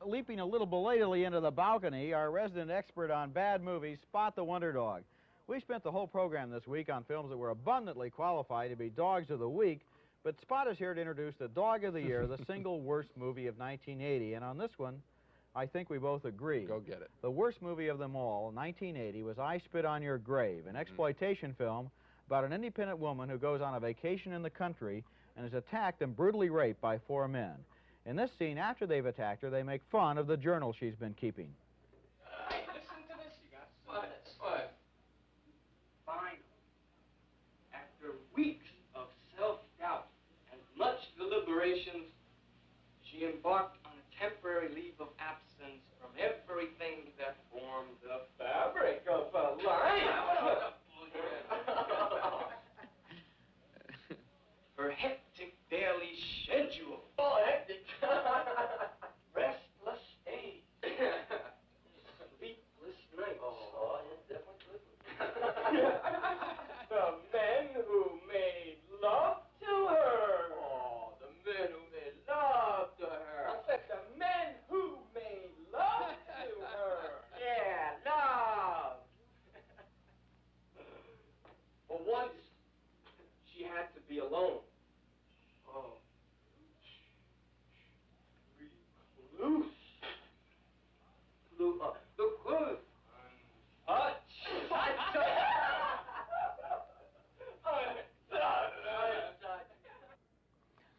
leaping a little belatedly into the balcony, our resident expert on bad movies, Spot the Wonder Dog. We spent the whole program this week on films that were abundantly qualified to be Dogs of the Week, but Spot is here to introduce the Dog of the Year, the single worst movie of 1980. And on this one, I think we both agree. Go get it. The worst movie of them all, 1980, was I Spit on Your Grave, an exploitation film about an independent woman who goes on a vacation in the country and is attacked and brutally raped by 4 men. In this scene, after they've attacked her, they make fun of the journal she's been keeping. Listen to this, you got what? Finally, after weeks of self-doubt and much deliberations, she embarked on a temporary leave of absence from everything that formed the fabric of her life. Her hectic daily schedule. Oh, hectic. Restless days. Sleepless nights. Oh, yeah, definitely. The men who made love to her. Oh, the men who made love to her. I said the men who made love to her. Yeah, love. For once, she had to be alone. Oh. Loose. Look, close. Touch.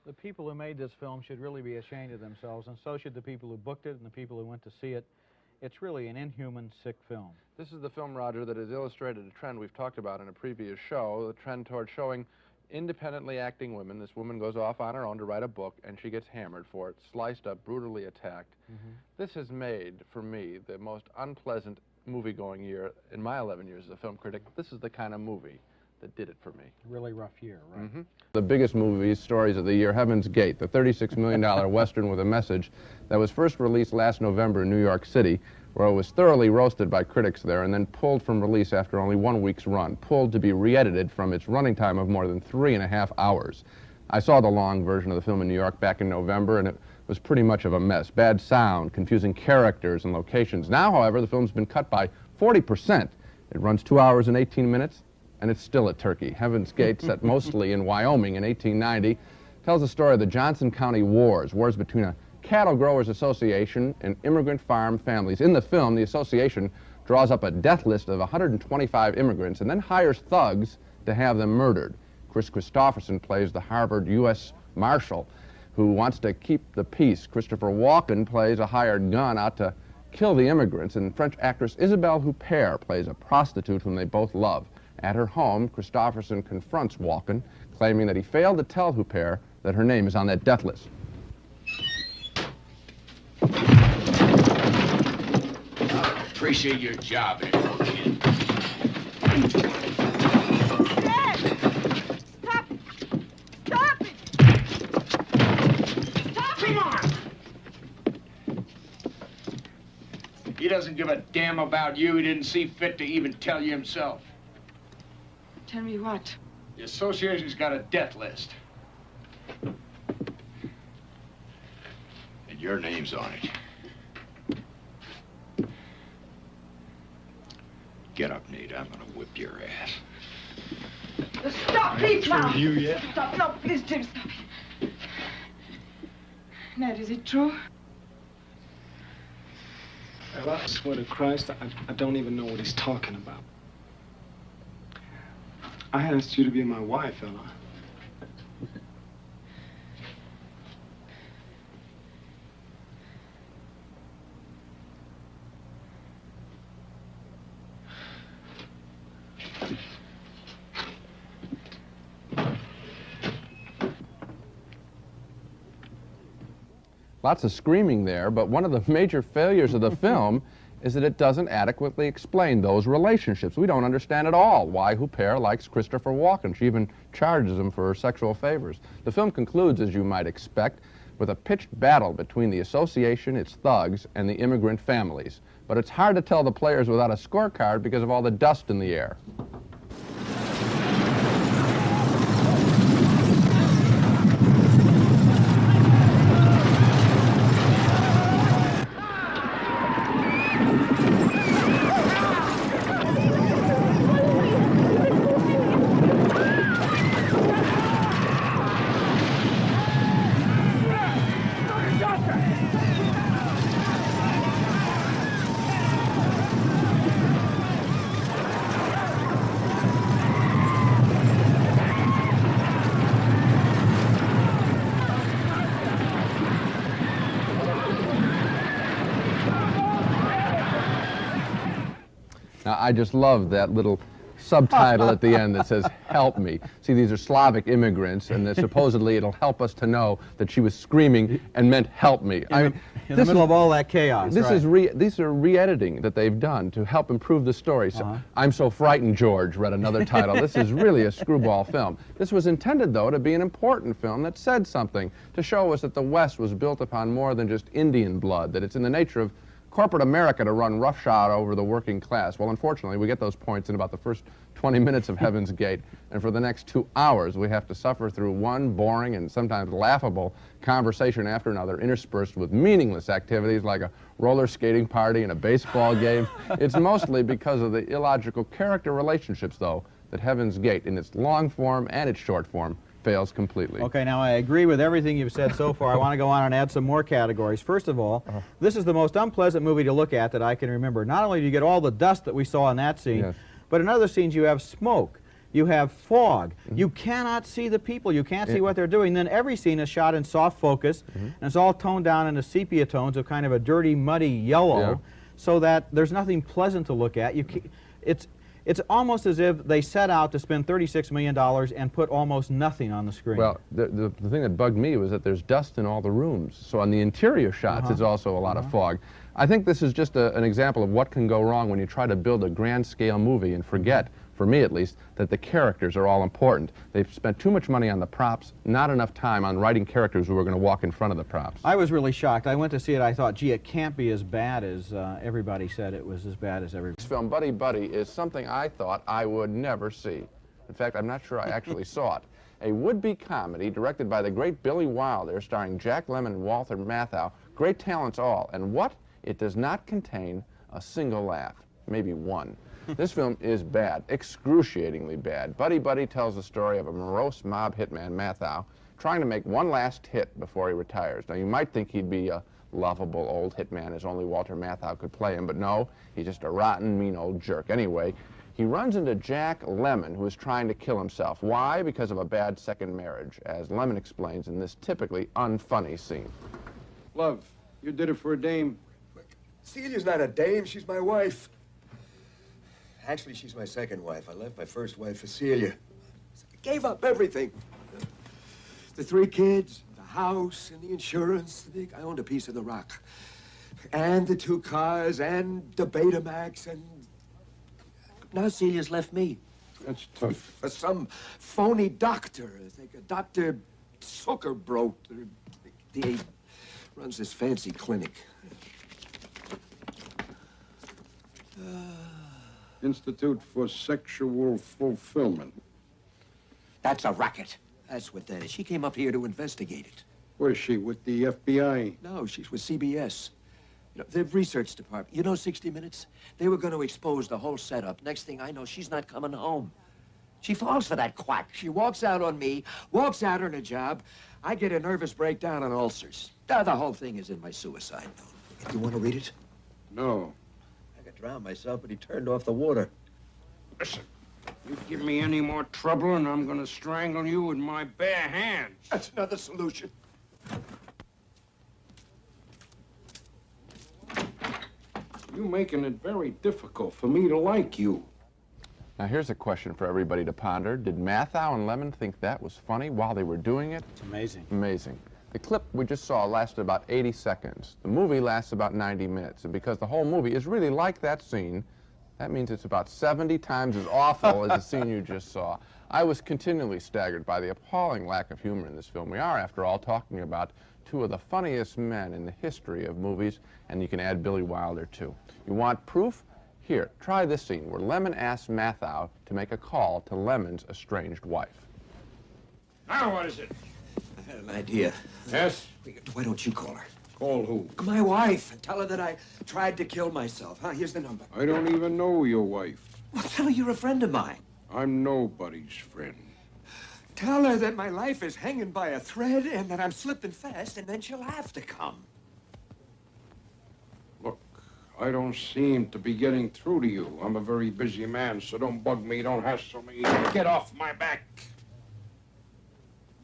The people who made this film should really be ashamed of themselves, and so should the people who booked it and the people who went to see it. It's really an inhuman, sick film. This is the film, Roger, that has illustrated a trend we've talked about in a previous show, the trend toward showing independently acting women. This woman goes off on her own to write a book, and she gets hammered for it, sliced up, brutally attacked. This has made, for me, the most unpleasant movie-going year in my 11 years as a film critic. This is the kind of movie that did it for me. Really rough year, right? The biggest movie stories of the year, Heaven's Gate, the $36 million Western with a message that was first released last November in New York City, where it was thoroughly roasted by critics there and then pulled from release after only 1 week's run, pulled to be re-edited from its running time of more than 3.5 hours. I saw the long version of the film in New York back in November, and it was pretty much of a mess. Bad sound, confusing characters and locations. Now, however, the film's been cut by 40%. It runs 2 hours and 18 minutes, and it's still a turkey. Heaven's Gate, set mostly in Wyoming in 1890, tells the story of the Johnson County wars between a Cattle Growers Association and immigrant farm families. In the film, the association draws up a death list of 125 immigrants and then hires thugs to have them murdered. Chris Christopherson plays the Harvard U.S. Marshal who wants to keep the peace. Christopher Walken plays a hired gun out to kill the immigrants, and French actress Isabelle Huppert plays a prostitute whom they both love. At her home, Christopherson confronts Walken, claiming that he failed to tell Huppert that her name is on that death list. Appreciate your job anymore, kid. Dad! Stop it! Stop it! Stop him! He doesn't give a damn about you. He didn't see fit to even tell you himself. Tell me what? The association's got a death list. And your name's on it. Get up, Nate. I'm gonna whip your ass. Stop, please, now! You yet? Stop, no, please, Jim, stop it. Ned, is it true? Well, I swear to Christ, I don't even know what he's talking about. I asked you to be my wife, Ella. Lots of screaming there, but one of the major failures of the film is that it doesn't adequately explain those relationships. We don't understand at all why Huppert likes Christopher Walken. She even charges him for her sexual favors. The film concludes, as you might expect, with a pitched battle between the association, its thugs, and the immigrant families. But it's hard to tell the players without a scorecard because of all the dust in the air. Now, I just love that little subtitle at the end that says, "Help me." See, these are Slavic immigrants, and that supposedly it'll help us to know that she was screaming and meant "help me." In the middle of all that chaos. This right. is these are re-editing that they've done to help improve the story. So, I'm So Frightened, George read another title. This is really a screwball film. This was intended, though, to be an important film that said something, to show us that the West was built upon more than just Indian blood, that it's in the nature of corporate America to run roughshod over the working class. Well, unfortunately, we get those points in about the first 20 minutes of Heaven's Gate, and for the next 2 hours, we have to suffer through one boring and sometimes laughable conversation after another, interspersed with meaningless activities like a roller skating party and a baseball game. It's mostly because of the illogical character relationships, though, that Heaven's Gate, in its long form and its short form, fails completely. Okay, now I agree with everything you've said so far. I want to go on and add some more categories. First of all, this is the most unpleasant movie to look at that I can remember. Not only do you get all the dust that we saw in that scene, Yes. but in other scenes you have smoke, you have fog, you cannot see the people, you can't see what they're doing. Then every scene is shot in soft focus, and it's all toned down into sepia tones of kind of a dirty, muddy yellow, so that there's nothing pleasant to look at. It's almost as if they set out to spend $36 million and put almost nothing on the screen. Well, the thing that bugged me was that there's dust in all the rooms. So on the interior shots, it's also a lot of fog. I think this is just an example of what can go wrong when you try to build a grand-scale movie and forget, for me at least, that the characters are all important. They've spent too much money on the props, not enough time on writing characters who are going to walk in front of the props. I was really shocked. I went to see it, I thought, gee, it can't be as bad as everybody said it was as bad as everybody. This film, Buddy Buddy, is something I thought I would never see. In fact, I'm not sure I actually saw it. A would-be comedy directed by the great Billy Wilder, starring Jack Lemmon and Walter Matthau. Great talents all. And what? It does not contain a single laugh. Maybe one. This film is bad, excruciatingly bad. Buddy Buddy tells the story of a morose mob hitman, Matthau, trying to make one last hit before he retires. Now, you might think he'd be a lovable old hitman as only Walter Matthau could play him, but no, he's just a rotten, mean old jerk. Anyway, he runs into Jack Lemmon, who is trying to kill himself. Why? Because of a bad second marriage, as Lemmon explains in this typically unfunny scene. Love, you did it for a dame. Celia's not a dame, she's my wife. Actually, she's my second wife. I left my first wife for Celia. I gave up everything. The 3 kids, the house, and the insurance. I owned a piece of the rock. And the 2 cars, and the Betamax, and... Now Celia's left me. That's tough. For some phony doctor. I think a Dr. Zuckerbrot. He runs this fancy clinic. Institute for Sexual Fulfillment. That's a racket. That's what that is. She came up here to investigate it. Where's she, with the FBI? No, she's with CBS. You know, the research department. You know 60 Minutes? They were going to expose the whole setup. Next thing I know, she's not coming home. She falls for that quack. She walks out on me, walks out on a job. I get a nervous breakdown and ulcers. The whole thing is in my suicide note. You want to read it? No. I could drown myself, but he turned off the water. Listen, you give me any more trouble and I'm gonna strangle you with my bare hands. That's another solution. You're making it very difficult for me to like you. Now, here's a question for everybody to ponder. Did Matthau and Lemmon think that was funny while they were doing it? It's amazing. Amazing. The clip we just saw lasted about 80 seconds. The movie lasts about 90 minutes. And because the whole movie is really like that scene, that means it's about 70 times as awful as the scene you just saw. I was continually staggered by the appalling lack of humor in this film. We are, after all, talking about 2 of the funniest men in the history of movies, and you can add Billy Wilder, too. You want proof? Here, try this scene where Lemmon asks Matthau to make a call to Lemmon's estranged wife. Now what is it? I had an idea. Yes? Why don't you call her? Call who? My wife. And tell her that I tried to kill myself. Here's the number. I don't even know your wife. Well, tell her you're a friend of mine. I'm nobody's friend. Tell her that my life is hanging by a thread and that I'm slipping fast, and then she'll have to come. Look, I don't seem to be getting through to you. I'm a very busy man, so don't bug me, don't hassle me. Get off my back.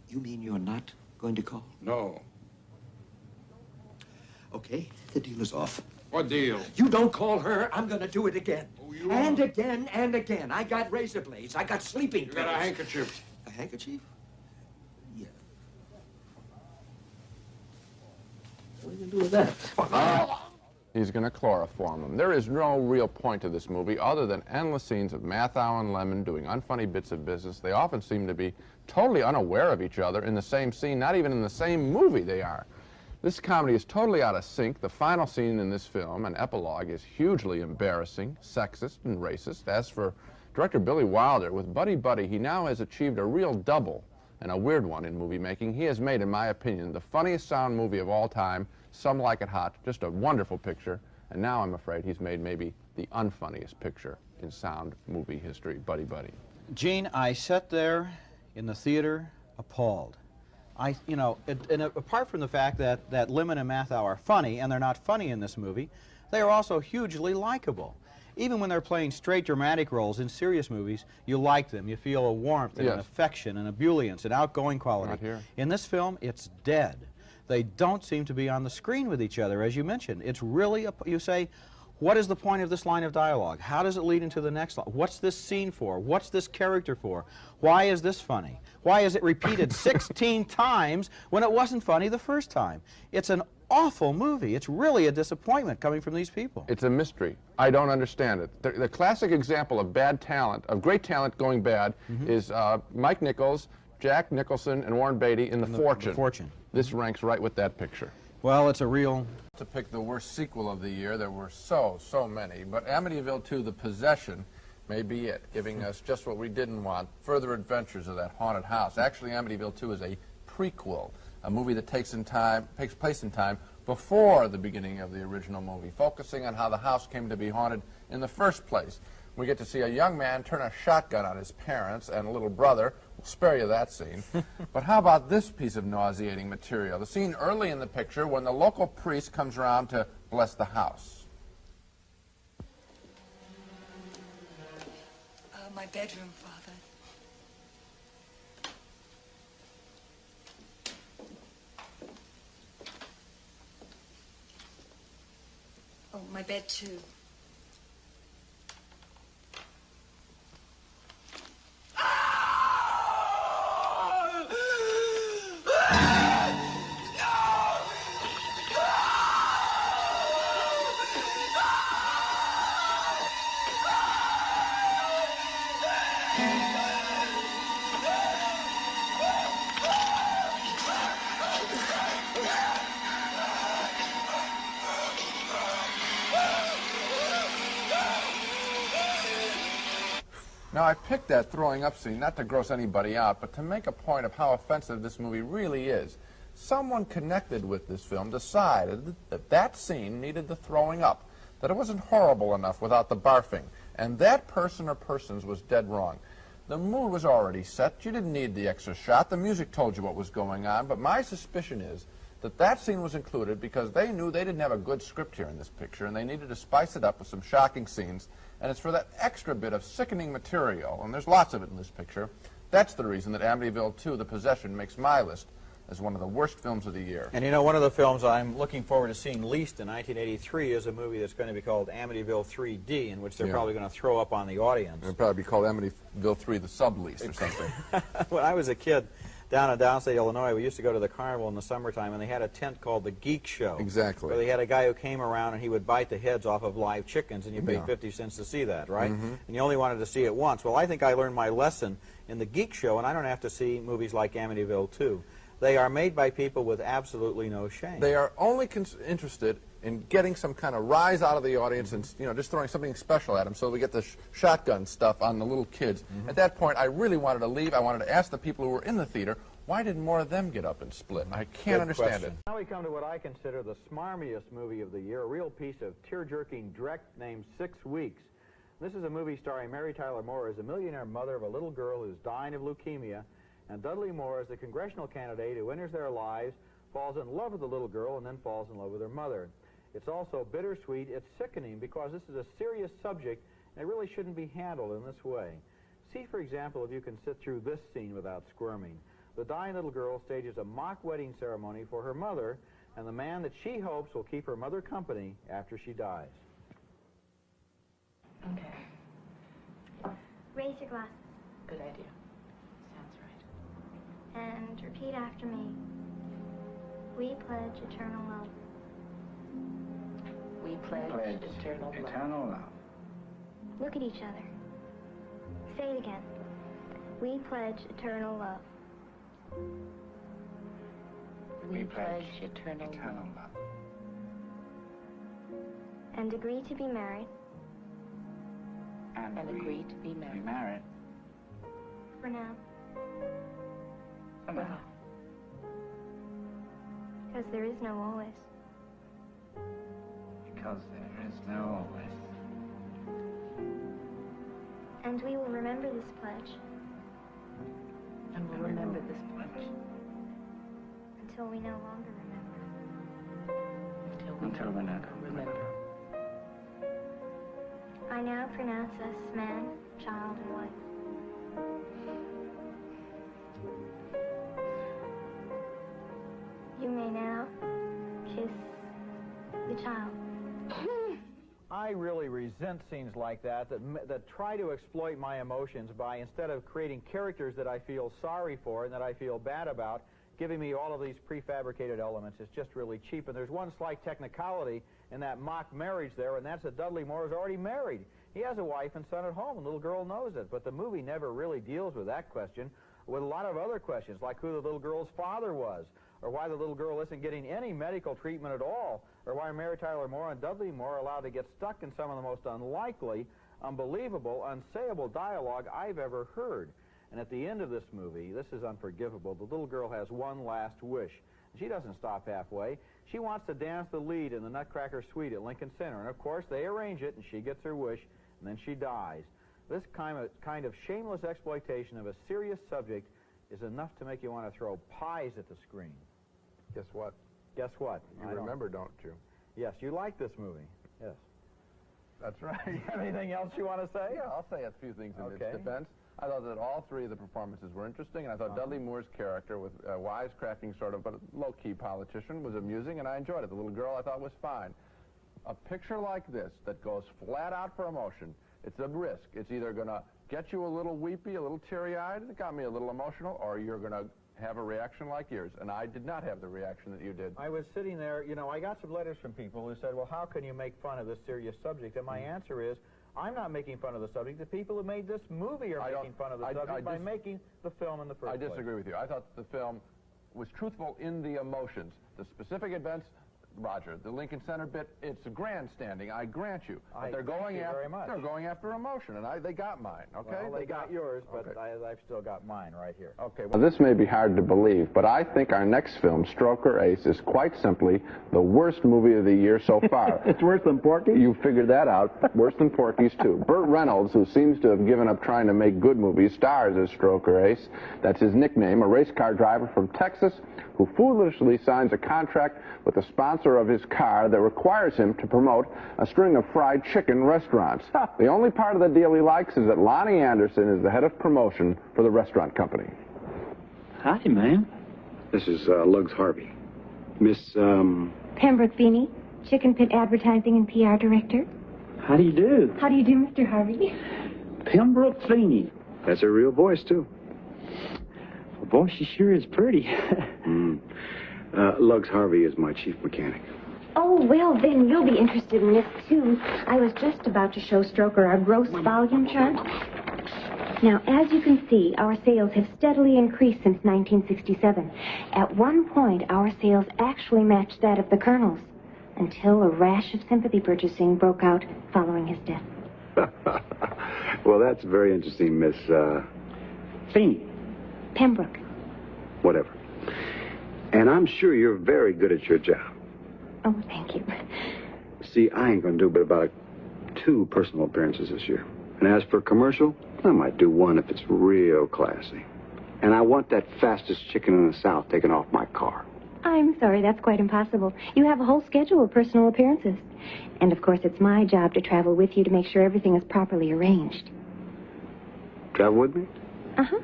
You mean you're not going to call? No. Okay, the deal is off. What deal? You don't call her, I'm gonna do it again. And again and again. I got razor blades. I got sleeping pills. You got a handkerchief. A handkerchief? Yeah. What are you going to do with that? He's going to chloroform him. There is no real point to this movie other than endless scenes of Matthau and Lemon doing unfunny bits of business. They often seem to be totally unaware of each other in the same scene, not even in the same movie they are. This comedy is totally out of sync. The final scene in this film, an epilogue, is hugely embarrassing, sexist, and racist. As for director Billy Wilder, with Buddy Buddy, he now has achieved a real double, and a weird one in movie making. He has made, in my opinion, the funniest sound movie of all time, Some Like It Hot, just a wonderful picture, and now I'm afraid he's made maybe the unfunniest picture in sound movie history, Buddy Buddy. Gene, I sat there in the theater appalled. Apart from the fact that Lemon and Matthau are funny, and they're not funny in this movie, they are also hugely likable. Even when they're playing straight dramatic roles in serious movies, you like them. You feel a warmth and an affection and ebullience and outgoing quality. Right here. In this film, it's dead. They don't seem to be on the screen with each other, as you mentioned. It's really, you say, what is the point of this line of dialogue? How does it lead into the next line? What's this scene for? What's this character for? Why is this funny? Why is it repeated 16 times when it wasn't funny the first time? It's an awful movie. It's really a disappointment coming from these people. It's a mystery. I don't understand it. The classic example of bad talent, of great talent going bad, is Mike Nichols, Jack Nicholson, and Warren Beatty in The Fortune. This ranks right with that picture. Well, it's a real... To pick the worst sequel of the year, there were so many, but Amityville 2, The Possession, may be it, giving us just what we didn't want, further adventures of that haunted house. Actually, Amityville 2 is a prequel, a movie that takes place in time before the beginning of the original movie, focusing on how the house came to be haunted in the first place. We get to see a young man turn a shotgun on his parents and a little brother. We'll spare you that scene. But how about this piece of nauseating material? The scene early in the picture when the local priest comes around to bless the house. My bedroom, Father. Oh, my bed, too. Now, I picked that throwing up scene not to gross anybody out, but to make a point of how offensive this movie really is. Someone connected with this film decided that that scene needed the throwing up, that it wasn't horrible enough without the barfing, and that person or persons was dead wrong. The mood was already set. You didn't need the extra shot. The music told you what was going on, but my suspicion is that that scene was included because they knew they didn't have a good script here in this picture, and they needed to spice it up with some shocking scenes. And it's for that extra bit of sickening material, and there's lots of it in this picture. That's the reason that Amityville 2, The Possession, makes my list as one of the worst films of the year. And you know, one of the films I'm looking forward to seeing least in 1983 is a movie that's going to be called Amityville 3D, in which they're probably going to throw up on the audience. It would probably be called Amityville 3, The Sublease or something. When I was a kid, down in downstate Illinois, we used to go to the carnival in the summertime, and they had a tent called the Geek Show. Exactly. Where they had a guy who came around and he would bite the heads off of live chickens, and you paid 50 cents to see that, right? And you only wanted to see it once. Well, I think I learned my lesson in the Geek Show, and I don't have to see movies like Amityville 2. They are made by people with absolutely no shame. They are only interested in getting some kind of rise out of the audience and, you know, just throwing something special at them. So we get the shotgun stuff on the little kids. At that point, I really wanted to leave. I wanted to ask the people who were in the theater, why didn't more of them get up and split? I can't understand it. Now we come to what I consider the smarmiest movie of the year, a real piece of tear-jerking dreck named 6 Weeks. This is a movie starring Mary Tyler Moore as a millionaire mother of a little girl who's dying of leukemia, and Dudley Moore as the congressional candidate who enters their lives, falls in love with the little girl, and then falls in love with her mother. It's also bittersweet. It's sickening because this is a serious subject, and it really shouldn't be handled in this way. See, for example, if you can sit through this scene without squirming. The dying little girl stages a mock wedding ceremony for her mother and the man that she hopes will keep her mother company after she dies. Okay. Raise your glasses. Good idea. Sounds right. And repeat after me. We pledge eternal love. We pledge eternal love. Look at each other. Say it again. We pledge eternal love. We pledge eternal love. And agree to be married. And agree to be married. For now. For now. Because there is no always. Because there is no always. And we will remember this pledge. And we'll remember this pledge. Until we no longer remember. Until we no longer remember. I now pronounce us man, child, and wife. You may now kiss the child. I really resent scenes like that try to exploit my emotions by, instead of creating characters that I feel sorry for and that I feel bad about, giving me all of these prefabricated elements. It's just really cheap. And there's one slight technicality in that mock marriage there, and that's that Dudley Moore is already married. He has a wife and son at home, and the little girl knows it. But the movie never really deals with that question, with a lot of other questions, like who the little girl's father was, or why the little girl isn't getting any medical treatment at all, or why Mary Tyler Moore and Dudley Moore are allowed to get stuck in some of the most unlikely, unbelievable, unsayable dialogue I've ever heard. And at the end of this movie, this is unforgivable, the little girl has one last wish. She doesn't stop halfway. She wants to dance the lead in the Nutcracker Suite at Lincoln Center. And of course, they arrange it, and she gets her wish, and then she dies. This kind of shameless exploitation of a serious subject is enough to make you want to throw pies at the screen. Guess what? Guess what? You remember, don't you? Yes, you like this movie. Yes. That's right. Anything else you want to say? Yeah, I'll say a few things in its defense. I thought that all three of the performances were interesting, and I thought Dudley Moore's character, with a wisecracking sort of but low-key politician, was amusing, and I enjoyed it. The little girl I thought was fine. A picture like this that goes flat out for emotion, it's a risk. It's either going to get you a little weepy, a little teary-eyed, and it got me a little emotional, or you're going to have a reaction like yours, and I did not have the reaction that you did. I was sitting there, you know, I got some letters from people who said, well, how can you make fun of this serious subject? And my answer is, I'm not making fun of the subject. The people who made this movie are making fun of the subject by making the film in the first place. I disagree with you. I thought the film was truthful in the emotions. The specific events, Roger, the Lincoln Center bit, it's grandstanding, I grant you. But they're going after emotion, and they got mine, okay? Well, they got yours, but I've still got mine right here. Okay. Well, this may be hard to believe, but I think our next film, Stroker Ace, is quite simply the worst movie of the year so far. It's worse than Porky? You figured that out. Worse than Porky's, too. Burt Reynolds, who seems to have given up trying to make good movies, stars as Stroker Ace. That's his nickname, a race car driver from Texas who foolishly signs a contract with the sponsor of his car that requires him to promote a string of fried chicken restaurants. The only part of the deal he likes is that Lonnie Anderson is the head of promotion for the restaurant company. Howdy, ma'am. This is Lugs Harvey. Miss, Pembroke Beanie, Chicken Pit Advertising and PR Director. How do you do? How do you do, Mr. Harvey? Pembroke Beanie. that's her real voice, too. Well, boy, she sure is pretty. Lugs Harvey is my chief mechanic. Oh, well, then you'll be interested in this, too. I was just about to show Stroker our gross volume chart. Now, as you can see, our sales have steadily increased since 1967. At one point, our sales actually matched that of the Colonel's, until a rash of sympathy purchasing broke out following his death. Well, that's very interesting, Miss, Feeney. Pembroke. Whatever. And I'm sure you're very good at your job. Oh, thank you. See, I ain't gonna do but about 2 personal appearances this year. And as for commercial, I might do 1 if it's real classy. And I want that fastest chicken in the South taken off my car. I'm sorry, that's quite impossible. You have a whole schedule of personal appearances. And, of course, it's my job to travel with you to make sure everything is properly arranged. Travel with me? Uh-huh.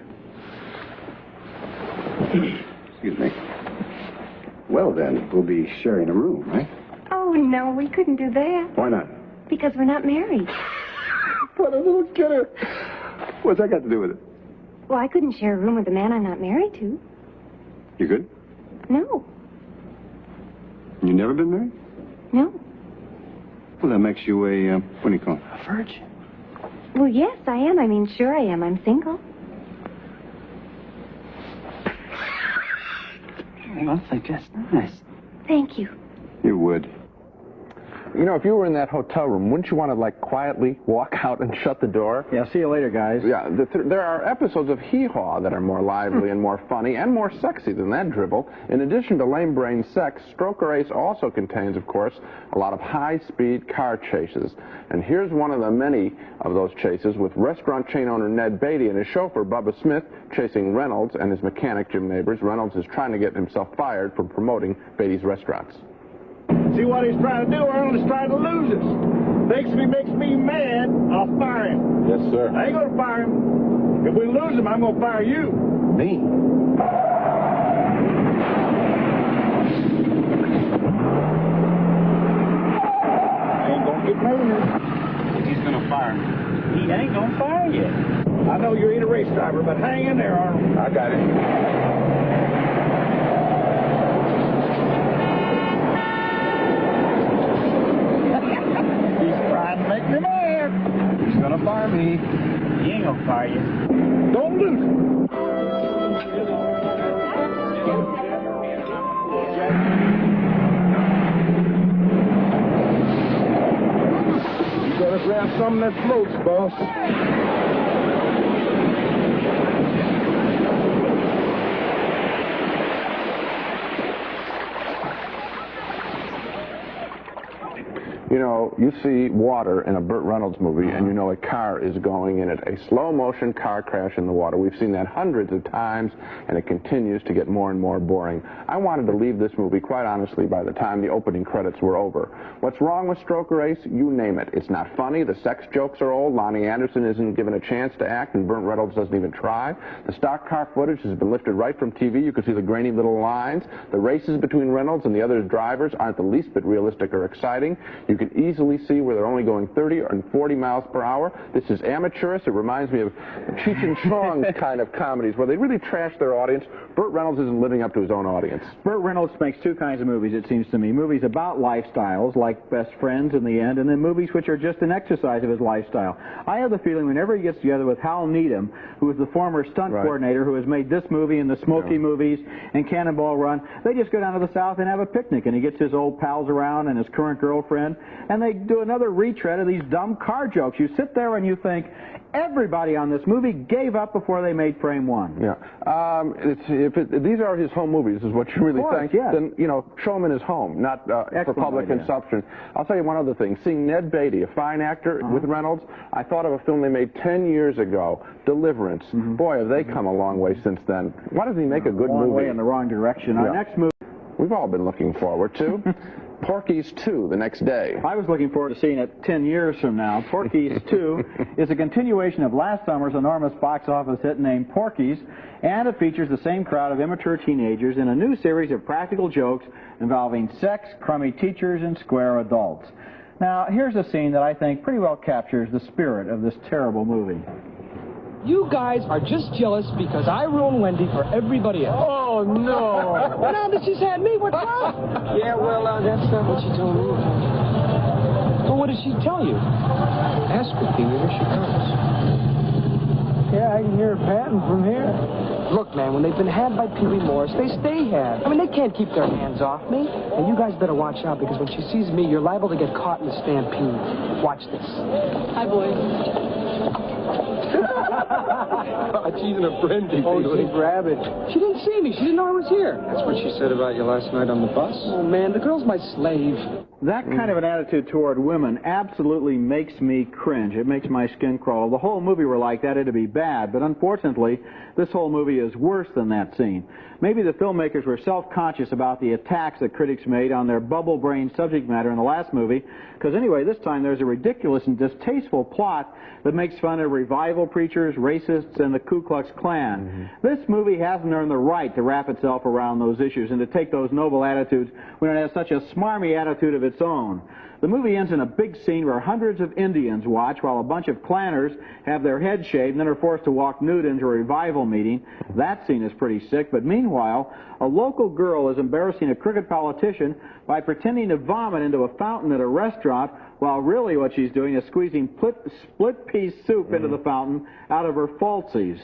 Excuse me. Well, then, we'll be sharing a room, right? Oh, no, we couldn't do that. Why not? Because we're not married. What a little kidder. What's that got to do with it? Well, I couldn't share a room with a man I'm not married to. You good? No. You never been married? No. Well, that makes you a, what do you call it? A virgin. Well, yes, I am. I mean, sure I am. I'm single. I think that's nice. Thank you. You would. You know, if you were in that hotel room, wouldn't you want to, like, quietly walk out and shut the door? Yeah, see you later, guys. Yeah, there are episodes of Hee Haw that are more lively and more funny and more sexy than that dribble. In addition to lame brain sex, Stroker Ace also contains, of course, a lot of high-speed car chases. And here's one of the many of those chases with restaurant chain owner Ned Beatty and his chauffeur Bubba Smith chasing Reynolds and his mechanic Jim Neighbors. Reynolds is trying to get himself fired for promoting Beatty's restaurants. See what he's trying to do? Arnold's trying to lose us. Thinks if he makes me mad, I'll fire him. Yes, sir. I ain't gonna fire him. If we lose him, I'm gonna fire you. Me? I ain't gonna get mad. He's gonna fire me. He ain't gonna fire you. I know you ain't a race driver, but hang in there, Arnold. I got it. Make me mad. He's gonna fire me. He ain't gonna fire you. Don't lose him. You better grab something that floats, boss. You know, you see water in a Burt Reynolds movie, and you know a car is going in it. A slow-motion car crash in the water. We've seen that hundreds of times, and it continues to get more and more boring. I wanted to leave this movie, quite honestly, by the time the opening credits were over. What's wrong with Stroker Ace? You name it. It's not funny. The sex jokes are old. Lonnie Anderson isn't given a chance to act, and Burt Reynolds doesn't even try. The stock car footage has been lifted right from TV. You can see the grainy little lines. The races between Reynolds and the other drivers aren't the least bit realistic or exciting. You can easily see where they're only going 30 or 40 miles per hour. This is amateurish. It reminds me of Cheech and Chong kind of comedies where they really trash their audience. Burt Reynolds isn't living up to his own audience. Burt Reynolds makes two kinds of movies, it seems to me. Movies about lifestyles, like Best Friends in the end, and then movies which are just an exercise of his lifestyle. I have the feeling whenever he gets together with Hal Needham, who is the former stunt coordinator who has made this movie and the Smokey movies and Cannonball Run, they just go down to the South and have a picnic, and he gets his old pals around and his current girlfriend, and they do another retread of these dumb car jokes. You sit there and you think, everybody on this movie gave up before they made frame one. Yeah. These are his home movies, is what you really think. Yes. Then, you know, show him in his home, not for public consumption. I'll tell you one other thing. Seeing Ned Beatty, a fine actor with Reynolds, I thought of a film they made 10 years ago, Deliverance. Boy, have they come a long way since then. Why does he make a good movie? A long way in the wrong direction. Our next movie we've all been looking forward to. Porky's 2, the next day. I was looking forward to seeing it 10 years from now. Porky's 2 is a continuation of last summer's enormous box office hit named Porky's, and it features the same crowd of immature teenagers in a new series of practical jokes involving sex, crummy teachers, and square adults. Now, here's a scene that I think pretty well captures the spirit of this terrible movie. You guys are just jealous because I ruined Wendy for everybody else. Oh, no. Well, now that she's had me, what's wrong? Yeah, well, that's not what she told me. Well, what did she tell you? Ask her, Pee Wee, here she comes. Yeah, I can hear her patting from here. Look, man, when they've been had by Pee Wee Morris, they stay had. I mean, they can't keep their hands off me. And you guys better watch out, because when she sees me, you're liable to get caught in a stampede. Watch this. Hi, boys. She's in a frenzy. Oh, she's rabid. She didn't see me. She didn't know I was here. That's what she said about you last night on the bus. Oh, man, the girl's my slave. That kind of an attitude toward women absolutely makes me cringe. It makes my skin crawl. If the whole movie were like that, it'd be bad. But unfortunately, this whole movie is worse than that scene. Maybe the filmmakers were self-conscious about the attacks that critics made on their bubble-brain subject matter in the last movie, because anyway, this time there's a ridiculous and distasteful plot that makes fun of revival preachers, racists, and the Ku Klux Klan. This movie hasn't earned the right to wrap itself around those issues and to take those noble attitudes when it has such a smarmy attitude of its its own. The movie ends in a big scene where hundreds of Indians watch while a bunch of planners have their heads shaved and then are forced to walk nude into a revival meeting. That scene is pretty sick, but meanwhile, a local girl is embarrassing a crooked politician by pretending to vomit into a fountain at a restaurant, while really what she's doing is squeezing split-pea soup into the fountain out of her falsies.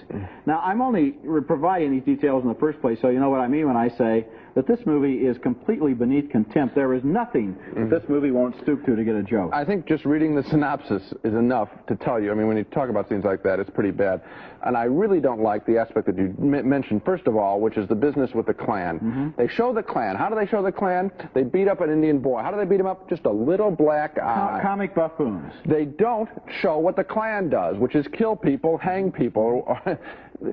Now, I'm only providing these details in the first place so you know what I mean when I say that this movie is completely beneath contempt. There is nothing that this movie won't stoop to get a joke. I think just reading the synopsis is enough to tell you. I mean, when you talk about scenes like that, it's pretty bad. And I really don't like the aspect that you mentioned, first of all, which is the business with the Klan. They show the Klan. How do they show the Klan? They beat up an Indian boy. How do they beat him up? Just a little black eye. Comic buffoons. They don't show what the Klan does, which is kill people, hang people.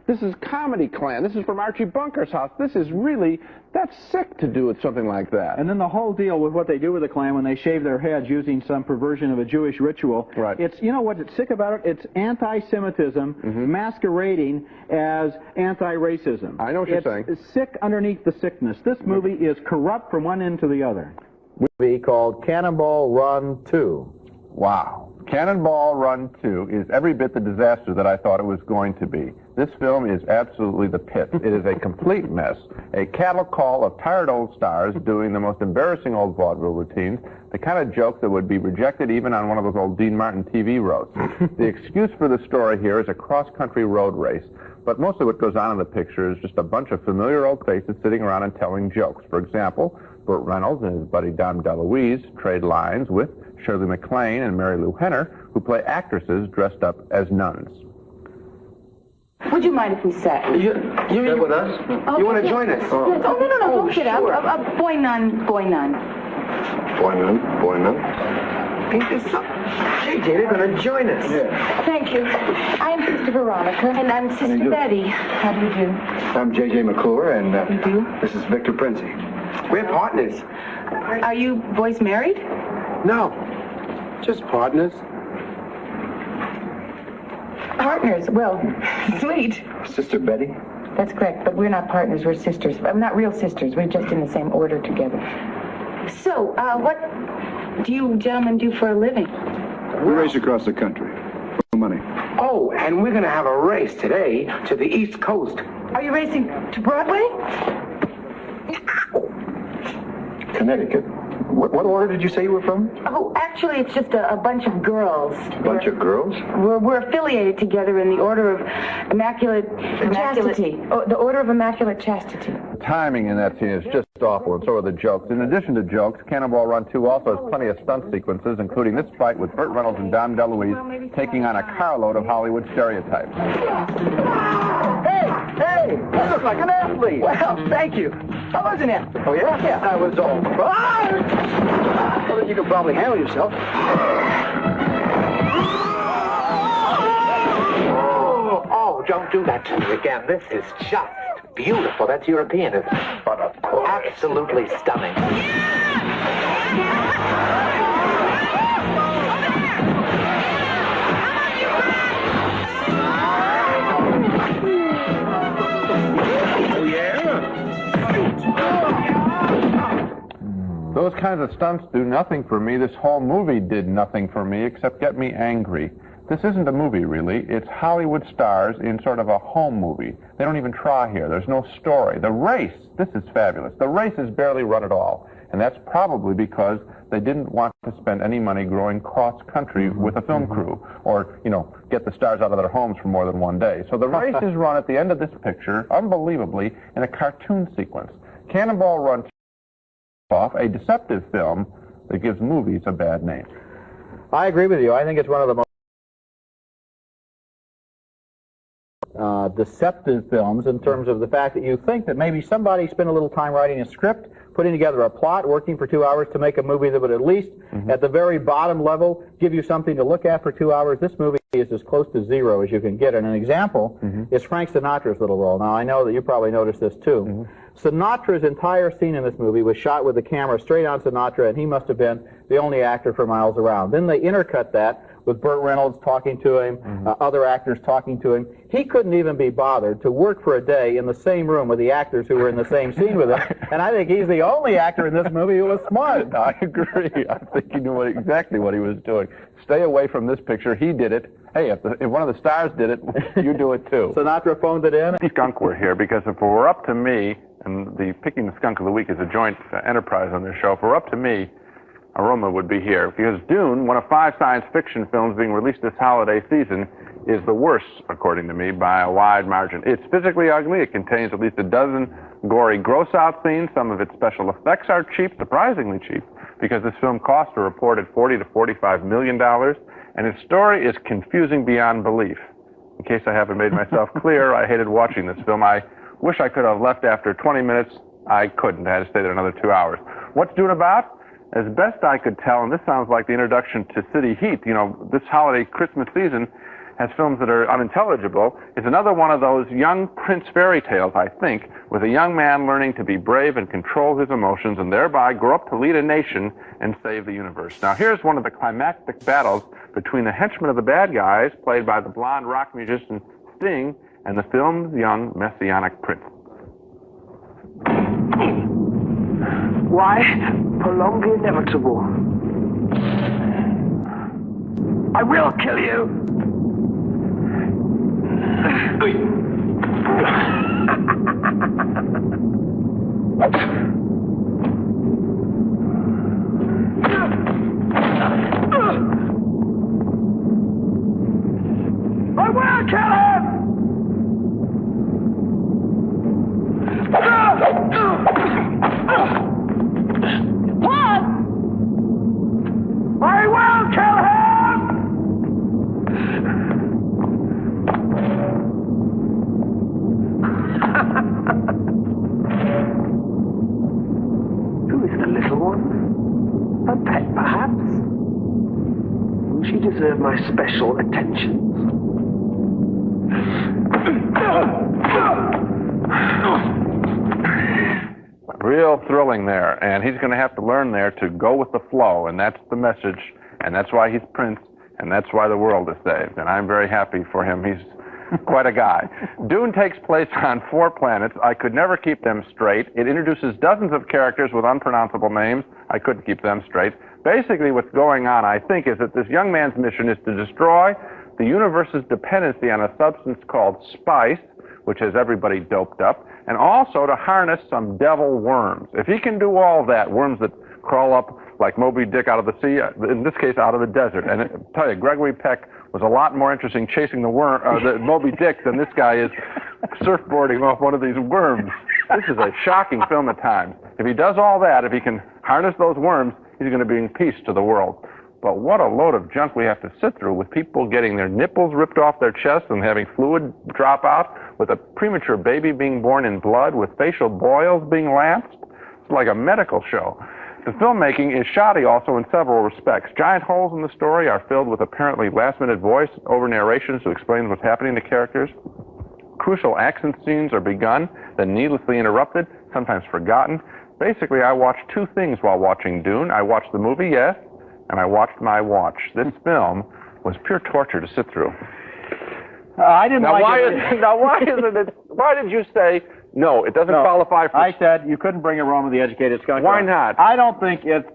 This is comedy Klan. This is from Archie Bunker's house. This is really, that's sick to do with something like that. And then the whole deal with what they do with the Klan when they shave their heads using some perversion of a Jewish ritual. Right. It's, you know what's sick about it? It's anti-Semitism masquerading as anti-racism. I know what you're saying. It's sick underneath the sickness. This movie is corrupt from one end to the other. Movie called Cannonball Run 2. Wow. Cannonball Run 2 is every bit the disaster that I thought it was going to be. This film is absolutely the pit. It is a complete mess, a cattle call of tired old stars doing the most embarrassing old vaudeville routines, the kind of joke that would be rejected even on one of those old Dean Martin TV roasts. The excuse for the story here is a cross-country road race, but mostly what goes on in the picture is just a bunch of familiar old faces sitting around and telling jokes. For example, Burt Reynolds and his buddy Dom DeLuise trade lines with Shirley MacLaine and Mary Lou Henner, who play actresses dressed up as nuns. Would you mind if we sat? You mean with us? Oh, You want to yes. join us? Yes. Oh, no, don't get sure. up. Boy nun. Boy nun? JJ, they're going to join us. Yeah. Thank you. I'm Sister Veronica. And I'm Sister Betty. How do you do? I'm JJ McClure, and You do? this is Victor Princey. We're partners. Are you boys married? No, just partners. Partners. Well, sweet. Sister Betty? That's correct, but we're not partners. We're sisters. I'm not real sisters. We're just in the same order together. So, what do you gentlemen do for a living? We race across the country for money. Oh, and we're going to have a race today to the East Coast. Are you racing to Broadway? Connecticut. What order did you say you were from? Oh, actually, it's just a bunch of girls. Bunch of girls? We're affiliated together in the Order of Immaculate Chastity. Oh, the Order of Immaculate Chastity. The timing in that scene is just awful, and so are the jokes. In addition to jokes, Cannonball Run 2 also has plenty of stunt sequences, including this fight with Burt Reynolds and Dom DeLuise taking on a carload of Hollywood stereotypes. Hey, you look like an athlete. Well, thank you. I was an athlete. Oh, yeah? Yeah, I was all right. Well, then you can probably handle yourself. Oh, don't do that to me again. This is just beautiful. That's European, isn't it? But of course. Absolutely stunning. Those kinds of stunts do nothing for me. This whole movie did nothing for me except get me angry. This isn't a movie, really. It's Hollywood stars in sort of a home movie. They don't even try here. There's no story. The race, this is fabulous. The race is barely run at all. And that's probably because they didn't want to spend any money growing cross-country with a film crew or, you know, get the stars out of their homes for more than one day. So the race is run at the end of this picture, unbelievably, in a cartoon sequence. Cannonball Run off a deceptive film that gives movies a bad name. I agree with you. I think it's one of the most deceptive films in terms of the fact that you think that maybe somebody spent a little time writing a script, putting together a plot, working for 2 hours to make a movie that would at least, at the very bottom level, give you something to look at for 2 hours. This movie is as close to zero as you can get. And an example is Frank Sinatra's little role. Now, I know that you probably noticed this, too. Sinatra's entire scene in this movie was shot with the camera straight on Sinatra, and he must have been the only actor for miles around. Then they intercut that with Burt Reynolds talking to him, other actors talking to him. He couldn't even be bothered to work for a day in the same room with the actors who were in the same scene with him. And I think he's the only actor in this movie who was smart. I agree. I think he knew exactly what he was doing. Stay away from this picture. He did it. Hey, if one of the stars did it, you do it too. Sinatra phoned it in. Skunk were here because if it were up to me, and the Picking the Skunk of the Week is a joint enterprise on this show, if it were up to me, Aroma would be here. Because Dune, one of 5 science fiction films being released this holiday season, is the worst, according to me, by a wide margin. It's physically ugly. It contains at least a dozen gory gross-out scenes. Some of its special effects are cheap, surprisingly cheap, because this film cost a reported $40 to $45 million. And its story is confusing beyond belief. In case I haven't made myself clear, I hated watching this film. I wish I could have left after 20 minutes. I couldn't. I had to stay there another 2 hours. What's Dune about? As best I could tell, and this sounds like the introduction to City Heat, you know, this holiday Christmas season has films that are unintelligible. It's another one of those young prince fairy tales, I think, with a young man learning to be brave and control his emotions and thereby grow up to lead a nation and save the universe. Now, here's one of the climactic battles between the henchmen of the bad guys, played by the blonde rock musician Sting, and the film's young messianic prince. Why prolong the inevitable? I will kill you! I will kill him! What? I will kill him! Who is the little one? A pet, perhaps? Will she deserve my special attentions? Real thrilling there, and he's going to have to learn there to go with the flow, and that's the message, and that's why he's Prince, and that's why the world is saved, and I'm very happy for him. He's quite a guy. Dune takes place on 4 planets. I could never keep them straight. It introduces dozens of characters with unpronounceable names. I couldn't keep them straight. Basically, what's going on, I think, is that this young man's mission is to destroy the universe's dependency on a substance called spice, which has everybody doped up, and also to harness some devil worms. If he can do all that, worms that crawl up like Moby Dick out of the sea, in this case out of the desert. And I tell you, Gregory Peck was a lot more interesting chasing the Moby Dick than this guy is surfboarding off one of these worms. This is a shocking film at times. If he does all that, if he can harness those worms, he's going to bring peace to the world. But what a load of junk we have to sit through with people getting their nipples ripped off their chests and having fluid drop out, with a premature baby being born in blood, with facial boils being lanced. It's like a medical show. The filmmaking is shoddy also in several respects. Giant holes in the story are filled with apparently last-minute voice over narrations to explain what's happening to characters. Crucial action scenes are begun, then needlessly interrupted, sometimes forgotten. Basically, I watched 2 things while watching Dune. I watched the movie, yes, and I watched my watch. This film was pure torture to sit through. I didn't like it. Now, why isn't it? Why did you say no? It doesn't qualify for. I said you couldn't bring Aroma the Educated Skunk. Why not? I don't think it's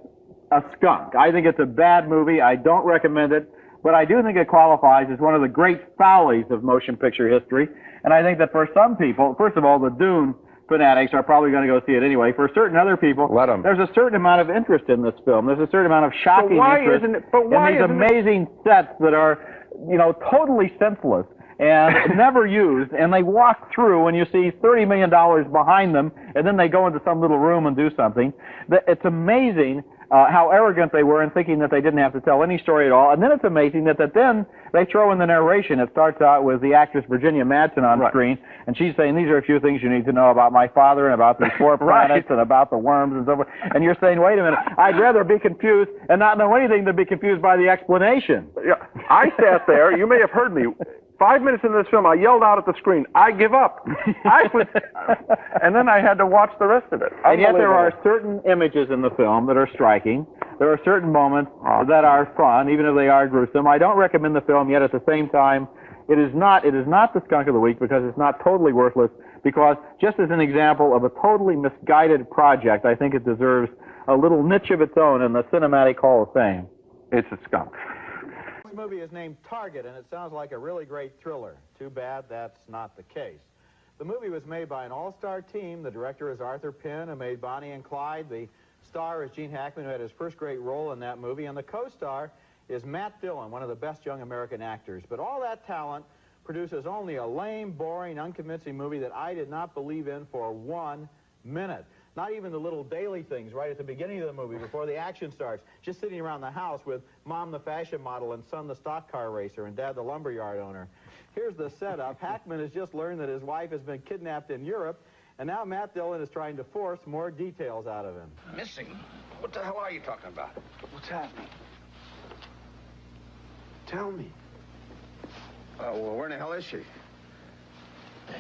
a skunk. I think it's a bad movie. I don't recommend it, but I do think it qualifies as one of the great follies of motion picture history. And I think that for some people, first of all, the Dune fanatics are probably going to go see it anyway. For certain other people, there's a certain amount of interest in this film. There's a certain amount of shocking interest in these amazing sets that are, you know, totally senseless and never used, and they walk through and you see $30 million behind them, and then they go into some little room and do something. It's amazing how arrogant they were in thinking that they didn't have to tell any story at all. And then it's amazing that then they throw in the narration. It starts out with the actress Virginia Madsen on screen, and she's saying, these are a few things you need to know about my father and about these 4 planets and about the worms and so forth. And you're saying, wait a minute, I'd rather be confused and not know anything than be confused by the explanation. Yeah, I sat there, you may have heard me, 5 minutes into this film, I yelled out at the screen, I give up. And then I had to watch the rest of it. And yet there are certain images in the film that are striking. There are certain moments that are fun, even if they are gruesome. I don't recommend the film, yet at the same time, it is not the skunk of the week because it's not totally worthless, because just as an example of a totally misguided project, I think it deserves a little niche of its own in the Cinematic Hall of Fame. It's a skunk. This movie is named Target, and it sounds like a really great thriller. Too bad that's not the case. The movie was made by an all-star team. The director is Arthur Penn, who made Bonnie and Clyde. The star is Gene Hackman, who had his first great role in that movie, and the co-star is Matt Dillon, one of the best young American actors. But all that talent produces only a lame, boring, unconvincing movie that I did not believe in for 1 minute. Not even the little daily things right at the beginning of the movie before the action starts. Just sitting around the house with Mom, the fashion model, and Son, the stock car racer, and Dad, the lumberyard owner. Here's the setup. Hackman has just learned that his wife has been kidnapped in Europe, and now Matt Dillon is trying to force more details out of him. Missing? What the hell are you talking about? What's happening? Tell me. Well, where in the hell is she?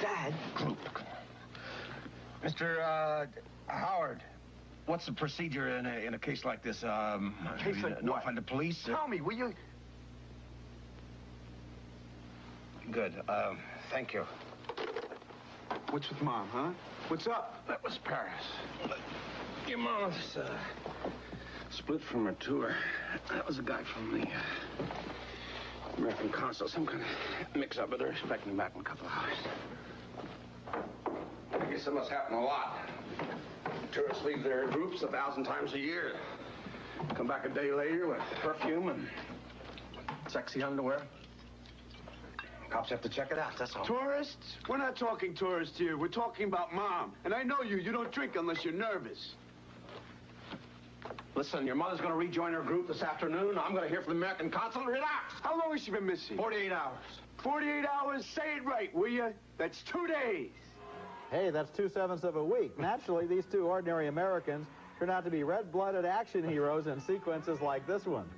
Dad? Mr. Howard, what's the procedure in a case like this? Case like notify the police? Tell me, will you? Good. Thank you. What's with Mom, huh? What's up? That was Paris. Your mom's split from her tour. That was a guy from the American consul. Some kind of mix-up, but they're expecting him back in a couple of hours. I guess it must happen a lot. Tourists leave their groups 1,000 times a year. Come back a day later with perfume and sexy underwear. Cops have to check it out, that's all. Tourists? We're not talking tourists here. We're talking about Mom. And I know you. You don't drink unless you're nervous. Listen, your mother's going to rejoin her group this afternoon. I'm going to hear from the American consulate. Relax. How long has she been missing? 48 hours. 48 hours? Say it right, will you? That's 2 days. Hey, that's 2/7 of a week. Naturally, these two ordinary Americans turn out to be red-blooded action heroes in sequences like this one.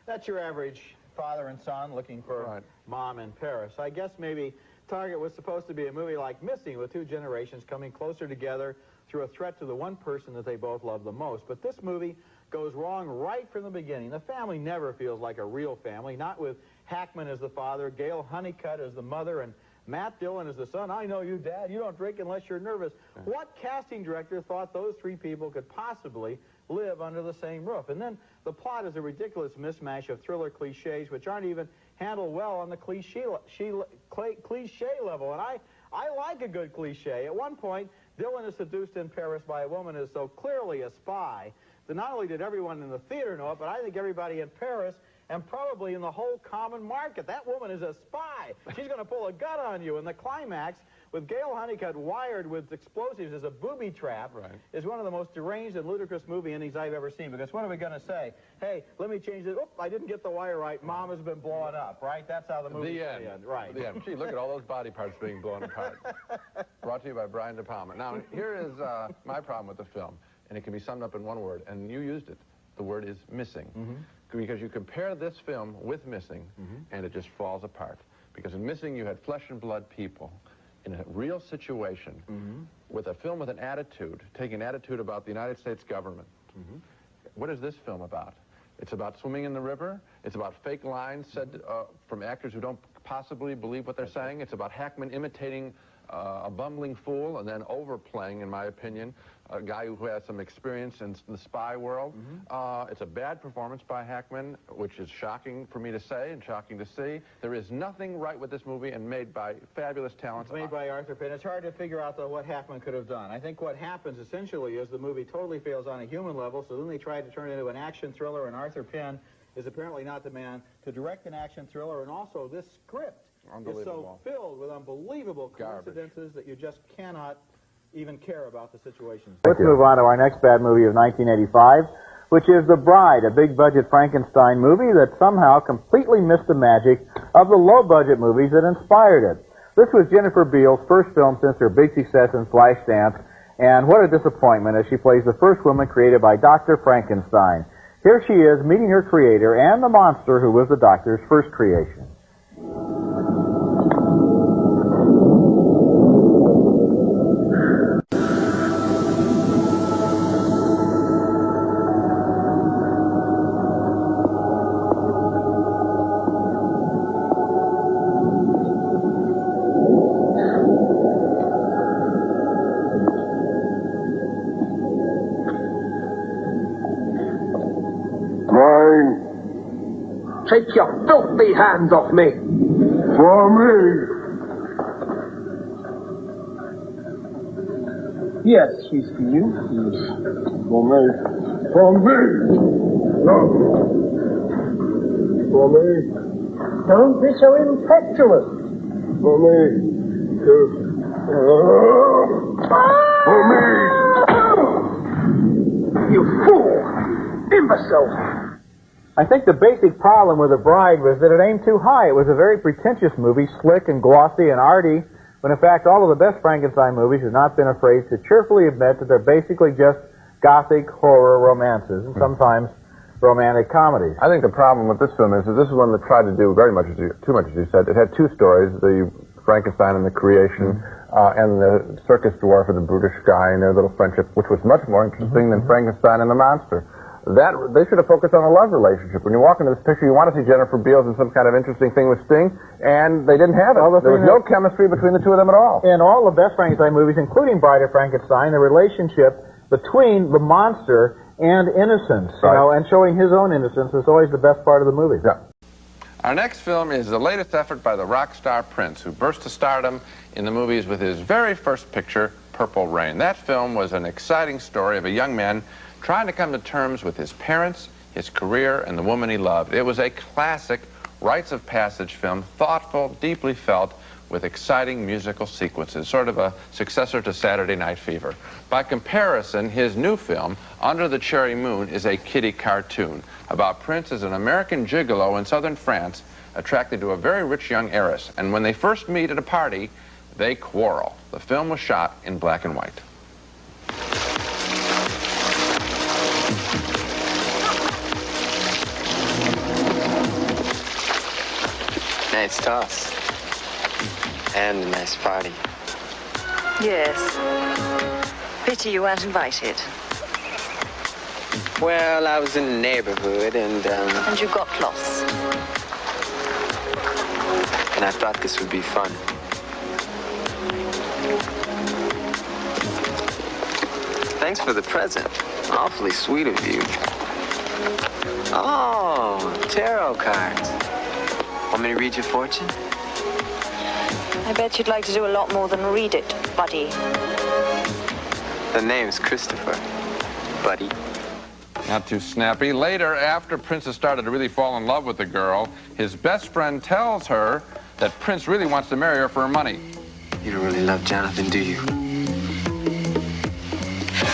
That's your average father and son looking for Mom in Paris. I guess maybe Target was supposed to be a movie like Missing, with two generations coming closer together through a threat to the one person that they both love the most. But this movie goes wrong right from the beginning. The family never feels like a real family, not with Hackman as the father, Gail Honeycutt as the mother, and Matt Dillon as the son. I know you, Dad. You don't drink unless you're nervous. What casting director thought those three people could possibly live under the same roof? And then the plot is a ridiculous mismatch of thriller cliches which aren't even handled well on the cliche level. And I like a good cliche. At one point, Dillon is seduced in Paris by a woman who is so clearly a spy that not only did everyone in the theater know it, but I think everybody in Paris and probably in the whole common market. That woman is a spy. She's going to pull a gun on you. And the climax, with Gail Honeycutt wired with explosives as a booby trap, is one of the most deranged and ludicrous movie endings I've ever seen. Because what are we going to say? Hey, let me change it. Oop, I didn't get the wire right. Mom has been blown up, right? That's how the movie ends. Right. The end. Gee, look at all those body parts being blown apart. Brought to you by Brian De Palma. Now, here is my problem with the film, and it can be summed up in one word, and you used it. The word is missing. Because you compare this film with Missing, and it just falls apart. Because in Missing, you had flesh and blood people in a real situation with a film with an attitude, taking an attitude about the United States government. What is this film about? It's about swimming in the river. It's about fake lines said from actors who don't possibly believe what they're saying. It's about Hackman imitating a bumbling fool and then overplaying, in my opinion, a guy who has some experience in the spy world. It's a bad performance by Hackman, which is shocking for me to say and shocking to see. There is nothing right with this movie, and made by fabulous talent. It's made by Arthur Penn. It's hard to figure out, though, what Hackman could have done. I think what happens, essentially, is the movie totally fails on a human level, so then they try to turn it into an action thriller, and Arthur Penn is apparently not the man to direct an action thriller, and also this script is so filled with unbelievable coincidences that you just cannot even care about the situation. Let's move on to our next bad movie of 1985, which is The Bride, a big-budget Frankenstein movie that somehow completely missed the magic of the low-budget movies that inspired it. This was Jennifer Beals' first film since her big success in Flashdance, and what a disappointment as she plays the first woman created by Dr. Frankenstein. Here she is meeting her creator and the monster who was the doctor's first creation. Take your filthy hands off me! For me! Yes, she's for you. For me! For me! No! For me! Don't be so impetuous. For me! For me! You fool! Imbecile! I think the basic problem with The Bride was that it aimed too high. It was a very pretentious movie, slick and glossy and arty, when in fact all of the best Frankenstein movies have not been afraid to cheerfully admit that they're basically just gothic horror romances and sometimes romantic comedies. I think the problem with this film is that this is one that tried to do very much, too much as you said. It had two stories, the Frankenstein and the creation, and the circus dwarf and the brutish guy and their little friendship, which was much more interesting than Frankenstein and the monster. They should have focused on a love relationship. When you walk into this picture, you want to see Jennifer Beals in some kind of interesting thing with Sting, and they didn't have it. There was no chemistry between the two of them at all. In all the best Frankenstein movies, including Bride of Frankenstein, the relationship between the monster and innocence, you know, and showing his own innocence is always the best part of the movie. Yeah. Our next film is the latest effort by the rock star Prince, who burst to stardom in the movies with his very first picture, Purple Rain. That film was an exciting story of a young man trying to come to terms with his parents, his career, and the woman he loved. It was a classic rites of passage film, thoughtful, deeply felt, with exciting musical sequences, sort of a successor to Saturday Night Fever. By comparison, his new film, Under the Cherry Moon, is a kiddie cartoon about Prince as an American gigolo in southern France, attracted to a very rich young heiress. And when they first meet at a party, they quarrel. The film was shot in black and white. Nice toss. And a nice party. Yes. Pity you weren't invited. Well, I was in the neighborhood and And you got lost. And I thought this would be fun. Thanks for the present. Awfully sweet of you. Oh, tarot cards. Want me to read your fortune? I bet you'd like to do a lot more than read it, buddy. The name's Christopher, buddy. Not too snappy. Later, after Prince has started to really fall in love with the girl, his best friend tells her that Prince really wants to marry her for her money. You don't really love Jonathan, do you?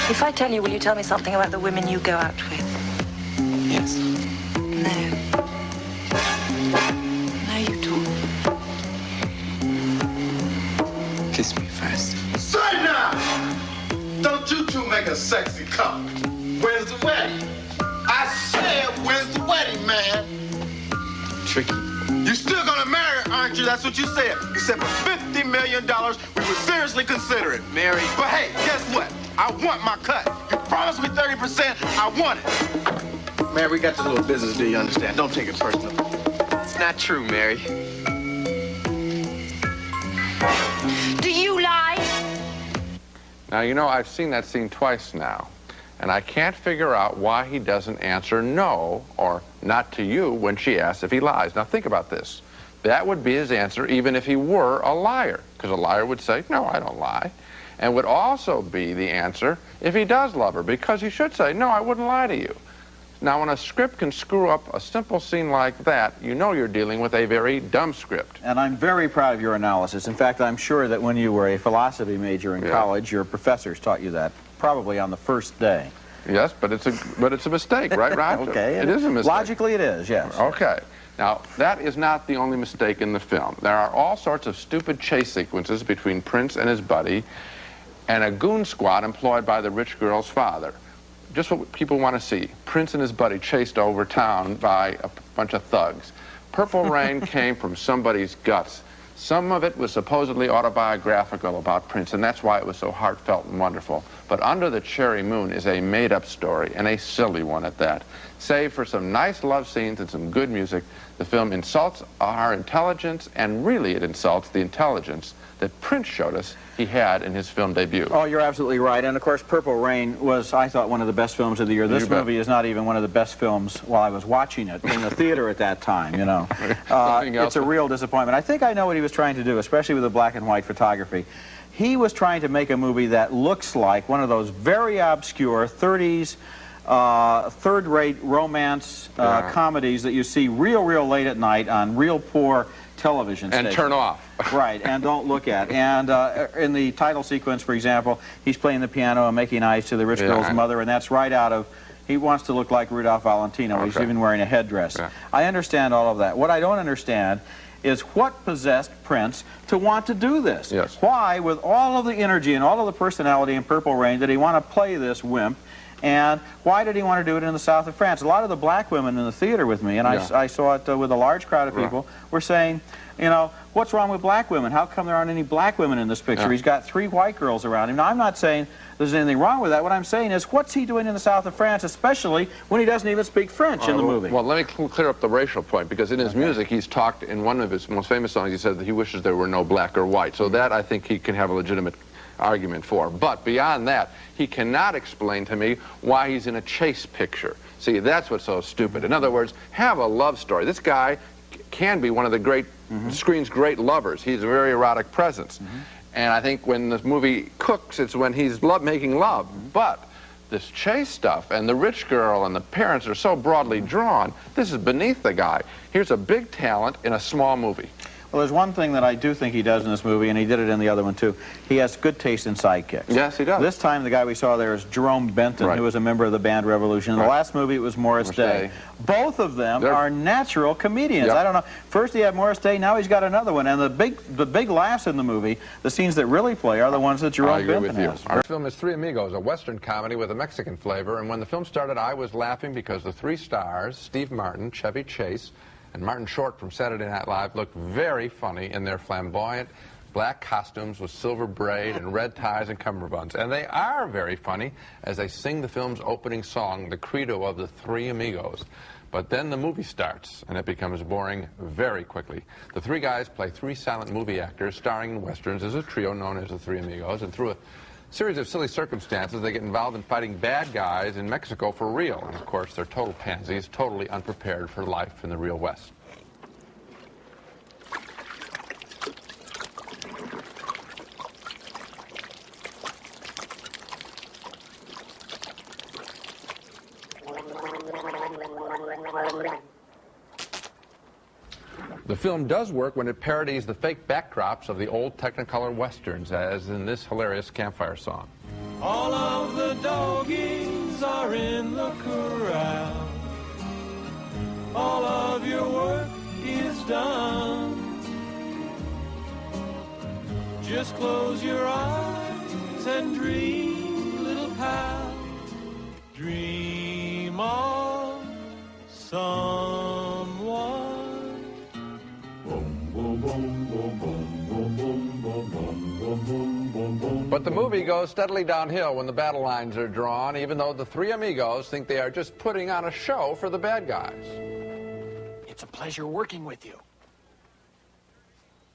If I tell you, will you tell me something about the women you go out with? Yes. No. No, you don't. Kiss me first. Say now! Don't you two make a sexy couple. Where's the wedding? I said, where's the wedding, man? Tricky. You still gonna marry her, aren't you? That's what you said. You said for $50 million, we would seriously consider it. Mary. But hey, guess what? I want my cut. You promised me 30%. I want it. Man, we got this little business, do you understand? Don't take it personal. It's not true, Mary. Do you lie? Now, you know, I've seen that scene twice now, and I can't figure out why he doesn't answer no or not to you when she asks if he lies. Now, think about this. That would be his answer even if he were a liar, because a liar would say, no, I don't lie. And would also be the answer if he does love her, because he should say, no, I wouldn't lie to you. Now, when a script can screw up a simple scene like that, you know you're dealing with a very dumb script. And I'm very proud of your analysis. In fact, I'm sure that when you were a philosophy major in college, your professors taught you that, probably on the first day. Yes, but it's a mistake, right, Roger? Okay. It is a mistake. Logically, it is, yes. Okay. Now, that is not the only mistake in the film. There are all sorts of stupid chase sequences between Prince and his buddy and a goon squad employed by the rich girl's father. Just what people want to see. Prince and his buddy chased over town by a bunch of thugs. Purple Rain came from somebody's guts. Some of it was supposedly autobiographical about Prince, and that's why it was so heartfelt and wonderful. But Under the Cherry Moon is a made-up story, and a silly one at that. Save for some nice love scenes and some good music, the film insults our intelligence, and really it insults the intelligence that Prince showed us he had in his film debut. Oh, you're absolutely right. And, of course, Purple Rain was, I thought, one of the best films of the year. This movie is not even one of the best films while I was watching it in the theater at that time, you know. It's a real disappointment. I think I know what he was trying to do, especially with the black and white photography. He was trying to make a movie that looks like one of those very obscure 30s, third-rate romance comedies that you see real late at night on real poor television stations. And turn off. Right, and don't look at. And in the title sequence, for example, he's playing the piano and making eyes to the rich girl's mother, and that's right out of, he wants to look like Rudolph Valentino. He's even wearing a headdress. I understand all of that. What I don't understand is what possessed Prince to want to do this. Why, with all of the energy and all of the personality in Purple Rain, did he want to play this wimp? And why did he want to do it in the south of France? A lot of the black women in the theater with me, and I saw it with a large crowd of people, were saying, you know, what's wrong with black women? How come there aren't any black women in this picture? He's got 3 white girls around him. Now, I'm not saying there's anything wrong with that. What I'm saying is, what's he doing in the south of France, especially when he doesn't even speak French in the movie? Well, let me clear up the racial point, because in his music, he's talked, in one of his most famous songs, he said that he wishes there were no black or white. So that, I think, he can have a legitimate argument for. But beyond that, he cannot explain to me why he's in a chase picture. See, that's what's so stupid. In other words, have a love story. This guy can be one of the great screen's great lovers. He's a very erotic presence. And I think when the movie cooks, it's when he's making love. But this chase stuff and the rich girl and the parents are so broadly drawn, this is beneath the guy. Here's a big talent in a small movie. Well, there's one thing that I do think he does in this movie, and he did it in the other one too. He has good taste in sidekicks. Yes, he does. This time, the guy we saw there is Jerome Benton, who was a member of the band Revolution. In the last movie, it was Morris Day. Both of them are natural comedians. I don't know. First he had Morris Day, now he's got another one. And the big laughs in the movie, the scenes that really play, are the ones that Jerome Benton has. Our film is Three Amigos, a Western comedy with a Mexican flavor. And when the film started, I was laughing because the 3 stars, Steve Martin, Chevy Chase, and Martin Short from Saturday Night Live, looked very funny in their flamboyant black costumes with silver braid and red ties and cummerbunds. And they are very funny as they sing the film's opening song, the credo of the 3 Amigos. But then the movie starts, and it becomes boring very quickly. The 3 guys play 3 silent movie actors starring in westerns as a trio known as the 3 Amigos, and through a series of silly circumstances, they get involved in fighting bad guys in Mexico for real. And, of course, they're total pansies, totally unprepared for life in the real West. The film does work when it parodies the fake backdrops of the old Technicolor westerns, as in this hilarious campfire song. All of the doggies are in the corral. All of your work is done. Just close your eyes and dream, little pal. Dream of someone. But the movie goes steadily downhill when the battle lines are drawn, even though the 3 Amigos think they are just putting on a show for the bad guys. It's a pleasure working with you.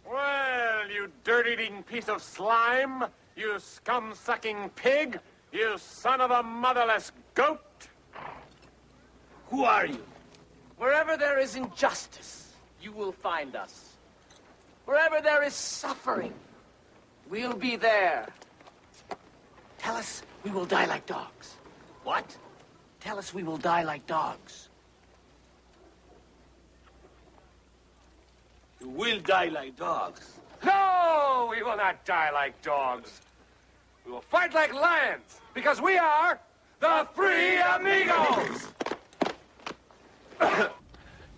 Well, you dirt-eating piece of slime, you scum-sucking pig, you son of a motherless goat. Who are you? Wherever there is injustice, you will find us. Wherever there is suffering, we'll be there. Tell us, we will die like dogs. What? Tell us we will die like dogs. You will die like dogs. No, we will not die like dogs. We will fight like lions, because we are the Three Amigos!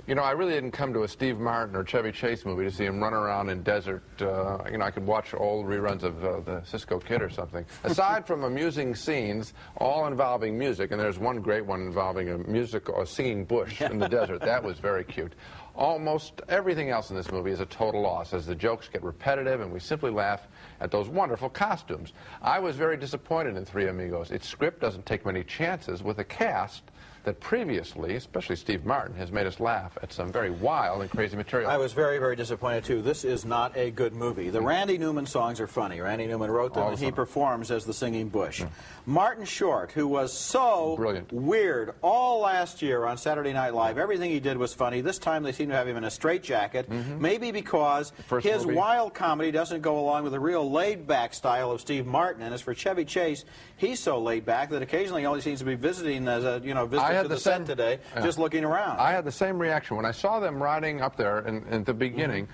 You know, I really didn't come to a Steve Martin or Chevy Chase movie to see him run around in desert. You know, I could watch old reruns of the Cisco Kid or something. Aside from amusing scenes, all involving music, and there's one great one involving a singing bush in the desert. That was very cute. Almost everything else in this movie is a total loss, as the jokes get repetitive and we simply laugh at those wonderful costumes. I was very disappointed in Three Amigos. Its script doesn't take many chances with a cast that previously, especially Steve Martin, has made us laugh at some very wild and crazy material. I was very, very disappointed, too. This is not a good movie. The Randy Newman songs are funny. Randy Newman wrote them, and he performs as the singing bush. Martin Short, who was so weird all last year on Saturday Night Live, everything he did was funny. This time they seem to have him in a straitjacket, maybe because his wild comedy doesn't go along with the real laid-back style of Steve Martin. And as for Chevy Chase, he's so laid-back that occasionally he only seems to be visiting as a, visitor to the set today, just looking around. I had the same reaction. When I saw them riding up there in the beginning,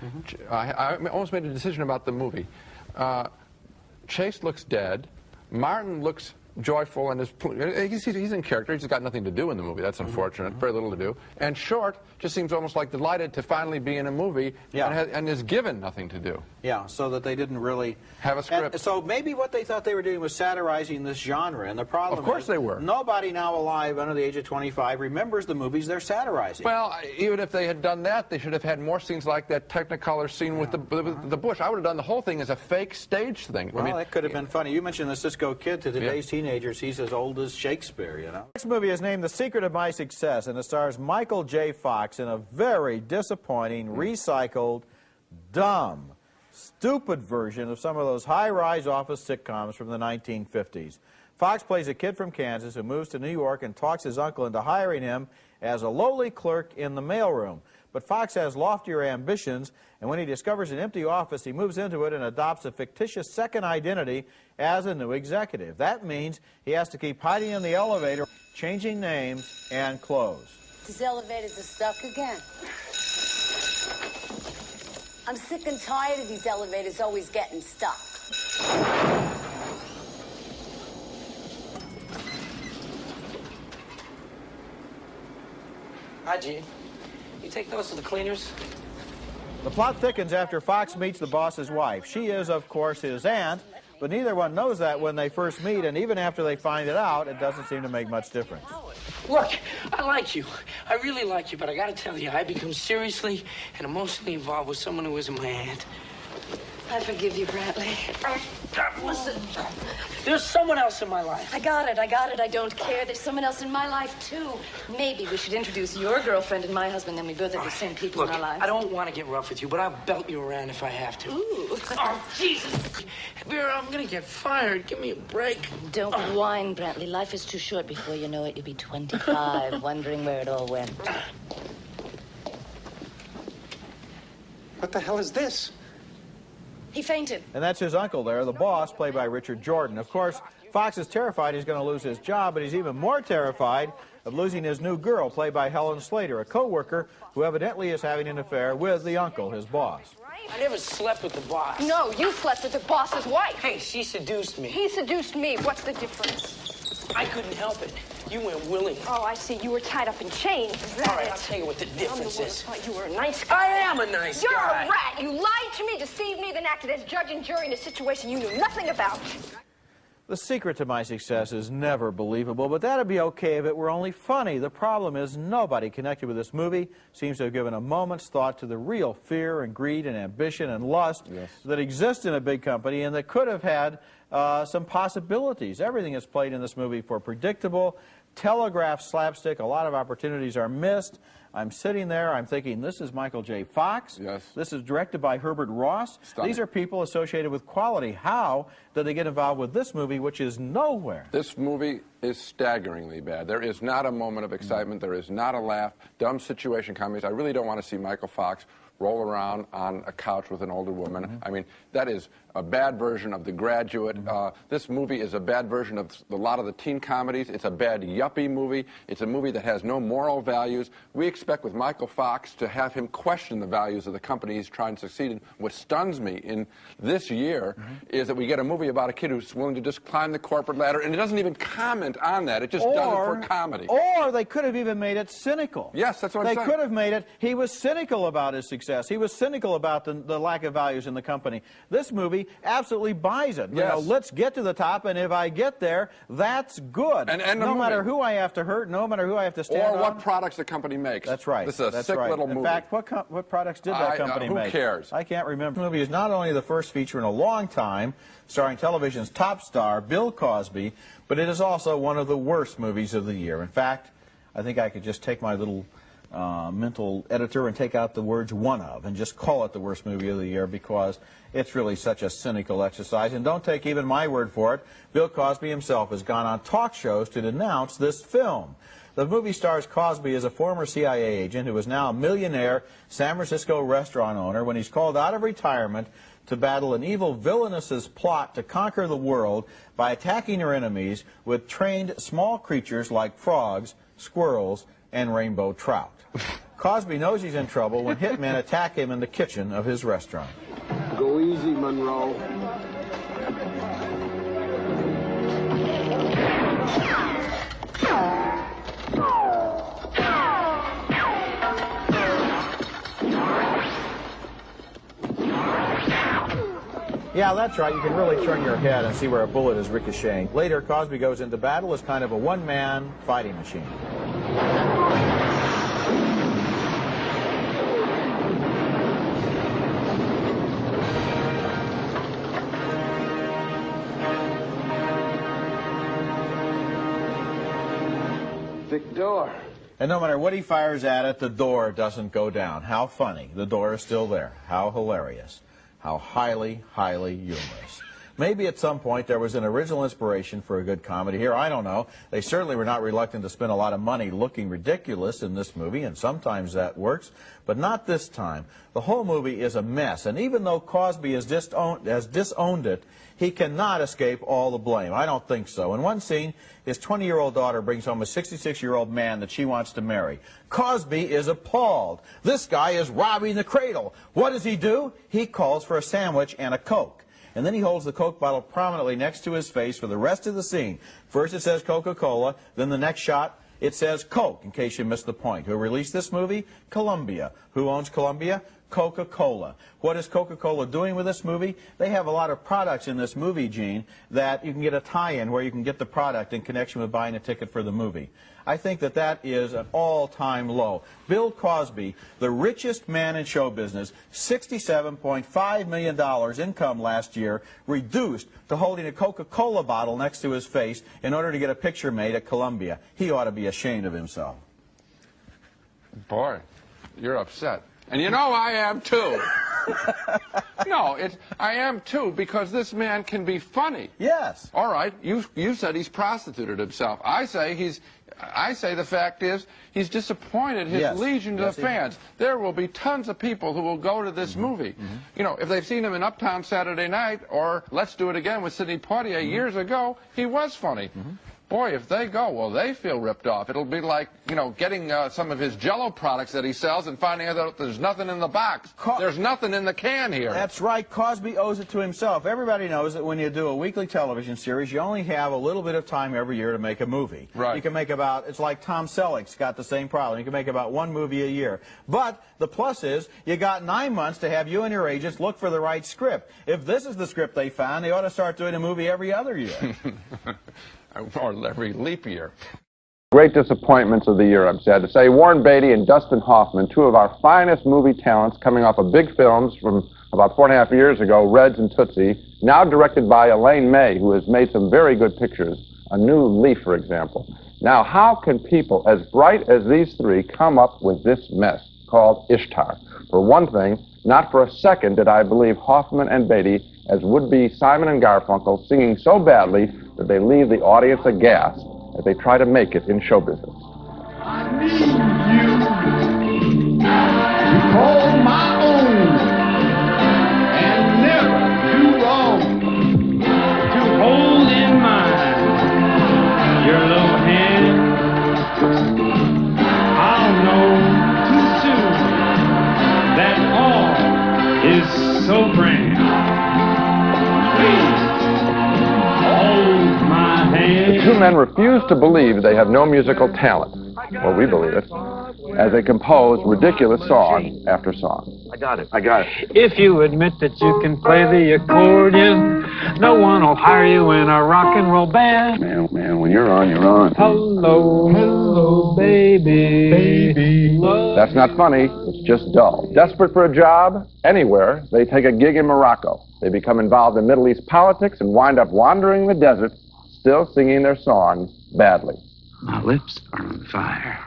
I almost made a decision about the movie. Chase looks dead. Martin looks joyful, and he's in character. He's got nothing to do in the movie. That's unfortunate. Very little to do. And Short just seems almost like delighted to finally be in a movie and is given nothing to do. Yeah, so that they didn't really have a script. So maybe what they thought they were doing was satirizing this genre, and the problem of course is they were. Nobody now alive under the age of 25 remembers the movies they're satirizing. Well, even if they had done that, they should have had more scenes like that Technicolor scene with the bush. I would have done the whole thing as a fake stage thing. Well, that could have been funny. You mentioned the Cisco Kid. To today's teenagers, he's as old as Shakespeare, you know. This movie is named The Secret of My Success, and it stars Michael J. Fox in a very disappointing, recycled, dumb, stupid version of some of those high-rise office sitcoms from the 1950s. Fox plays a kid from Kansas who moves to New York and talks his uncle into hiring him as a lowly clerk in the mailroom. But Fox has loftier ambitions, and when he discovers an empty office, he moves into it and adopts a fictitious second identity as a new executive. That means he has to keep hiding in the elevator, changing names and clothes. These elevators are stuck again. I'm sick and tired of these elevators always getting stuck. Hi, Gene. You take those to the cleaners? The plot thickens after Fox meets the boss's wife. She is, of course, his aunt, but neither one knows that when they first meet, and even after they find it out, it doesn't seem to make much difference. Look, I like you. I really like you, but I gotta tell you, I become seriously and emotionally involved with someone who isn't my aunt. I forgive you, Bradley. Listen, there's someone else in my life. I got it. I don't care. There's someone else in my life, too. Maybe we should introduce your girlfriend and my husband, then we both have the same people in our lives. I don't want to get rough with you, but I'll belt you around if I have to. Ooh. Oh, Jesus. Vera, I'm gonna get fired. Give me a break. Don't whine, Brantley. Life is too short. Before you know it, you'll be 25, wondering where it all went. What the hell is this? He fainted. And that's his uncle there, the boss, played by Richard Jordan. Of course, Fox is terrified he's going to lose his job, but he's even more terrified of losing his new girl, played by Helen Slater, a co-worker who evidently is having an affair with the uncle, his boss. I never slept with the boss. No, you slept with the boss's wife. Hey, she seduced me. He seduced me. What's the difference? I couldn't help it. You went willing. Oh, I see. You were tied up in chains. All right, I'll tell you what the difference is. I thought you were a nice guy. I am a nice You're guy. a rat. You lied to me, deceived me, then acted as judge and jury in a situation you knew nothing about. The secret to my success is never believable, but that'd be okay if it were only funny. The problem is nobody connected with this movie seems to have given a moment's thought to the real fear and greed and ambition and lust that exist in a big company and that could have had some possibilities. Everything is played in this movie for predictable, telegraphed slapstick. A lot of opportunities are missed. I'm sitting there, I'm thinking, this is Michael J. Fox. Yes. This is directed by Herbert Ross. Stunning. These are people associated with quality. How did they get involved with this movie, which is nowhere? This movie is staggeringly bad. There is not a moment of excitement. There is not a laugh. Dumb situation comedies. I really don't want to see Michael Fox roll around on a couch with an older woman. I mean, that is a bad version of The Graduate. This movie is a bad version of a lot of the teen comedies. It's a bad yuppie movie. It's a movie that has no moral values. We expect with Michael Fox to have him question the values of the company he's trying to succeed in. What stuns me in this year is that we get a movie about a kid who's willing to just climb the corporate ladder, and it doesn't even comment on that. It just does it for comedy. Or they could have even made it cynical. Yes, that's what I'm saying. They could have made it, he was cynical about his success. He was cynical about the lack of values in the company. This movie absolutely buys it. You know, let's get to the top, and if I get there, that's good. And no matter who I have to hurt, no matter who I have to stand on. Or what products the company makes. That's right. This is a sick little movie. In fact, what products did that company make? Who cares? I can't remember. The movie is not only the first feature in a long time, starring television's top star, Bill Cosby, but it is also one of the worst movies of the year. In fact, I think I could just take my little mental editor and take out the words "one of" and just call it the worst movie of the year, because it's really such a cynical exercise. And don't take even my word for it. Bill Cosby himself has gone on talk shows to denounce this film. The movie stars Cosby as a former CIA agent who is now a millionaire San Francisco restaurant owner when he's called out of retirement to battle an evil villainous plot to conquer the world by attacking her enemies with trained small creatures like frogs, squirrels, and rainbow trout. Cosby knows he's in trouble when hitmen attack him in the kitchen of his restaurant. Go easy, Monroe. Yeah, that's right. You can really turn your head and see where a bullet is ricocheting. Later, Cosby goes into battle as kind of a one-man fighting machine. Thick door. And no matter what he fires at it, the door doesn't go down. How funny. The door is still there. How hilarious. How highly, highly humorous. Maybe at some point there was an original inspiration for a good comedy here. I don't know. They certainly were not reluctant to spend a lot of money looking ridiculous in this movie, and sometimes that works, but not this time. The whole movie is a mess, and even though Cosby has disowned it, he cannot escape all the blame. I don't think so. In one scene, his 20-year-old daughter brings home a 66-year-old man that she wants to marry. Cosby is appalled. This guy is robbing the cradle. What does he do? He calls for a sandwich and a Coke. And then he holds the Coke bottle prominently next to his face for the rest of the scene. First it says Coca-Cola, then the next shot it says Coke, in case you missed the point. Who released this movie? Columbia. Who owns Columbia? Coca-Cola. What is Coca-Cola doing with this movie? They have a lot of products in this movie, Gene, that you can get a tie-in where you can get the product in connection with buying a ticket for the movie. I think that that is an all-time low. Bill Cosby, the richest man in show business, $67.5 million income last year, reduced to holding a Coca-Cola bottle next to his face in order to get a picture made at Columbia. He ought to be ashamed of himself. Boy, you're upset. And you know I am too. No, I am too, because this man can be funny. Yes. All right, you said he's prostituted himself. I say the fact is he's disappointed his legion of fans. There will be tons of people who will go to this movie. You know, if they've seen him in Uptown Saturday Night or Let's Do It Again with Sidney Poitier years ago, he was funny. Boy, if they go, well, they feel ripped off. It'll be like, you know, getting some of his Jell-O products that he sells and finding out that there's nothing in the box. There's nothing in the can here. That's right. Cosby owes it to himself. Everybody knows that when you do a weekly television series, you only have a little bit of time every year to make a movie. Right. You can make about, it's like Tom Selleck's got the same problem. You can make about one movie a year. But the plus is, you got 9 months to have you and your agents look for the right script. If this is the script they found, they ought to start doing a movie every other year. Or every leap year. Great disappointments of the year, I'm sad to say. Warren Beatty and Dustin Hoffman, two of our finest movie talents, coming off of big films from about 4.5 years ago, Reds and Tootsie, now directed by Elaine May, who has made some very good pictures. A New Leaf, for example. Now, how can people as bright as these three come up with this mess called Ishtar? For one thing, not for a second did I believe Hoffman and Beatty as would-be Simon and Garfunkel, singing so badly that they leave the audience aghast as they try to make it in show business. I need you to call my own and never do wrong. men refuse to believe they have no musical talent. Well, we believe it, as they compose ridiculous song after song. I got it. If you admit that you can play the accordion, no one will hire you in a rock and roll band. Man, when you're on, you're on. Hello, baby. That's not funny, it's just dull. Desperate for a job anywhere, they take a gig in Morocco. They become involved in Middle East politics and wind up wandering the desert, still singing their song badly. My lips are on fire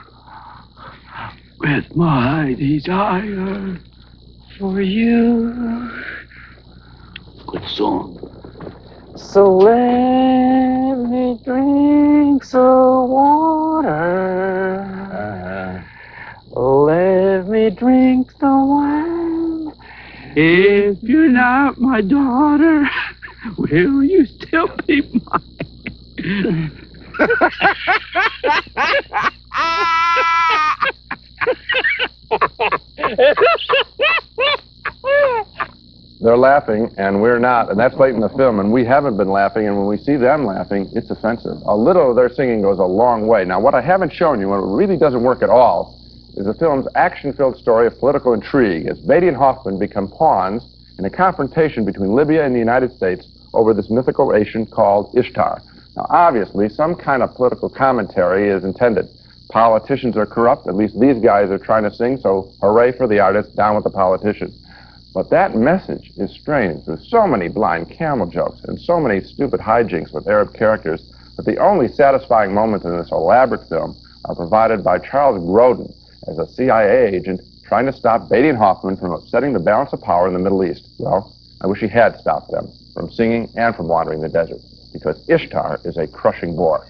with my desire for you. Good song. So let me drink some water. Let me drink some wine. If you're not my daughter, will you still be mine? They're laughing, and we're not, and that's late in the film, and we haven't been laughing, and when we see them laughing, it's offensive. A little of their singing goes a long way. Now, what I haven't shown you, and it really doesn't work at all, is the film's action-filled story of political intrigue as Beatty and Hoffman become pawns in a confrontation between Libya and the United States over this mythical nation called Ishtar. Now, obviously, some kind of political commentary is intended. Politicians are corrupt, at least these guys are trying to sing, so hooray for the artists, down with the politicians. But that message is strange. There's so many blind camel jokes and so many stupid hijinks with Arab characters that the only satisfying moments in this elaborate film are provided by Charles Grodin as a CIA agent trying to stop Beatty and Hoffman from upsetting the balance of power in the Middle East. Well, I wish he had stopped them from singing and from wandering the desert, because Ishtar is a crushing bore.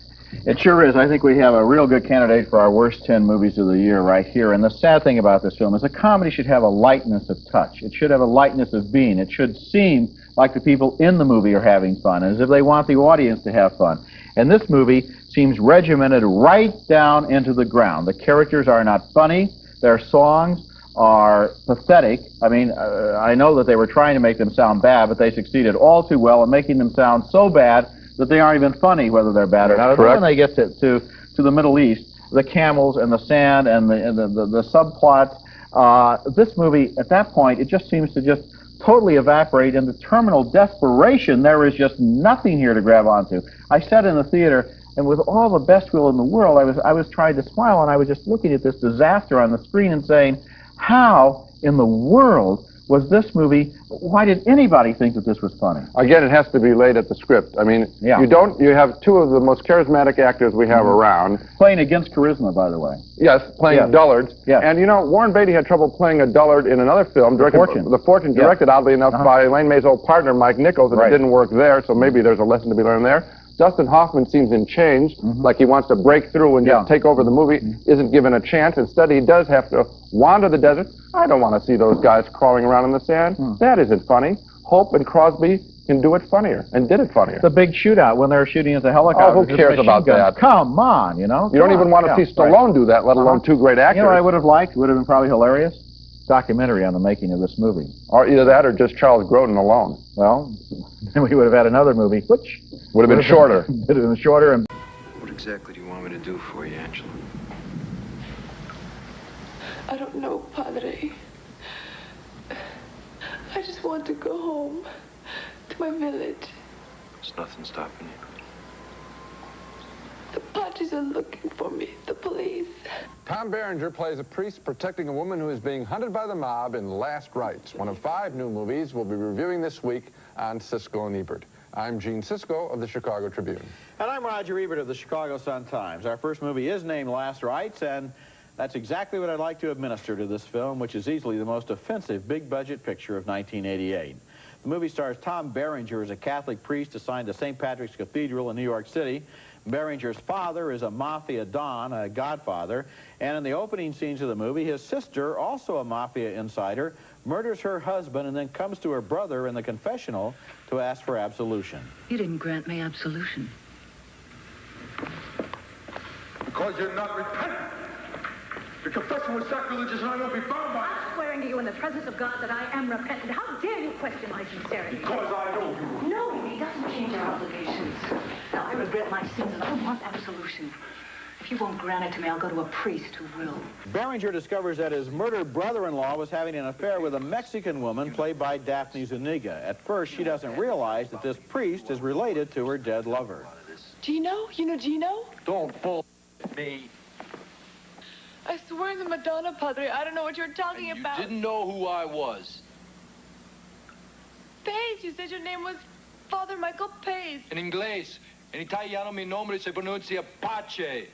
It sure is. I think we have a real good candidate for our worst 10 movies of the year right here. And the sad thing about this film is a comedy should have a lightness of touch. It should have a lightness of being. It should seem like the people in the movie are having fun, as if they want the audience to have fun. And this movie seems regimented right down into the ground. The characters are not funny. Their songs are pathetic. I mean, I know that they were trying to make them sound bad, but they succeeded all too well in making them sound so bad that they aren't even funny, whether they're bad or not. When they get to the Middle East, the camels and the sand and the subplots, this movie, at that point, it just seems to just totally evaporate into terminal desperation. There is just nothing here to grab onto. I sat in the theater, and with all the best will in the world, I was trying to smile, and I was just looking at this disaster on the screen and saying, how in the world was this movie, why did anybody think that this was funny? Again, it has to be laid at the script. I mean, you have two of the most charismatic actors we have around. Playing against charisma, by the way. Yes, playing dullards. Yes. And you know, Warren Beatty had trouble playing a dullard in another film, The Fortune, directed oddly enough by Elaine May's old partner, Mike Nichols, and it didn't work there, so maybe there's a lesson to be learned there. Dustin Hoffman seems in change, like he wants to break through and just take over the movie, isn't given a chance. Instead, he does have to wander the desert. I don't want to see those guys crawling around in the sand. That isn't funny. Hope and Crosby can do it funnier, and did it funnier. The big shootout when they're shooting at the helicopter. Oh, who cares about that? Come on, you know. You don't even want to see Stallone do that, let alone two great actors. You know what I would have liked? It would have been probably hilarious. Documentary on the making of this movie. Or either that or just Charles Grodin alone. Well, then we would have had another movie, which would have been shorter. Would have been shorter. And what exactly do you want me to do for you, Angela? I don't know, Padre. I just want to go home to my village. There's nothing stopping you. The Padres are looking for me, the police. Tom Berenger plays a priest protecting a woman who is being hunted by the mob in Last Rites, one of 5 new movies we'll be reviewing this week on Siskel and Ebert. I'm Gene Siskel of the Chicago Tribune. And I'm Roger Ebert of the Chicago Sun-Times. Our first movie is named Last Rites, and that's exactly what I'd like to administer to this film, which is easily the most offensive big-budget picture of 1988. The movie stars Tom Berenger as a Catholic priest assigned to St. Patrick's Cathedral in New York City. Berenger's father is a mafia don, a godfather, and in the opening scenes of the movie, his sister, also a mafia insider, murders her husband and then comes to her brother in the confessional to ask for absolution. You didn't grant me absolution. Because you're not repentant. The confession was sacrilegious and I won't be bound by it. I'm swearing to you in the presence of God that I am repentant. How dare you question my sincerity? Because I know you. No, he doesn't change our obligations. Now, I regret my sins and I want absolution. If you won't grant it to me, I'll go to a priest who will. Beringer discovers that his murdered brother-in-law was having an affair with a Mexican woman played by Daphne Zuniga. At first, she doesn't realize that this priest is related to her dead lover. Gino? You know Gino? Don't bull me. I swear in the Madonna, Padre, I don't know what you're talking about. You didn't know who I was. Pace, you said your name was Father Michael Pace. In inglés. In italiano mi nome se pronuncia Pace.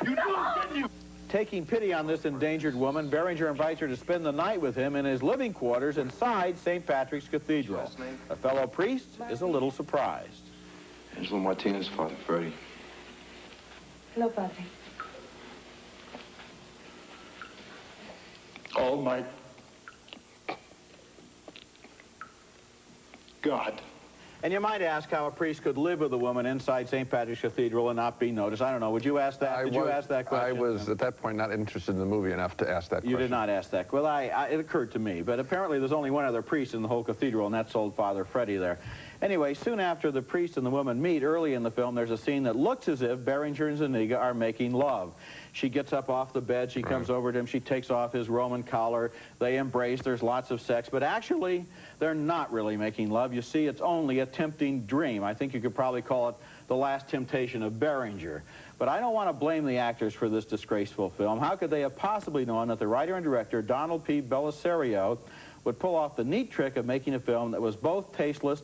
You knew, didn't you? Taking pity on this endangered woman, Beringer invites her to spend the night with him in his living quarters inside St. Patrick's Cathedral. A fellow priest is a little surprised. Angelo Martinez, Father Freddie. Hello, Padre. Oh, my God. And you might ask how a priest could live with a woman inside St. Patrick's Cathedral and not be noticed. I don't know. Would you ask that? Did you ask that question? I was, at that point, not interested in the movie enough to ask that question. You did not ask that. Well, it occurred to me. But apparently there's only one other priest in the whole cathedral, and that's old Father Freddie there. Anyway, soon after the priest and the woman meet, early in the film, there's a scene that looks as if Beringer and Zuniga are making love. She gets up off the bed, she comes over to him, she takes off his Roman collar, they embrace, there's lots of sex, but actually, they're not really making love. You see, it's only a tempting dream. I think you could probably call it the last temptation of Beringer. But I don't want to blame the actors for this disgraceful film. How could they have possibly known that the writer and director, Donald P. Bellisario, would pull off the neat trick of making a film that was both tasteless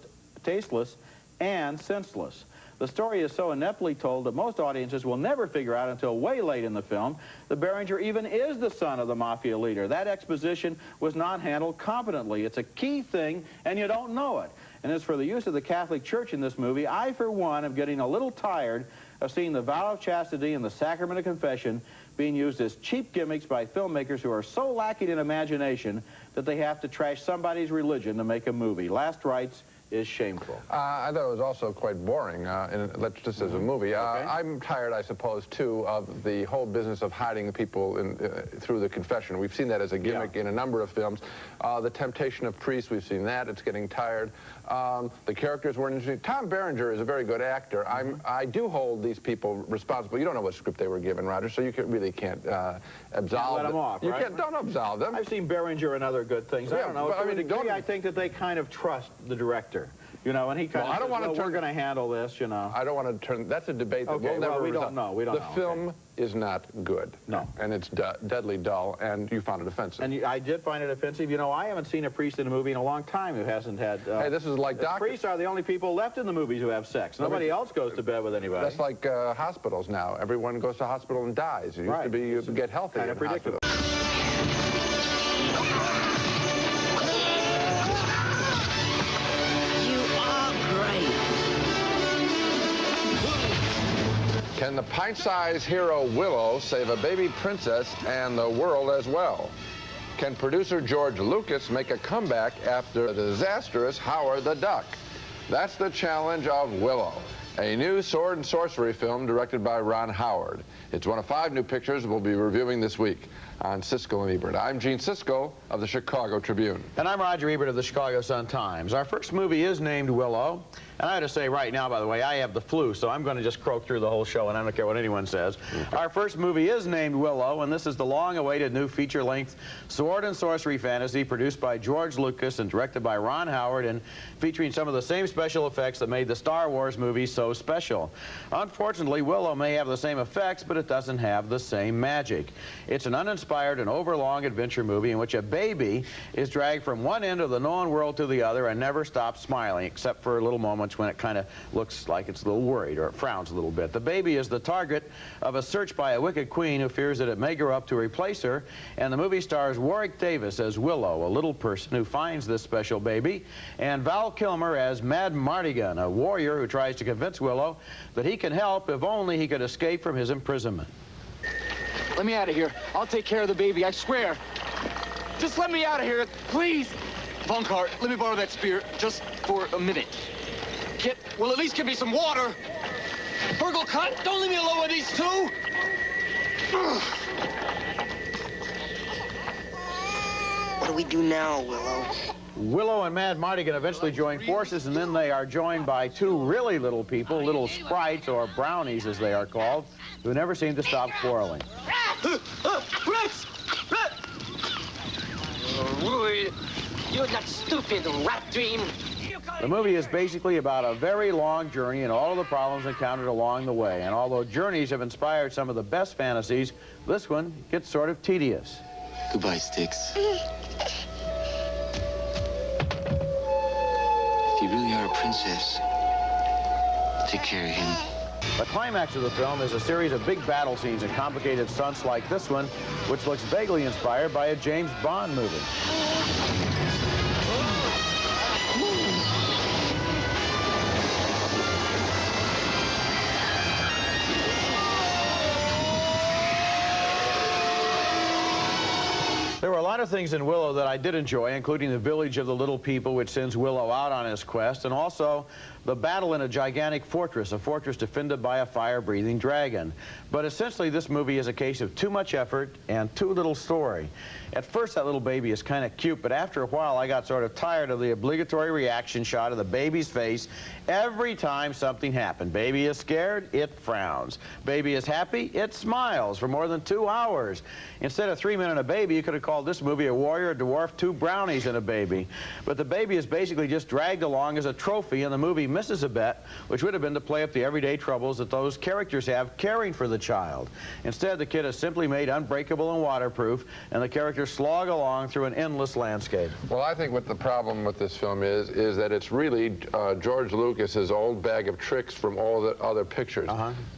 and senseless? The story is so ineptly told that most audiences will never figure out until way late in the film that Beringer even is the son of the mafia leader. That exposition was not handled competently. It's a key thing, and you don't know it. And as for the use of the Catholic Church in this movie, I, for one, am getting a little tired of seeing the vow of chastity and the sacrament of confession being used as cheap gimmicks by filmmakers who are so lacking in imagination that they have to trash somebody's religion to make a movie. Last rites is shameful. I thought it was also quite boring, just as a movie. I'm tired, I suppose, too, of the whole business of hiding people through the confession. We've seen that as a gimmick in a number of films. The Temptation of Priests, we've seen that. It's getting tired. The characters weren't interesting. Tom Berenger is a very good actor. I do hold these people responsible. You don't know what script they were given, Roger, so you really can't absolve them. Let them off, You right? can't, don't absolve them. I've seen Berenger and other good things. I don't know. To a degree, I think that they kind of trust the director. You know, and he kind of I don't want to turn, we're going to handle this, you know. I don't want to turn, that's a debate that we'll never we don't know. We don't know. The film is not good. No. And it's deadly dull, and you found it offensive. And I did find it offensive. You know, I haven't seen a priest in a movie in a long time who hasn't had... hey, this is like doctors. Priests are the only people left in the movies who have sex. Nobody else goes to bed with anybody. That's like hospitals now. Everyone goes to hospital and dies. It used to be you get healthy in hospitals. Can the pint-sized hero Willow save a baby princess and the world as well? Can producer George Lucas make a comeback after the disastrous Howard the Duck? That's the challenge of Willow, a new sword and sorcery film directed by Ron Howard. It's one of 5 new pictures we'll be reviewing this week on Siskel and Ebert. I'm Gene Siskel of the Chicago Tribune. And I'm Roger Ebert of the Chicago Sun-Times. Our first movie is named Willow. And I have to say right now, by the way, I have the flu, so I'm going to just croak through the whole show, and I don't care what anyone says. Our first movie is named Willow, and this is the long-awaited new feature-length sword and sorcery fantasy produced by George Lucas and directed by Ron Howard, and featuring some of the same special effects that made the Star Wars movies so special. Unfortunately, Willow may have the same effects, but it doesn't have the same magic. It's an uninspired and overlong adventure movie in which a baby is dragged from one end of the known world to the other and never stops smiling, except for little moments when it kind of looks like it's a little worried or it frowns a little bit. The baby is the target of a search by a wicked queen who fears that it may grow up to replace her, and the movie stars Warwick Davis as Willow, a little person who finds this special baby, and Val Kilmer as Mad Mardigan, a warrior who tries to convince Willow that he can help if only he could escape from his imprisonment. Let me out of here. I'll take care of the baby, I swear. Just let me out of here, please. Von Cart, let me borrow that spear just for a minute. Well, at least give me some water. Burgle Cut, don't leave me alone with these two. do we do now, Willow? Willow and Mad Mardigan eventually join forces, and then they are joined by two really little people, little sprites, or brownies as they are called, who never seem to stop quarreling. Rex! You're that stupid rat dream. The movie is basically about a very long journey and all of the problems encountered along the way. And although journeys have inspired some of the best fantasies, this one gets sort of tedious. Goodbye, Sticks. If you really are a princess, take care of him. The climax of the film is a series of big battle scenes and complicated stunts like this one, which looks vaguely inspired by a James Bond movie. There were a lot of things in Willow that I did enjoy, including the village of the little people, which sends Willow out on his quest, and also the battle in a gigantic fortress, a fortress defended by a fire-breathing dragon. But essentially, this movie is a case of too much effort and too little story. At first, that little baby is kind of cute, but after a while, I got sort of tired of the obligatory reaction shot of the baby's face every time something happened. Baby is scared, it frowns. Baby is happy, it smiles for more than 2 hours. Instead of 3 Men and a Baby, you could have called this movie A Warrior, a Dwarf, Two Brownies, and a Baby. But the baby is basically just dragged along as a trophy, and the movie misses a bet, which would have been to play up the everyday troubles that those characters have caring for the child. Instead, the kid is simply made unbreakable and waterproof, and the characters slog along through an endless landscape. Well, I think what the problem with this film is that it's really George Lucas's old bag of tricks from all the other pictures.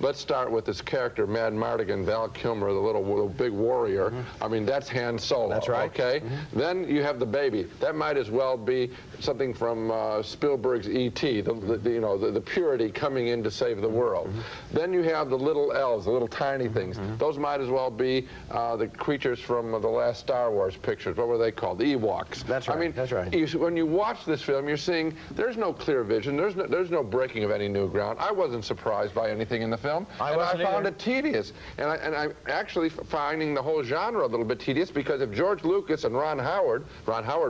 Let's start with this character, Mad Mardigan, Val Kilmer, the little big warrior. I mean, that's Han Solo. That's right. Okay? Then you have the baby. That might as well be something from Spielberg's E.T., the purity coming in to save the world. Then you have the little elves, the little tiny things. Those might as well be the creatures from the last Star Wars pictures. What were they called? The Ewoks. That's right. I mean, that's right. When you watch this film, you're seeing there's no clear vision. There's no breaking of any new ground. I wasn't surprised by anything in the film. I found it tedious. And I'm actually finding the whole genre a little bit tedious, because if George Lucas and Ron Howard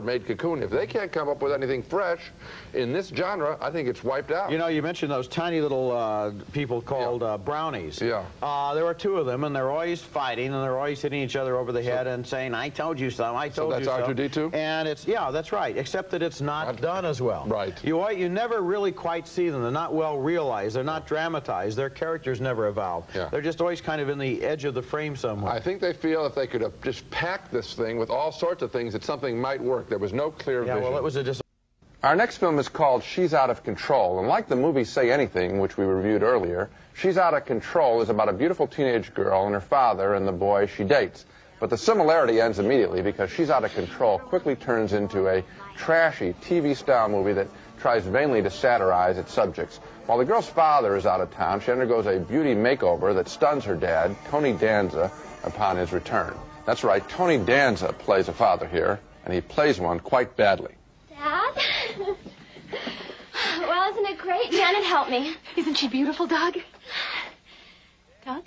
made Cocoon, if they can't come up with anything fresh in this genre, I think it's wiped out. You know, you mentioned those tiny little people called brownies. Yeah. There were two of them, and they're always fighting, and they're always hitting each other over the head and saying, I told you so, I told you so. So that's R2-D2? And it's, yeah, that's right, except that it's not done as well. Right. You never really quite see them. They're not well realized. They're not dramatized. Their characters never evolve. Yeah. They're just always kind of in the edge of the frame somewhere. I think they feel if they could have just packed this thing with all sorts of things, that something might work. There was no clear vision. Yeah, well, it was a Our next film is called She's Out of Control, and like the movie Say Anything, which we reviewed earlier, She's Out of Control is about a beautiful teenage girl and her father and the boy she dates. But the similarity ends immediately, because She's Out of Control quickly turns into a trashy TV-style movie that tries vainly to satirize its subjects. While the girl's father is out of town, she undergoes a beauty makeover that stuns her dad, Tony Danza, upon his return. That's right, Tony Danza plays a father here, and he plays one quite badly. Dad? Well, isn't it great? Janet, help me. Isn't she beautiful, Doug? Doug?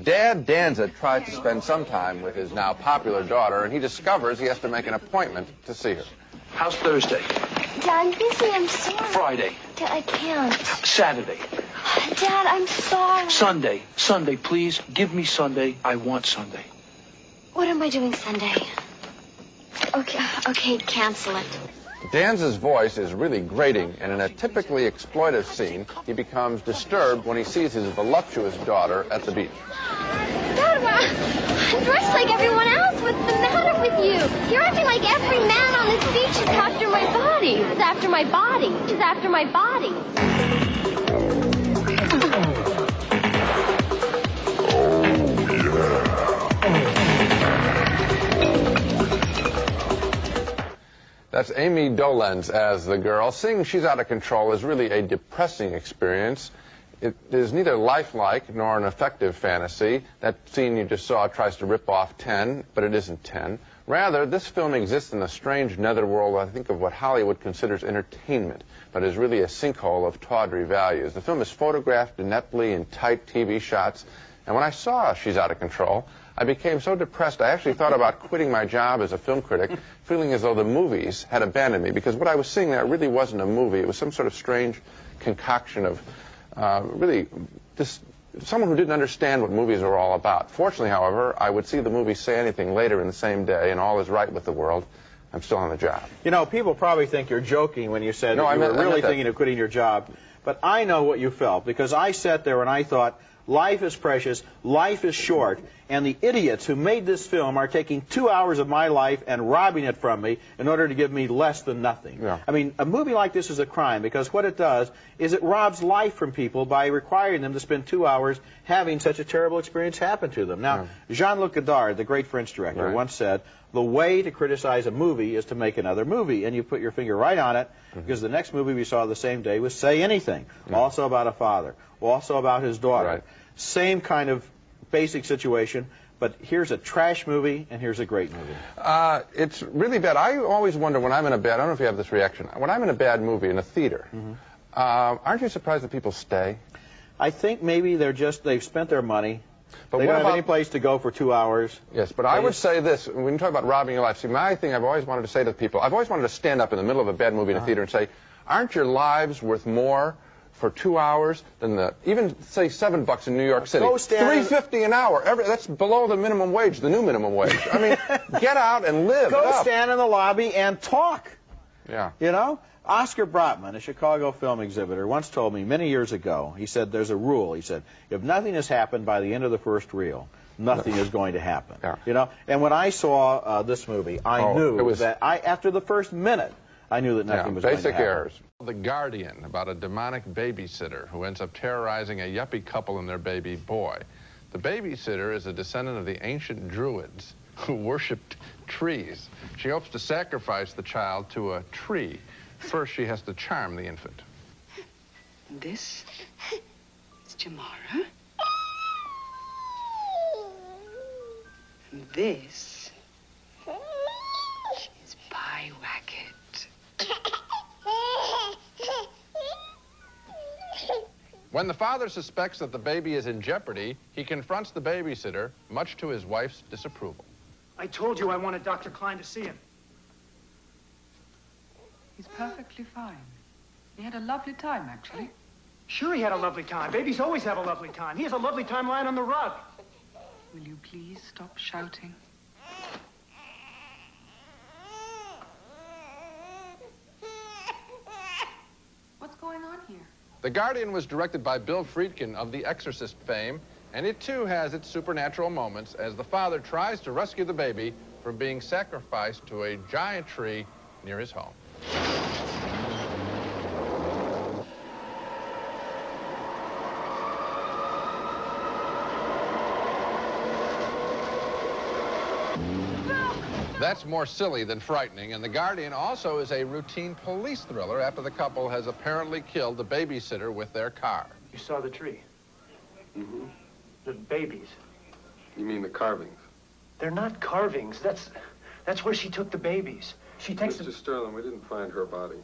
Dad Danza tries to spend some time with his now popular daughter, and he discovers he has to make an appointment to see her. How's Thursday? Dad, I'm busy. I'm sorry. Friday. Dad, I can't. Saturday. Dad, I'm sorry. Sunday. Sunday, please. Give me Sunday. I want Sunday. What am I doing Sunday? Okay, cancel it. Danza's voice is really grating, and in a typically exploitive scene, he becomes disturbed when he sees his voluptuous daughter at the beach. Dad, I'm dressed like everyone else. What's the matter with you? You're acting like every man on this beach is after my body. Is after my body. Is after my body. That's Amy Dolenz as the girl. Seeing She's Out of Control is really a depressing experience. It is neither lifelike nor an effective fantasy. That scene you just saw tries to rip off 10, but it isn't 10. Rather, this film exists in a strange netherworld, I think, of what Hollywood considers entertainment, but is really a sinkhole of tawdry values. The film is photographed ineptly in tight TV shots, and when I saw She's Out of Control, I became so depressed I actually thought about quitting my job as a film critic, feeling as though the movies had abandoned me, because what I was seeing there really wasn't a movie. It was some sort of strange concoction of really just someone who didn't understand what movies were all about. Fortunately, however, I would see the movie Say Anything later in the same day, and all is right with the world. I'm still on the job. You know, people probably think you're joking when you said that you were really thinking of quitting your job. But I know what you felt, because I sat there and I thought, life is precious, life is short, and the idiots who made this film are taking 2 hours of my life and robbing it from me in order to give me less than nothing. Yeah. I mean, a movie like this is a crime, because what it does is it robs life from people by requiring them to spend 2 hours having such a terrible experience happen to them. Now, Jean-Luc Godard, the great French director, once said, the way to criticize a movie is to make another movie, and you put your finger right on it, because the next movie we saw the same day was Say Anything, also about a father, also about his daughter. Same kind of basic situation, but here's a trash movie and here's a great movie. It's really bad. I always wonder when I'm in a bad, I don't know if you have this reaction, when I'm in a bad movie in a theater, aren't you surprised that people stay? I think maybe they've spent their money. But they don't have any place to go for 2 hours. Yes, but I would say this, when you talk about robbing your life, see, my thing I've always wanted to say to people, I've always wanted to stand up in the middle of a bad movie in a theater and say, aren't your lives worth more for 2 hours than even say $7 in New York City? $3.50 an hour. That's below the minimum wage, the new minimum wage. I mean, get out and live. Go stand in the lobby and talk. Yeah. You know? Oscar Brotman, a Chicago film exhibitor, once told me many years ago, he said there's a rule. He said, if nothing has happened by the end of the first reel, nothing is going to happen. Yeah. You know? And when I saw this movie, I knew that after the first minute, I knew that nothing was going to happen. Basic errors. The Guardian, about a demonic babysitter who ends up terrorizing a yuppie couple and their baby boy. The babysitter is a descendant of the ancient Druids who worshipped trees. She hopes to sacrifice the child to a tree. First, she has to charm the infant. This is Jamara. And this is Pyewacket. When the father suspects that the baby is in jeopardy, he confronts the babysitter, much to his wife's disapproval. I told you I wanted Dr. Klein to see him. He's perfectly fine. He had a lovely time, actually. Sure, he had a lovely time. Babies always have a lovely time. He has a lovely time lying on the rug. Will you please stop shouting? What's going on here? The Guardian was directed by Bill Friedkin of The Exorcist fame, and it too has its supernatural moments as the father tries to rescue the baby from being sacrificed to a giant tree near his home. That's more silly than frightening, and The Guardian also is a routine police thriller after the couple has apparently killed the babysitter with their car. You saw the tree? Mm-hmm. The babies. You mean the carvings? They're not carvings. That's where she took the babies. She takes Mr. Sterling, we didn't find her body.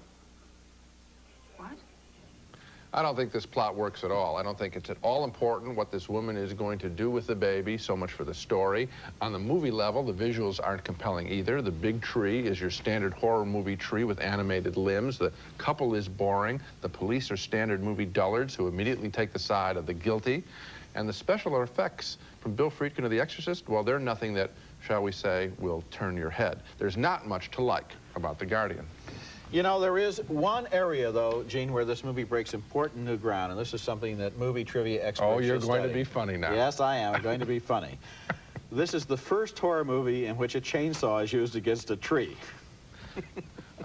What? I don't think this plot works at all. I don't think it's at all important what this woman is going to do with the baby, so much for the story. On the movie level, the visuals aren't compelling either. The big tree is your standard horror movie tree with animated limbs. The couple is boring. The police are standard movie dullards who immediately take the side of the guilty. And the special effects from Bill Friedkin of The Exorcist, well, they're nothing that, shall we say, will turn your head. There's not much to like about The Guardian. You know, there is one area, though, Gene, where this movie breaks important new ground, and this is something that movie trivia experts Oh, you're going study. to be funny now. Yes, I am. I'm going to be funny. This is the first horror movie in which a chainsaw is used against a tree.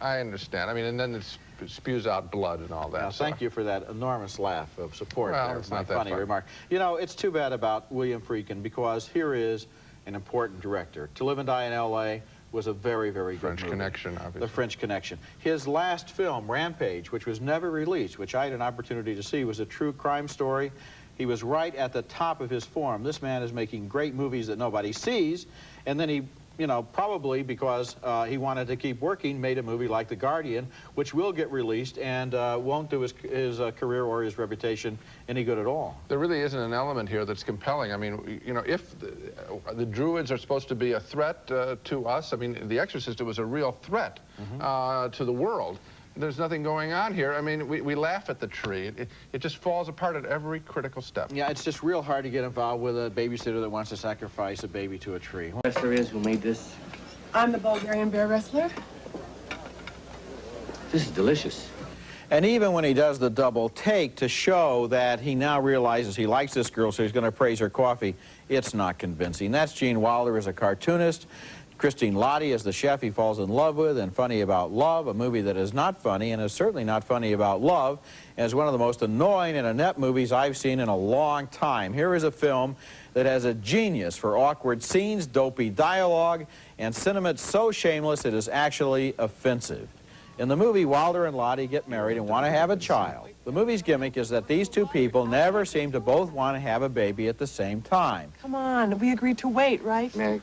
I understand. I mean, and then it spews out blood and all that. Now, thank you for that enormous laugh of support well, there. It's My not that funny fun. remark. You know, it's too bad about William Friedkin, because here is an important director. To Live and Die in L.A. was a very, very good movie. French Connection, obviously. The French Connection. His last film, Rampage, which was never released, which I had an opportunity to see, was a true crime story. He was right at the top of his form. This man is making great movies that nobody sees, and then he you know, probably because he wanted to keep working, made a movie like The Guardian, which will get released and won't do his career or his reputation any good at all. There really isn't an element here that's compelling. I mean, you know, if the Druids are supposed to be a threat to us, I mean, The Exorcist, it was a real threat to the world. There's nothing going on here. I mean, we laugh at the tree. It just falls apart at every critical step. Yeah, it's just real hard to get involved with a babysitter that wants to sacrifice a baby to a tree. Wrestler is who made this? I'm the Bulgarian bear wrestler. This is delicious. And even when he does the double take to show that he now realizes he likes this girl, so he's going to praise her coffee, it's not convincing. That's Gene Wilder as a cartoonist. Christine Lottie as the chef he falls in love with, and Funny About Love, a movie that is not funny and is certainly not funny about love, and is one of the most annoying and inept movies I've seen in a long time. Here is a film that has a genius for awkward scenes, dopey dialogue, and sentiment so shameless it is actually offensive. In the movie, Wilder and Lottie get married and want to have a child. The movie's gimmick is that these two people never seem to both want to have a baby at the same time. Come on, we agreed to wait, right? Meg,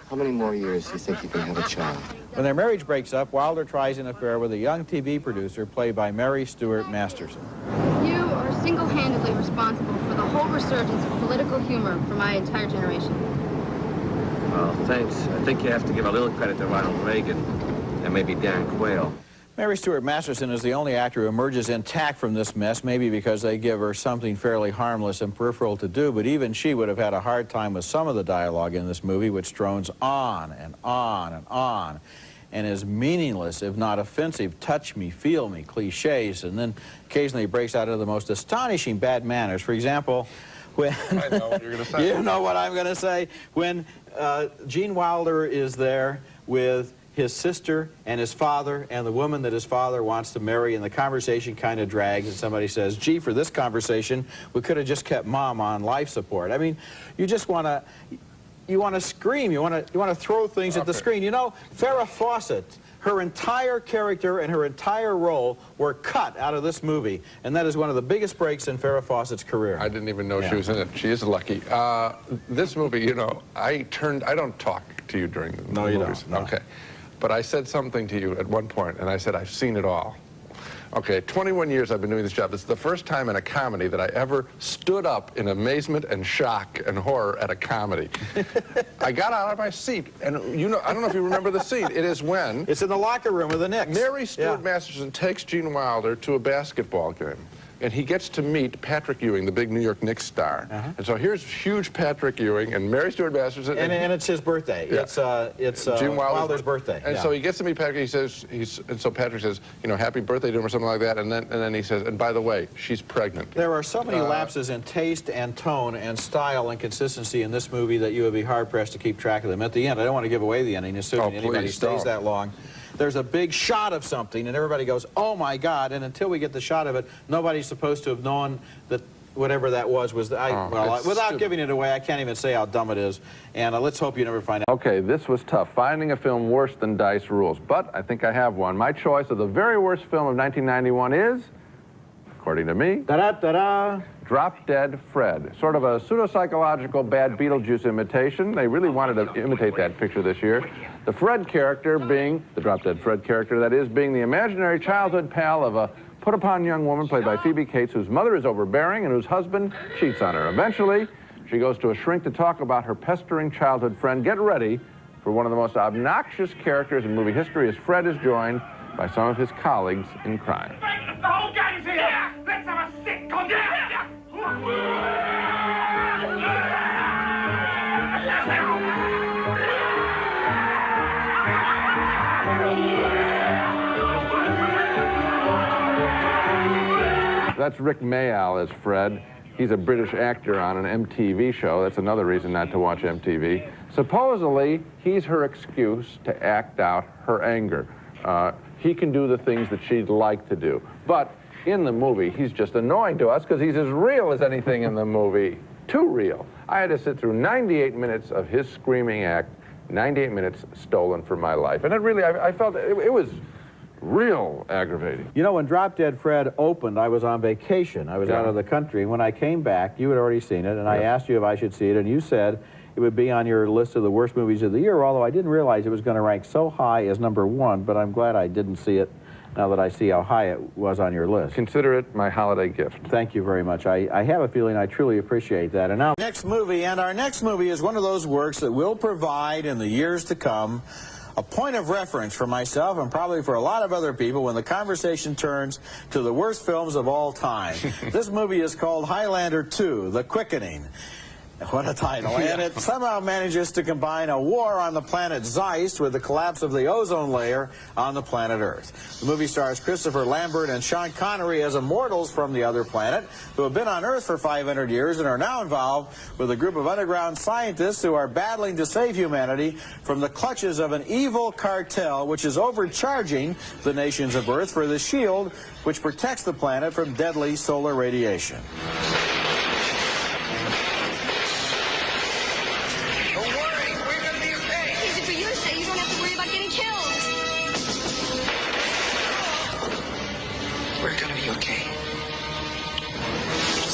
how many more years do you think you can have a child? When their marriage breaks up, Wilder tries an affair with a young TV producer played by Mary Stuart Masterson. You are single-handedly responsible for the whole resurgence of political humor for my entire generation. Well, thanks. I think you have to give a little credit to Ronald Reagan and maybe Dan Quayle. Mary Stuart Masterson is the only actor who emerges intact from this mess, maybe because they give her something fairly harmless and peripheral to do, but even she would have had a hard time with some of the dialogue in this movie, which drones on and on and on, and is meaningless, if not offensive, touch me, feel me, cliches, and then occasionally breaks out into the most astonishing bad manners. For example, when... I know what you're going to say. You know what I'm going to say. When Gene Wilder is there with his sister and his father and the woman that his father wants to marry, and the conversation kind of drags, and somebody says, gee, for this conversation, we could have just kept Mom on life support. I mean, you just want to, scream, you want to throw things at the screen. You know, Farrah Fawcett, her entire character and her entire role were cut out of this movie, and that is one of the biggest breaks in Farrah Fawcett's career. I didn't even know she was in it. She is lucky. This movie, you know, I don't talk to you during the movies. No, you don't. No. Okay. But I said something to you at one point, and I said, I've seen it all. Okay, 21 years I've been doing this job. This is the first time in a comedy that I ever stood up in amazement and shock and horror at a comedy. I got out of my seat, and you know, I don't know if you remember the scene. It is when... It's in the locker room with the Knicks. Mary Stuart Masterson takes Gene Wilder to a basketball game. And he gets to meet Patrick Ewing, the big New York Knicks star. And so here's huge Patrick Ewing and Mary Stuart Masterson. And it's his birthday. Yeah. It's Gene Wilder's birthday. And so he gets to meet Patrick. He says, and so Patrick says, you know, happy birthday to him or something like that. And then he says, and by the way, she's pregnant. There are so many lapses in taste and tone and style and consistency in this movie that you would be hard-pressed to keep track of them. At the end, I don't want to give away the ending, assuming anybody stays that long. There's a big shot of something, and everybody goes, oh, my God, and until we get the shot of it, nobody's supposed to have known that whatever that was without giving it away, I can't even say how dumb it is, and let's hope you never find out. Okay, this was tough, finding a film worse than Dice Rules, but I think I have one. My choice of the very worst film of 1991 is, according to me, Drop Dead Fred. Sort of a pseudo-psychological bad Beetlejuice imitation. They really wanted to imitate that picture this year. The Fred character being, the Drop Dead Fred character, that is, being the imaginary childhood pal of a put-upon young woman played by Phoebe Cates, whose mother is overbearing and whose husband cheats on her. Eventually, she goes to a shrink to talk about her pestering childhood friend. Get ready for one of the most obnoxious characters in movie history, as Fred is joined by some of his colleagues in crime. The whole gang's here! Let's have a sick contest! That's Rick Mayall as Fred. He's a British actor on an MTV show. That's another reason not to watch MTV. Supposedly, he's her excuse to act out her anger. He can do the things that she'd like to do. But in the movie, he's just annoying to us because he's as real as anything in the movie. Too real. I had to sit through 98 minutes of his screaming act, 98 minutes stolen from my life. And it really, I felt it was real aggravating. You know, when Drop Dead Fred opened, I was on vacation. I was out of the country. When I came back, you had already seen it, and I asked you if I should see it, and you said it would be on your list of the worst movies of the year, although I didn't realize it was going to rank so high as #1, but I'm glad I didn't see it now that I see how high it was on your list. Consider it my holiday gift. Thank you very much. I have a feeling I truly appreciate that. And now, next movie, and our next movie is one of those works that will provide in the years to come a point of reference for myself and probably for a lot of other people when the conversation turns to the worst films of all time. This movie is called Highlander 2, The Quickening. What a title. And it somehow manages to combine a war on the planet Zeist with the collapse of the ozone layer on the planet Earth. The movie stars Christopher Lambert and Sean Connery as immortals from the other planet who have been on Earth for 500 years and are now involved with a group of underground scientists who are battling to save humanity from the clutches of an evil cartel which is overcharging the nations of Earth for the shield which protects the planet from deadly solar radiation.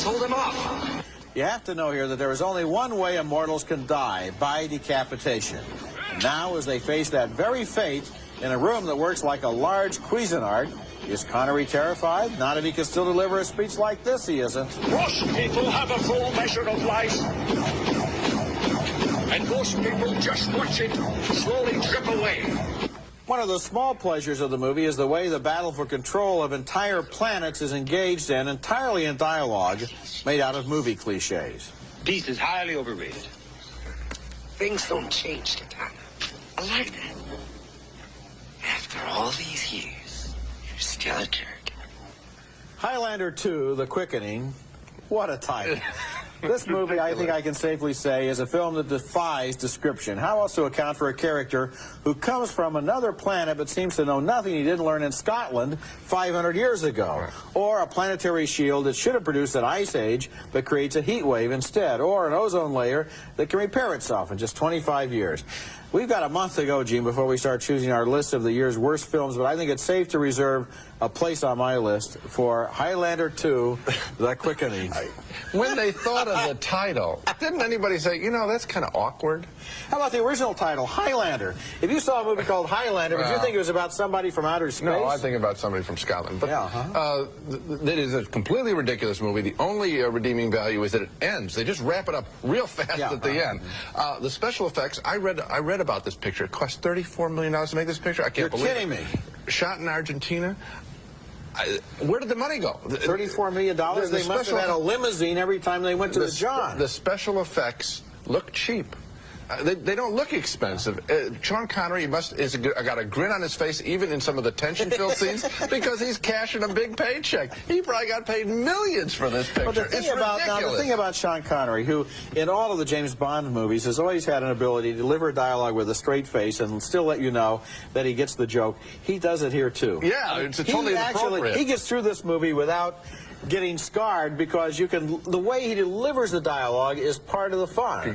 Hold him off. You have to know here that there is only one way immortals can die, by decapitation. And now, as they face that very fate in a room that works like a large Cuisinart, is Connery terrified? Not if he can still deliver a speech like this, he isn't. Most people have a full measure of life. And most people just watch it slowly drip away. One of the small pleasures of the movie is the way the battle for control of entire planets is engaged in entirely in dialogue made out of movie cliches. Peace is highly overrated. Things don't change, Katana. I like that. After all these years, you're still a jerk. Highlander 2, The Quickening. What a title. This movie, I think I can safely say, is a film that defies description. How else to account for a character who comes from another planet but seems to know nothing he didn't learn in Scotland 500 years ago? Or a planetary shield that should have produced an ice age but creates a heat wave instead? Or an ozone layer that can repair itself in just 25 years? We've got a month to go, Gene, before we start choosing our list of the year's worst films, but I think it's safe to reserve a place on my list for Highlander 2, The Quickening. When they thought of the title, didn't anybody say, you know, that's kind of awkward? How about the original title, Highlander? If you saw a movie called Highlander, would you think it was about somebody from outer space? No, I think about somebody from Scotland. But it is a completely ridiculous movie. The only redeeming value is that it ends. They just wrap it up real fast at the end. The special effects, I read about this picture. It cost $34 million to make this picture. I can't believe it. You're kidding me. Shot in Argentina. Where did the money go? $34 million? They must have had a limousine every time they went to the John. The special effects look cheap. They don't look expensive. Sean Connery got a grin on his face even in some of the tension-filled scenes because he's cashing a big paycheck. He probably got paid millions for this picture. Well, the thing about Sean Connery, who in all of the James Bond movies has always had an ability to deliver dialogue with a straight face and still let you know that he gets the joke, he does it here too. Yeah, it's totally appropriate. He gets through this movie without getting scarred because the way he delivers the dialogue is part of the fun. He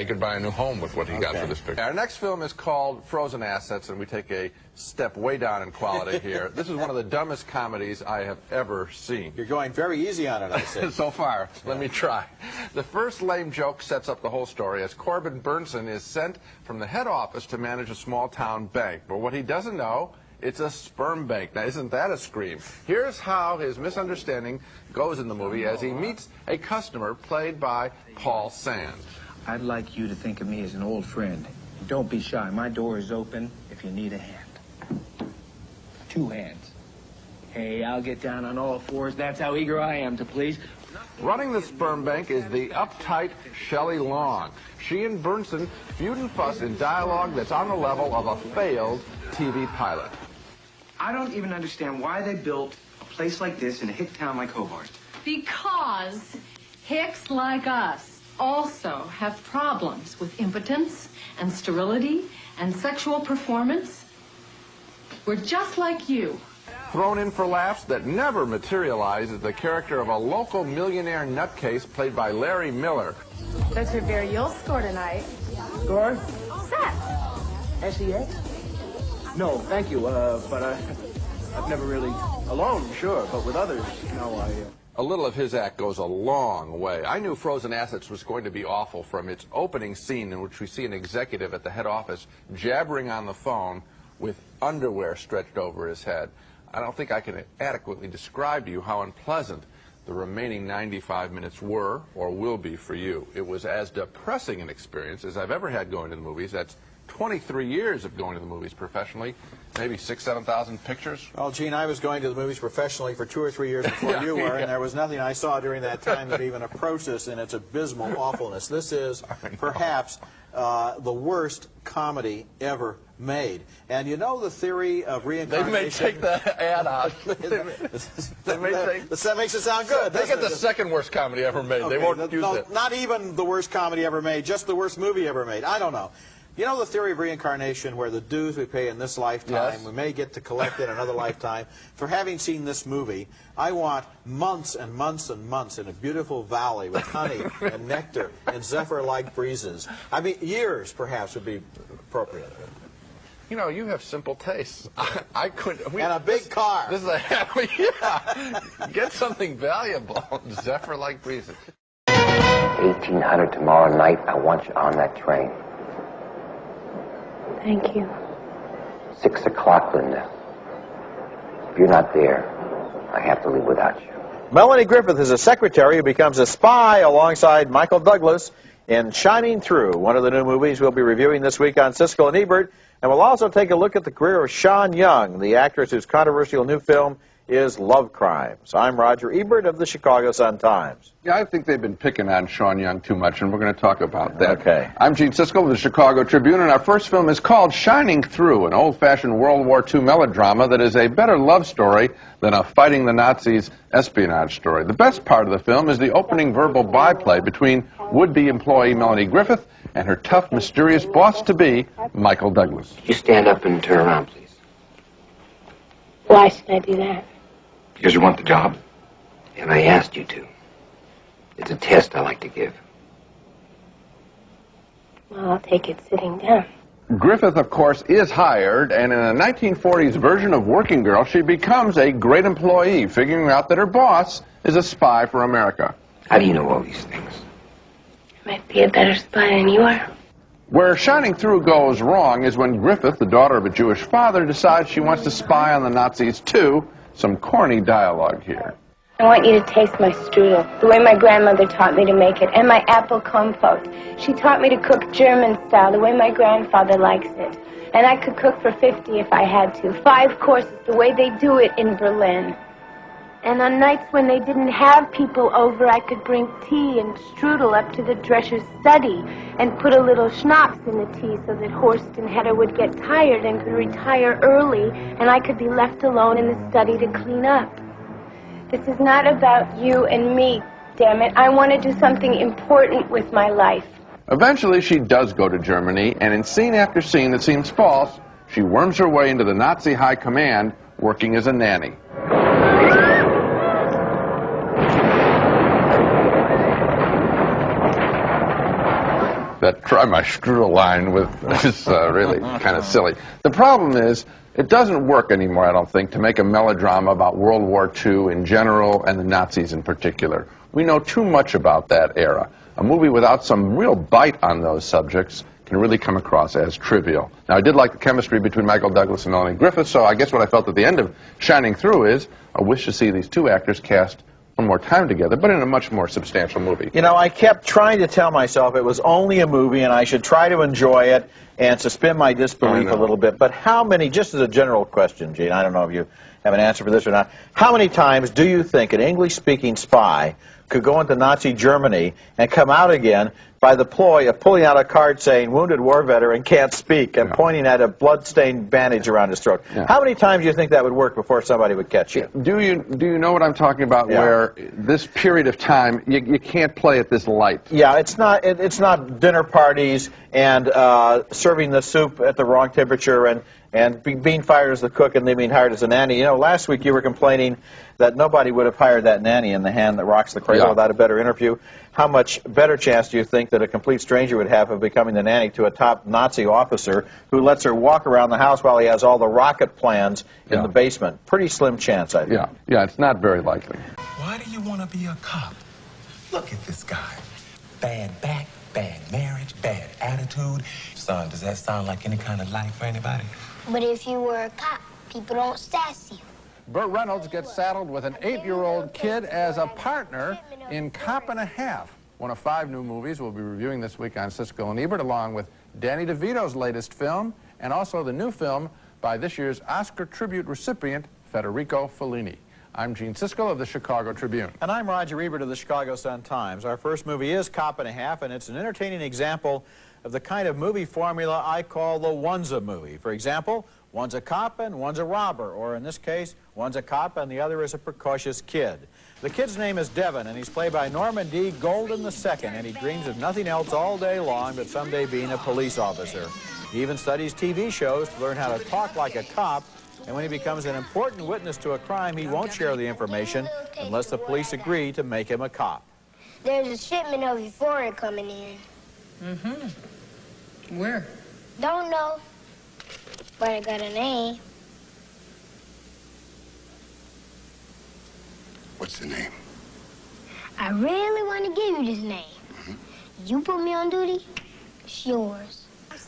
could buy a new home with what he got for this picture. Our next film is called Frozen Assets, and we take a step way down in quality here. This is one of the dumbest comedies I have ever seen. You're going very easy on it, I see. So far. Let me try. The first lame joke sets up the whole story as Corbin Burnson is sent from the head office to manage a small-town bank. But what he doesn't know, it's a sperm bank. Now, isn't that a scream? Here's how his misunderstanding goes in the movie as he meets a customer played by Paul Sands. I'd like you to think of me as an old friend. Don't be shy. My door is open if you need a hand. 2 hands. Hey, I'll get down on all fours. That's how eager I am to please. Running the sperm bank is the uptight Shelley Long. She and Burnson feud and fuss in dialogue that's on the level of a failed TV pilot. I don't even understand why they built a place like this in a hick town like Hobart. Because hicks like us also have problems with impotence and sterility and sexual performance. We're just like you. Thrown in for laughs that never materialize is the character of a local millionaire nutcase played by Larry Miller. Let's reveal your score tonight. Score? Set. S-E-X? No, thank you, but I've never really... Alone, sure, but with others, no, A little of his act goes a long way. I knew Frozen Assets was going to be awful from its opening scene, in which we see an executive at the head office jabbering on the phone with underwear stretched over his head. I don't think I can adequately describe to you how unpleasant the remaining 95 minutes were or will be for you. It was as depressing an experience as I've ever had going to the movies. That's 23 years of going to the movies professionally, maybe 6,000 to 7,000 pictures. Well, Gene, I was going to the movies professionally for 2 or 3 years before you were, and there was nothing I saw during that time that even approached this in its abysmal awfulness. This is perhaps the worst comedy ever made. And you know the theory of reincarnation? They may take the ad out. That makes it sound good. They get the second worst comedy ever made. Okay, they won't use it. Not even the worst comedy ever made, just the worst movie ever made. I don't know. You know the theory of reincarnation, where the dues we pay in this lifetime, yes, we may get to collect in another lifetime. For having seen this movie, I want months and months and months in a beautiful valley with honey and nectar and zephyr-like breezes. I mean, years perhaps would be appropriate. You know, you have simple tastes. I couldn't. And a big car. This is a happy. Yeah. Get something valuable. Zephyr-like breezes. 1800 tomorrow night. I want you on that train. Thank you. 6 o'clock, Linda. If you're not there, I have to leave without you. Melanie Griffith is a secretary who becomes a spy alongside Michael Douglas in Shining Through, one of the new movies we'll be reviewing this week on Siskel and Ebert. And we'll also take a look at the career of Sean Young, the actress whose controversial new film is Love Crimes. I'm Roger Ebert of the Chicago Sun-Times. Yeah, I think they've been picking on Sean Young too much, and we're going to talk about that. Okay. I'm Gene Siskel of the Chicago Tribune, and our first film is called Shining Through, an old-fashioned World War II melodrama that is a better love story than a fighting the Nazis espionage story. The best part of the film is the opening verbal byplay between would-be employee Melanie Griffith and her tough, mysterious boss-to-be, Michael Douglas. You stand up and turn around, please. Why should I do that? Because you want the job. And I asked you to. It's a test I like to give. Well, I'll take it sitting down. Griffith, of course, is hired, and in a 1940s version of Working Girl, she becomes a great employee, figuring out that her boss is a spy for America. How do you know all these things? I might be a better spy than you are. Where Shining Through goes wrong is when Griffith, the daughter of a Jewish father, decides she wants to spy on the Nazis too. Some corny dialogue here. I want you to taste my strudel, the way my grandmother taught me to make it, and my apple compote. She taught me to cook German style, the way my grandfather likes it. And I could cook for 50 if I had to. 5 courses, the way they do it in Berlin. And on nights when they didn't have people over, I could bring tea and strudel up to the Drescher's study and put a little schnapps in the tea so that Horst and Hedda would get tired and could retire early, and I could be left alone in the study to clean up. This is not about you and me, damn it. I want to do something important with my life. Eventually, she does go to Germany, and in scene after scene that seems false, she worms her way into the Nazi high command, working as a nanny. That try my strudel line is really kind of silly. The problem is, it doesn't work anymore, I don't think, to make a melodrama about World War II in general and the Nazis in particular. We know too much about that era. A movie without some real bite on those subjects can really come across as trivial. Now, I did like the chemistry between Michael Douglas and Melanie Griffith, so I guess what I felt at the end of Shining Through is a wish to see these two actors cast one more time together, but in a much more substantial movie. You know, I kept trying to tell myself it was only a movie and I should try to enjoy it and suspend my disbelief a little bit. But how many, just as a general question, Gene, I don't know if you have an answer for this or not, how many times do you think an English-speaking spy could go into Nazi Germany and come out again by the ploy of pulling out a card saying, wounded war veteran, can't speak, and pointing at a blood-stained bandage around his throat? How many times do you think that would work before somebody would catch you? Do you know what I'm talking about, where this period of time, you can't play it this light? Yeah, it's not dinner parties and serving the soup at the wrong temperature and being fired as the cook and then being hired as a nanny. You know, last week you were complaining that nobody would have hired that nanny in The Hand That Rocks the Cradle without a better interview. How much better chance do you think that a complete stranger would have of becoming the nanny to a top Nazi officer who lets her walk around the house while he has all the rocket plans in the basement? Pretty slim chance, I think. Yeah, it's not very likely. Why do you want to be a cop? Look at this guy. Bad back, bad marriage, bad attitude. Son, does that sound like any kind of life for anybody? But if you were a cop, people don't sass you. Burt Reynolds gets saddled with an 8-year-old kid as a partner in Cop and a Half, one of 5 new movies we'll be reviewing this week on Siskel and Ebert, along with Danny DeVito's latest film, and also the new film by this year's Oscar tribute recipient, Federico Fellini. I'm Gene Siskel of the Chicago Tribune. And I'm Roger Ebert of the Chicago Sun-Times. Our first movie is Cop and a Half, and it's an entertaining example of the kind of movie formula I call the one's a movie. For example, one's a cop and one's a robber, or in this case, one's a cop and the other is a precocious kid. The kid's name is Devin, and he's played by Norman D. Golden II, and he dreams of nothing else all day long but someday being a police officer. He even studies TV shows to learn how to talk like a cop, and when he becomes an important witness to a crime, he won't share the information unless the police agree to make him a cop. There's a shipment of euphoria coming in. Mm-hmm. Where? Don't know, but I got a name. What's the name? I really want to give you this name. You put me on duty, it's yours.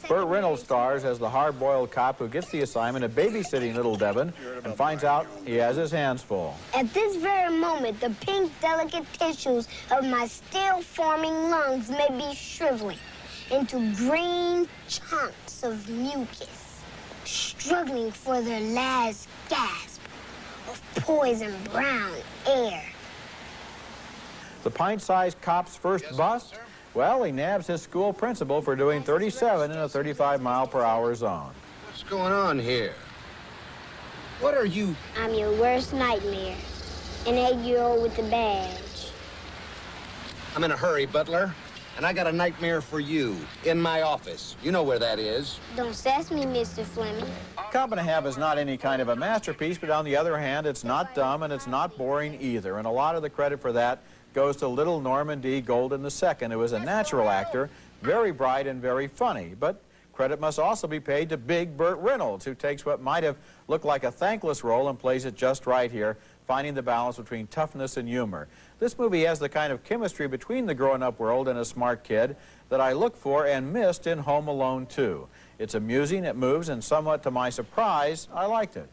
Burt Reynolds stars as the hard-boiled cop who gets the assignment of babysitting little Devin and finds out he has his hands full. At this very moment, the pink, delicate tissues of my still-forming lungs may be shriveling into green chunks of mucus, struggling for their last gasp of poison brown air. The pint-sized cop's first bust? Well, he nabs his school principal for doing 37 in a 35-mile-per-hour zone. What's going on here? What are you? I'm your worst nightmare. An 8-year-old with a badge. I'm in a hurry, Butler. And I got a nightmare for you in my office. You know where that is. Don't sass me, Mr. Fleming. Cop and a Half is not any kind of a masterpiece, but on the other hand, it's not dumb and it's not boring either. And a lot of the credit for that goes to little Norman D. Golden II, who is a natural actor, very bright and very funny. But credit must also be paid to big Burt Reynolds, who takes what might have looked like a thankless role and plays it just right here, finding the balance between toughness and humor. This movie has the kind of chemistry between the grown-up world and a smart kid that I look for and missed in Home Alone 2. It's amusing, it moves, and somewhat to my surprise, I liked it.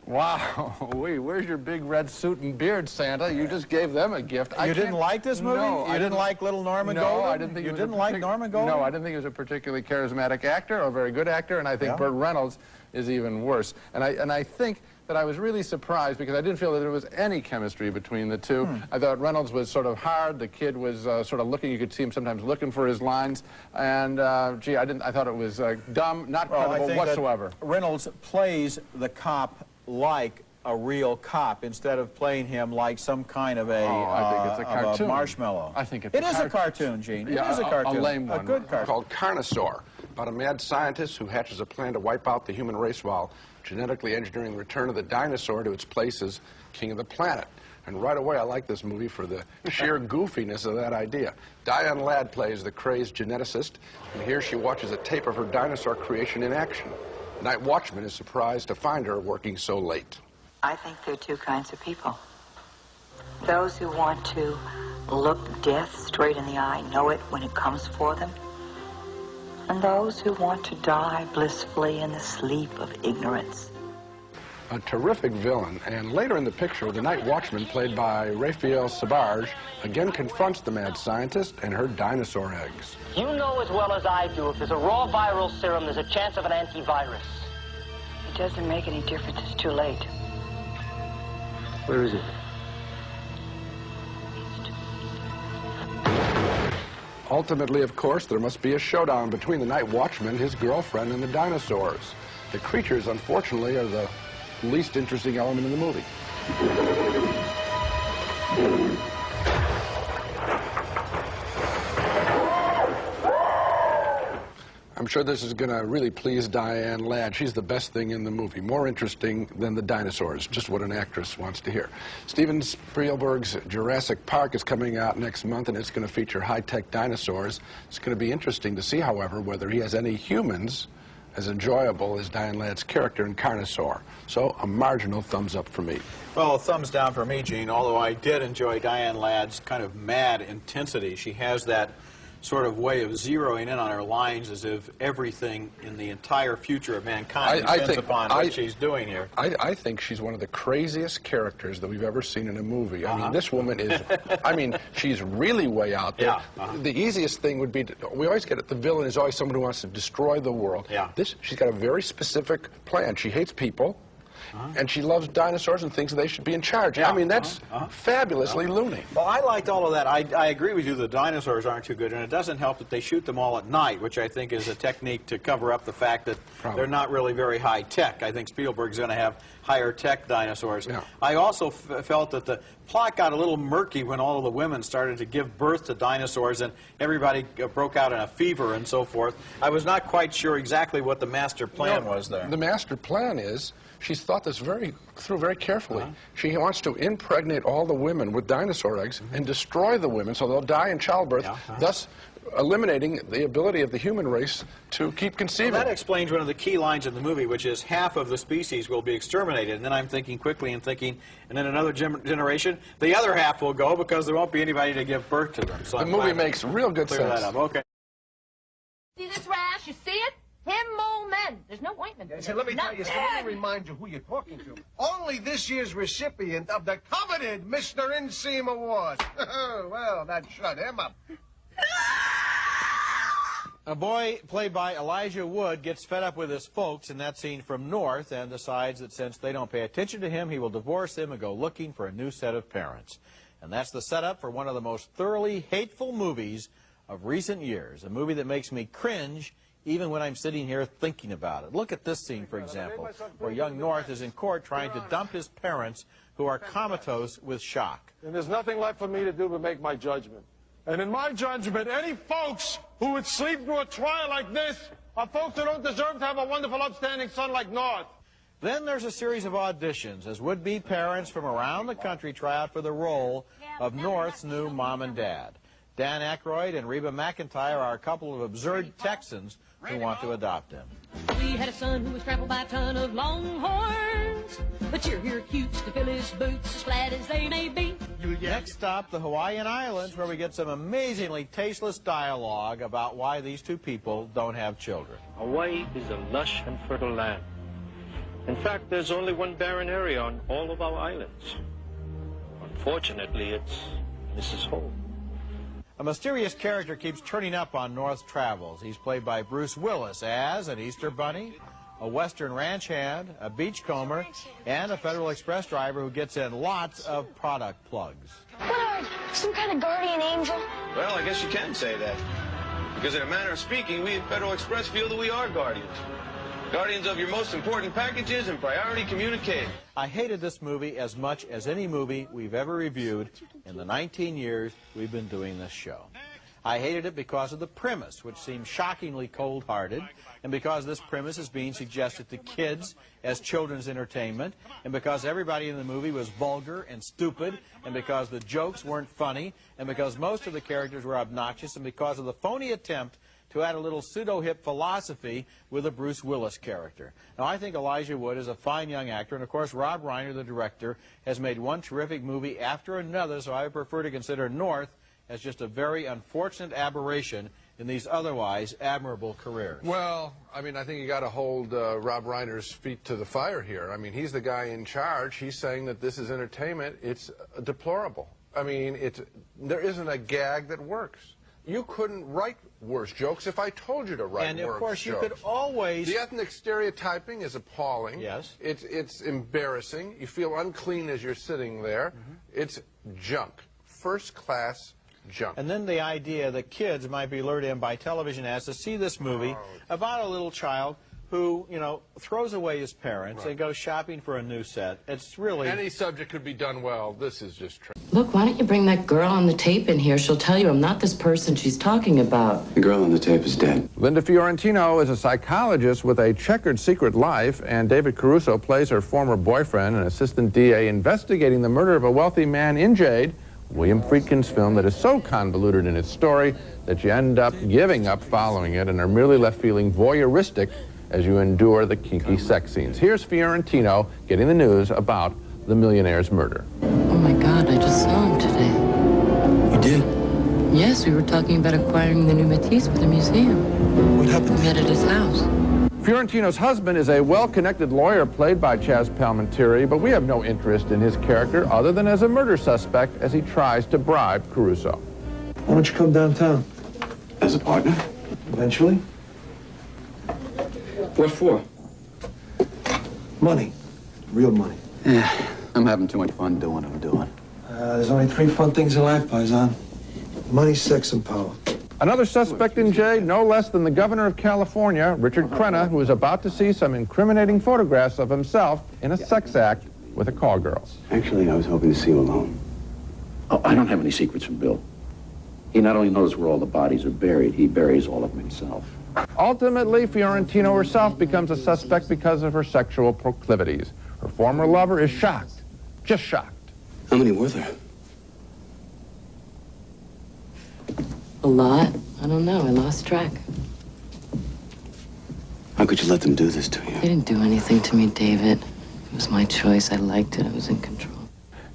Wow, where's your big red suit and beard, Santa? You just gave them a gift. You didn't like this movie? No, you didn't like little Norman Golden? No, I didn't think you didn't like Norman Golden? No, I didn't think he was a particularly charismatic actor or a very good actor, and I think Burt Reynolds is even worse. And I think that I was really surprised because I didn't feel that there was any chemistry between the two. I thought Reynolds was sort of hard. The kid was sort of looking. You could see him sometimes looking for his lines. And gee, I thought it was dumb, not credible whatsoever. Reynolds plays the cop like a real cop instead of playing him like some kind of a, I think it's a cartoon. A marshmallow. I think it's it is a cartoon, Gene. It is a cartoon. A lame one. A good cartoon. Called Carnosaur, about a mad scientist who hatches a plan to wipe out the human race while genetically engineering the return of the dinosaur to its place as king of the planet. And right away, I like this movie for the sheer goofiness of that idea. Diane Ladd plays the crazed geneticist, and here she watches a tape of her dinosaur creation in action. The night watchman is surprised to find her working so late. I think there are two kinds of people. Those who want to look death straight in the eye, know it when it comes for them, and those who want to die blissfully in the sleep of ignorance. A terrific villain, and later in the picture, the night watchman, played by Raphael Sbarge, again confronts the mad scientist and her dinosaur eggs. You know as well as I do, if there's a raw viral serum, there's a chance of an antivirus. It doesn't make any difference. It's too late. Where is it? Ultimately, of course, there must be a showdown between the night watchman, his girlfriend, and the dinosaurs. The creatures, unfortunately, are the least interesting element in the movie. I'm sure this is going to really please Diane Ladd. She's the best thing in the movie, more interesting than the dinosaurs, just what an actress wants to hear. Steven Spielberg's Jurassic Park is coming out next month, and it's going to feature high-tech dinosaurs. It's going to be interesting to see, however, whether he has any humans as enjoyable as Diane Ladd's character in Carnosaur. So a marginal thumbs up for me. Well, a thumbs down for me, Gene, although I did enjoy Diane Ladd's kind of mad intensity. She has that sort of way of zeroing in on her lines as if everything in the entire future of mankind depends upon what she's doing here. I think she's one of the craziest characters that we've ever seen in a movie. I mean, this woman is, I mean, she's really way out there. The easiest thing would be, we always get it, the villain is always someone who wants to destroy the world. She's got a very specific plan. She hates people. And she loves dinosaurs and thinks they should be in charge. I mean, that's fabulously loony. Well, I liked all of that. I agree with you, the dinosaurs aren't too good, and it doesn't help that they shoot them all at night, which I think is a technique to cover up the fact that they're not really very high-tech. I think Spielberg's going to have higher-tech dinosaurs. I also felt that the plot got a little murky when all of the women started to give birth to dinosaurs and everybody broke out in a fever and so forth. I was not quite sure exactly what the master plan was there. The master plan is, she's thought this through very carefully. She wants to impregnate all the women with dinosaur eggs and destroy the women so they'll die in childbirth, thus eliminating the ability of the human race to keep conceiving. Well, that explains one of the key lines in the movie, which is half of the species will be exterminated. And then I'm thinking quickly and thinking, and then another generation, the other half will go because there won't be anybody to give birth to them. So the movie makes real good sense. That up. Okay. See this rash? You see it? Him mole men. There's no ointment. Say, let me tell you something. Let me remind you who you're talking to. Only this year's recipient of the coveted Mr. Inseam Award. Well, that shut him up. A boy played by Elijah Wood gets fed up with his folks in that scene from North and decides that since they don't pay attention to him, he will divorce them and go looking for a new set of parents. And that's the setup for one of the most thoroughly hateful movies of recent years, a movie that makes me cringe even when I'm sitting here thinking about it. Look at this scene, for example, where young North is in court trying to dump his parents who are comatose with shock. And there's nothing left for me to do but make my judgment. And in my judgment, any folks who would sleep through a trial like this are folks who don't deserve to have a wonderful, upstanding son like North. Then there's a series of auditions as would-be parents from around the country try out for the role of North's new mom and dad. Dan Aykroyd and Reba McEntire are a couple of absurd Texans who want to adopt him. We had a son who was trampled by a ton of longhorns, but you're here cute to fill his boots as flat as they may be. Next stop, the Hawaiian Islands, where we get some amazingly tasteless dialogue about why these two people don't have children. Hawaii is a lush and fertile land. In fact, there's only one barren area on all of our islands. Unfortunately, it's Mrs. Holt. A mysterious character keeps turning up on North's travels. He's played by Bruce Willis as an Easter bunny, a Western ranch hand, a beachcomber, and a Federal Express driver who gets in lots of product plugs. What, some kind of guardian angel? Well, I guess you can say that. Because in a manner of speaking, we at Federal Express feel that we are guardians. Guardians of your most important packages and priority communication. I hated this movie as much as any movie we've ever reviewed in the 19 years we've been doing this show. I hated it because of the premise, which seemed shockingly cold-hearted, and because this premise is being suggested to kids as children's entertainment, and because everybody in the movie was vulgar and stupid, and because the jokes weren't funny, and because most of the characters were obnoxious, and because of the phony attempt to add a little pseudo-hip philosophy with a Bruce Willis character. Now, I think Elijah Wood is a fine young actor, and of course, Rob Reiner, the director, has made one terrific movie after another, so I would prefer to consider North as just a very unfortunate aberration in these otherwise admirable careers. Well, I mean, I think you got to hold Rob Reiner's feet to the fire here. I mean, he's the guy in charge. He's saying that this is entertainment. It's deplorable. I mean, there isn't a gag that works. You couldn't write worse jokes if I told you to write worse jokes. And, of course, you could always... The ethnic stereotyping is appalling. Yes. It's embarrassing. You feel unclean as you're sitting there. It's junk. First-class junk. And then the idea that kids might be lured in by television ads to see this movie about a little child who, you know, throws away his parents and goes shopping for a new set. It's really... Any subject could be done well. This is just... Look, why don't you bring that girl on the tape in here? She'll tell you I'm not this person she's talking about. The girl on the tape is dead. Linda Fiorentino is a psychologist with a checkered secret life, and David Caruso plays her former boyfriend, an assistant DA investigating the murder of a wealthy man in Jade, William Friedkin's film that is so convoluted in its story that you end up giving up following it and are merely left feeling voyeuristic as you endure the kinky sex scenes. Here's Fiorentino getting the news about the millionaire's murder. Oh my God, I just saw him today. You did? Yes, we were talking about acquiring the new Matisse for the museum. What happened? We met at his house. Fiorentino's husband is a well-connected lawyer played by Chaz Palminteri, but we have no interest in his character other than as a murder suspect as he tries to bribe Caruso. Why don't you come downtown? As a partner? Eventually. What for? Money. Real money. Yeah, I'm having too much fun doing what I'm doing. There's only 3 fun things in life, Paisan. Money, sex, and power. Another suspect in Jade, no less than the governor of California, Richard Crenna, who is about to see some incriminating photographs of himself in a sex act with a call girl. Actually, I was hoping to see you alone. Oh, I don't have any secrets from Bill. He not only knows where all the bodies are buried, he buries all of them himself. Ultimately, Fiorentino herself becomes a suspect because of her sexual proclivities. Her former lover is shocked, just shocked. How many were there? A lot? I don't know. I lost track. How could you let them do this to you? They didn't do anything to me, David. It was my choice. I liked it. I was in control.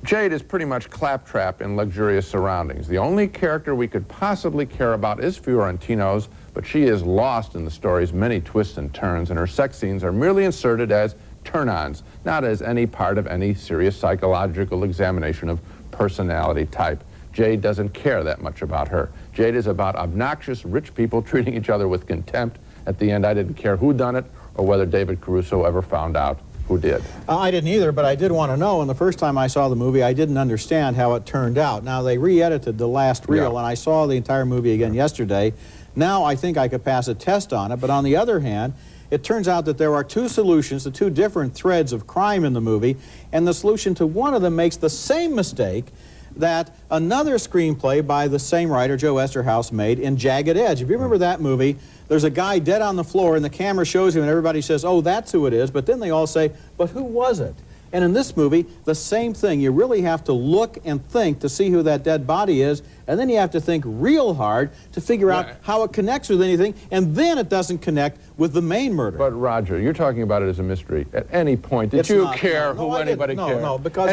Jade is pretty much claptrap in luxurious surroundings. The only character we could possibly care about is Fiorentino's, but she is lost in the story's many twists and turns, and her sex scenes are merely inserted as turn-ons, not as any part of any serious psychological examination of personality type. Jade doesn't care that much about her. Jade is about obnoxious rich people treating each other with contempt. At the end, I didn't care who done it or whether David Caruso ever found out who did. I didn't either, but I did want to know, and the first time I saw the movie, I didn't understand how it turned out. Now, they re-edited the last reel, and I saw the entire movie again yesterday. Now I think I could pass a test on it, but on the other hand, it turns out that there are 2 solutions to 2 different threads of crime in the movie, and the solution to one of them makes the same mistake that another screenplay by the same writer, Joe Esterhaus, made in Jagged Edge. If you remember that movie, there's a guy dead on the floor, and the camera shows him, and everybody says, oh, that's who it is, but then they all say, but who was it? And in this movie, the same thing. You really have to look and think to see who that dead body is, and then you have to think real hard to figure out how it connects with anything, and then it doesn't connect with the main murder. But Roger, you're talking about it as a mystery. At any point, did you care who anybody cared? No, because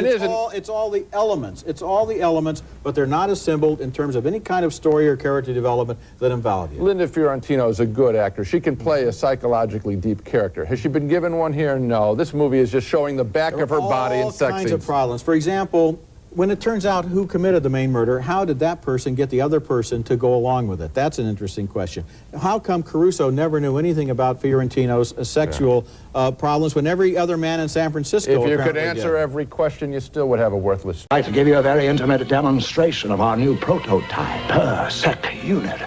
it's all the elements. It's all the elements, but they're not assembled in terms of any kind of story or character development that involve you. Linda Fiorentino is a good actor. She can play a psychologically deep character. Has she been given one here? No. This movie is just showing the back of her body and sex scenes. All kinds of problems. For example, when it turns out who committed the main murder, how did that person get the other person to go along with it? That's an interesting question. How come Caruso never knew anything about Fiorentino's sexual problems when every other man in San Francisco If you could answer every question, you still would have a worthless... I'd like to give you a very intimate demonstration of our new prototype, PERSEC unit,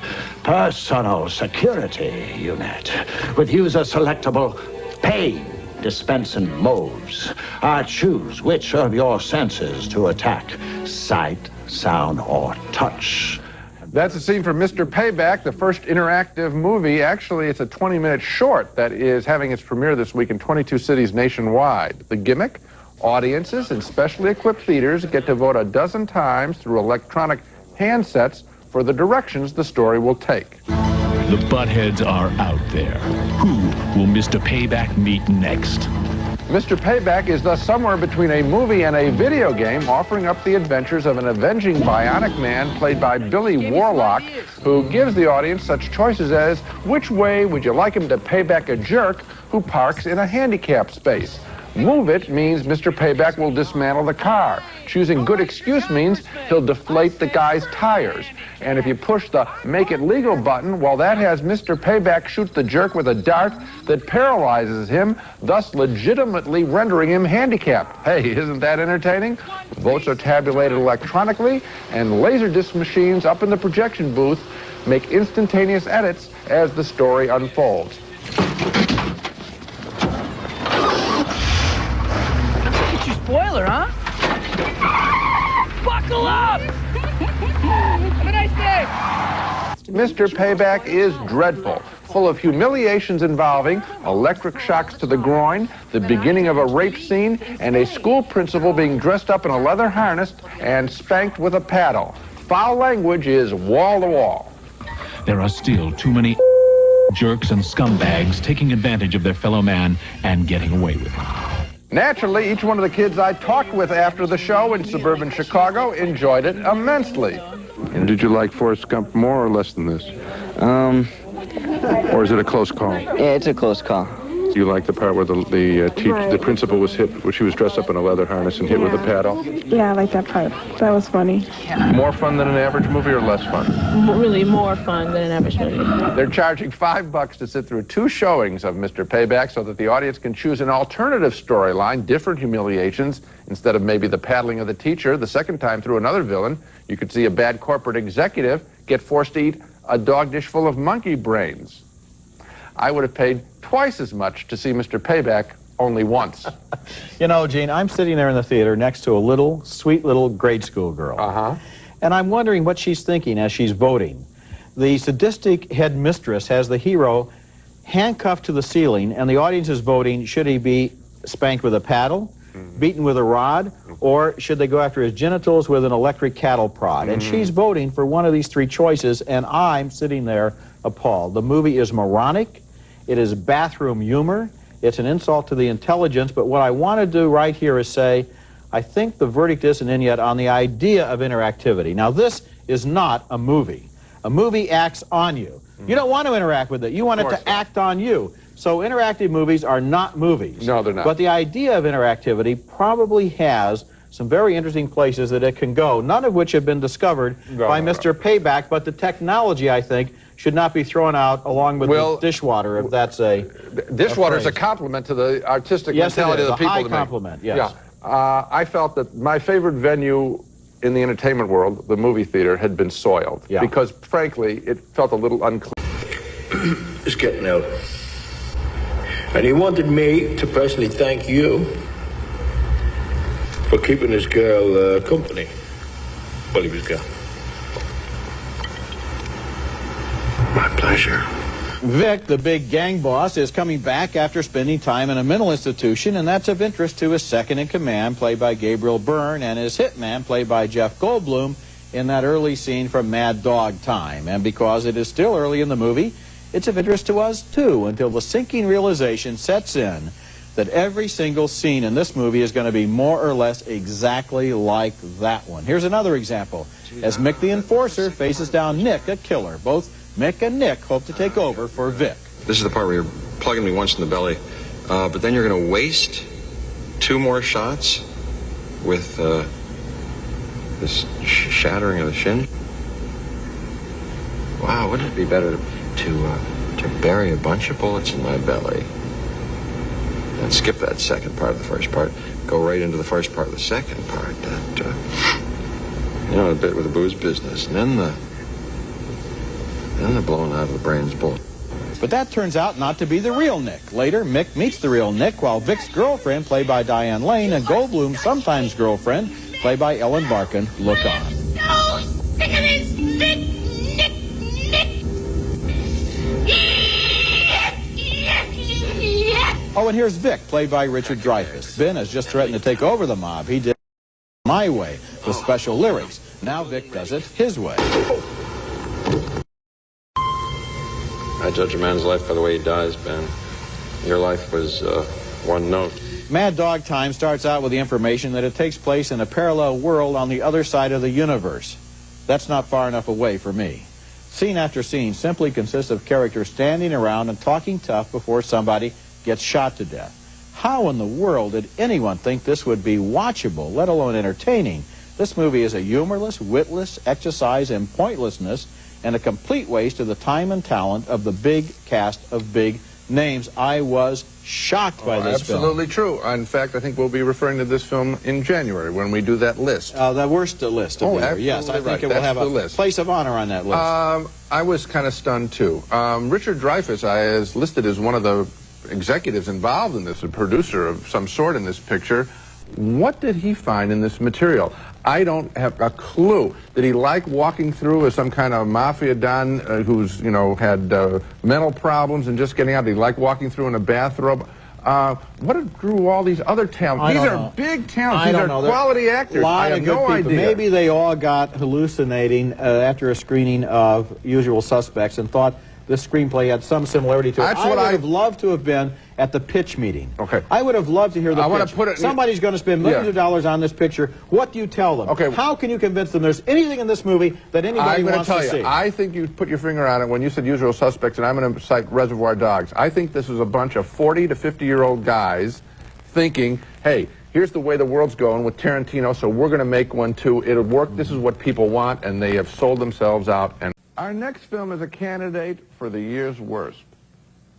Personal Security Unit, with user-selectable pain dispensing moves. Choose which of your senses to attack, sight, sound, or touch. That's a scene from Mr. Payback, the first interactive movie. Actually, it's a 20-minute short that is having its premiere this week in 22 cities nationwide. The gimmick? Audiences in specially equipped theaters get to vote a dozen times through electronic handsets for the directions the story will take. The buttheads are out there. Who will Mr. Payback meet next? Mr. Payback is thus somewhere between a movie and a video game, offering up the adventures of an avenging bionic man played by Billy Warlock, who gives the audience such choices as, which way would you like him to pay back a jerk who parks in a handicapped space? Move it means Mr. Payback will dismantle the car. Choosing good excuse means he'll deflate the guy's tires. And if you push the make it legal button, well, that has Mr. Payback shoot the jerk with a dart that paralyzes him, thus legitimately rendering him handicapped. Hey, isn't that entertaining? Votes are tabulated electronically, and Laserdisc machines up in the projection booth make instantaneous edits as the story unfolds. spoiler, huh? Buckle up! Have a nice day! Mr. Payback is dreadful, full of humiliations involving electric shocks to the groin, the beginning of a rape scene, and a school principal being dressed up in a leather harness and spanked with a paddle. Foul language is wall to wall. There are still too many jerks and scumbags taking advantage of their fellow man and getting away with it. Naturally, each one of the kids I talked with after the show in suburban Chicago enjoyed it immensely. And did you like Forrest Gump more or less than this? Or is it a close call? Yeah, it's a close call. Do you like the part where the principal was hit, where she was dressed up in a leather harness and hit with a paddle? Yeah, I like that part. That was funny. More fun than an average movie or less fun? Really more fun than an average movie. They're charging $5 to sit through 2 showings of Mr. Payback so that the audience can choose an alternative storyline, different humiliations. Instead of maybe the paddling of the teacher, the second time through another villain, you could see a bad corporate executive get forced to eat a dog dish full of monkey brains. I would have paid twice as much to see Mr. Payback only once. You know, Gene, I'm sitting there in the theater next to a little, sweet little grade school girl. And I'm wondering what she's thinking as she's voting. The sadistic headmistress has the hero handcuffed to the ceiling, and the audience is voting, should he be spanked with a paddle, beaten with a rod, or should they go after his genitals with an electric cattle prod? And she's voting for one of these 3 choices, and I'm sitting there appalled. The movie is moronic. It is bathroom humor. It's an insult to the intelligence, but what I want to do right here is say, I think the verdict isn't in yet on the idea of interactivity. Now, this is not a movie. A movie acts on you. You don't want to interact with it. You want it to act on you. So interactive movies are not movies. No, they're not. But the idea of interactivity probably has some very interesting places that it can go, none of which have been discovered by Mr. Payback, but the technology, I think, should not be thrown out along with the dishwater, if that's a Dishwater is a compliment to the artistic mentality of the people. Yes, it is. A high compliment, yes. Yeah. I felt that my favorite venue in the entertainment world, the movie theater, had been soiled. Because, frankly, it felt a little unclean. It's getting out. And he wanted me to personally thank you for keeping this girl company while he was gone. My pleasure. Vic, the big gang boss, is coming back after spending time in a mental institution, and that's of interest to his second-in-command, played by Gabriel Byrne, and his hitman, played by Jeff Goldblum, in that early scene from Mad Dog Time. And because it is still early in the movie, it's of interest to us, too, until the sinking realization sets in that every single scene in this movie is going to be more or less exactly like that one. Here's another example. As Mick the Enforcer faces down Nick, a killer, both Mick and Nick hope to take over for Vic. This is the part where you're plugging me once in the belly, but then you're going to waste 2 more shots with this shattering of the shin. Wow, wouldn't it be better to bury a bunch of bullets in my belly and skip that second part of the first part, go right into the first part of the second part, that, you know, a bit with the booze business, and then the blowing out of the brains bullet. But that turns out not to be the real Nick. Later, Mick meets the real Nick, while Vic's girlfriend, played by Diane Lane, and Goldblum's sometimes girlfriend, played by Ellen Barkin, look on. So sick of this Vic, Nick. Oh, and here's Vic, played by Richard Dreyfuss. Ben has just threatened to take over the mob. He did it my way, with special lyrics. Now Vic does it his way. I judge a man's life by the way he dies, Ben. Your life was one note. Mad Dog Time starts out with the information that it takes place in a parallel world on the other side of the universe. That's not far enough away for me. Scene after scene simply consists of characters standing around and talking tough before somebody gets shot to death. How in the world did anyone think this would be watchable, let alone entertaining? This movie is a humorless, witless exercise in pointlessness and a complete waste of the time and talent of the big cast of big names. I was shocked by this film. Absolutely true. In fact, I think we'll be referring to this film in January when we do that list. The worst list of the year. Yes, I think it will have a place of honor on that list. I was kind of stunned, too. Richard Dreyfuss is listed as one of the executives involved in this, a producer of some sort in this picture. What did he find in this material? I don't have a clue. Did he like walking through as some kind of mafia don who's, you know, had mental problems and just getting out? Did he like walking through in a bathrobe? What drew all these other talents? These are big talents. These are quality actors. I have no idea. Maybe they all got hallucinating after a screening of Usual Suspects and thought this screenplay had some similarity to it. I would have loved to have been at the pitch meeting. Okay. I would have loved to hear the pitch. Want to put it Somebody's going to spend millions of dollars on this picture. What do you tell them? Okay. How can you convince them there's anything in this movie that anybody wants to see? I think you put your finger on it when you said Usual Suspects, and I'm going to cite Reservoir Dogs. I think this is a bunch of 40 to 50-year-old guys thinking, hey, here's the way the world's going with Tarantino, so we're going to make one too. It'll work. This is what people want, and they have sold themselves out. And our next film is a candidate for the year's worst.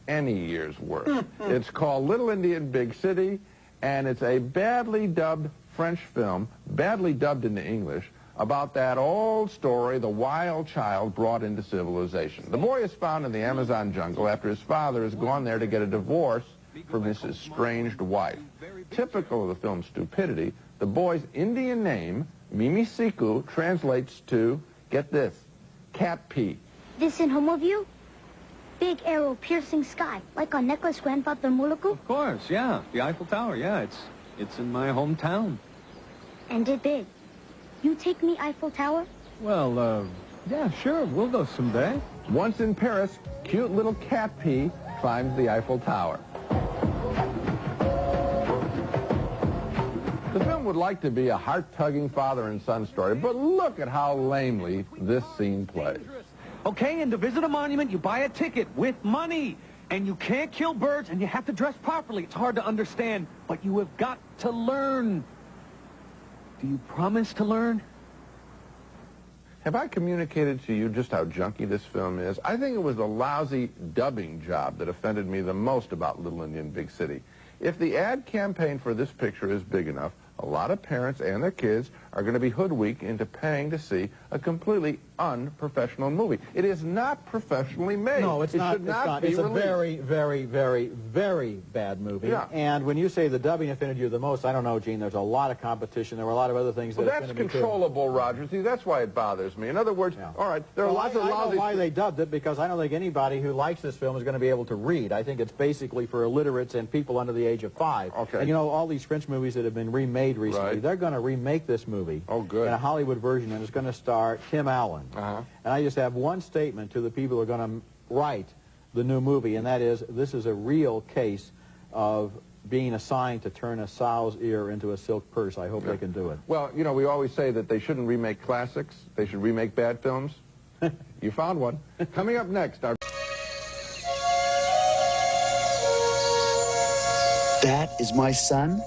Any year's worst. It's called Little Indian Big City, and it's a badly dubbed French film, badly dubbed into English, about that old story, the wild child brought into civilization. The boy is found in the Amazon jungle after his father has gone there to get a divorce from his estranged wife. Typical of the film's stupidity, the boy's Indian name, Mimi Siku, translates to, get this, cat pee. This in home of you? Big arrow piercing sky, like on necklace Grandfather Muluku? Of course, yeah. The Eiffel Tower, yeah. It's in my hometown. And it big. You take me Eiffel Tower? Well, yeah, sure. We'll go someday. Once in Paris, cute little cat pee climbs the Eiffel Tower. The film would like to be a heart-tugging father and son story, but look at how lamely this scene plays. Okay, and to visit a monument, you buy a ticket with money. And you can't kill birds, and you have to dress properly. It's hard to understand, but you have got to learn. Do you promise to learn? Have I communicated to you just how junky this film is? I think it was the lousy dubbing job that offended me the most about Little Indian Big City. If the ad campaign for this picture is big enough, a lot of parents and their kids are going to be hoodwinked into paying to see a completely unprofessional movie. It is not professionally made. No, it's not. It's a very, very, very, very bad movie. Yeah. And when you say the dubbing offended you the most, I don't know, Gene. There's a lot of competition. There were a lot of other things that that's controllable, Roger. See, that's why it bothers me. In other words, all right, there are lots of lousy... I know why they dubbed it, because I don't think anybody who likes this film is going to be able to read. I think it's basically for illiterates and people under the age of 5. Okay. And you know, all these French movies that have been remade recently, they're going to remake this movie. Oh, good. In a Hollywood version, and it's going to star Tim Allen. And I just have one statement to the people who are going to write the new movie, and that is, this is a real case of being assigned to turn a sow's ear into a silk purse. I hope they can do it. Well, you know, we always say that they shouldn't remake classics. They should remake bad films. You found one. Coming up next, our... That is my son?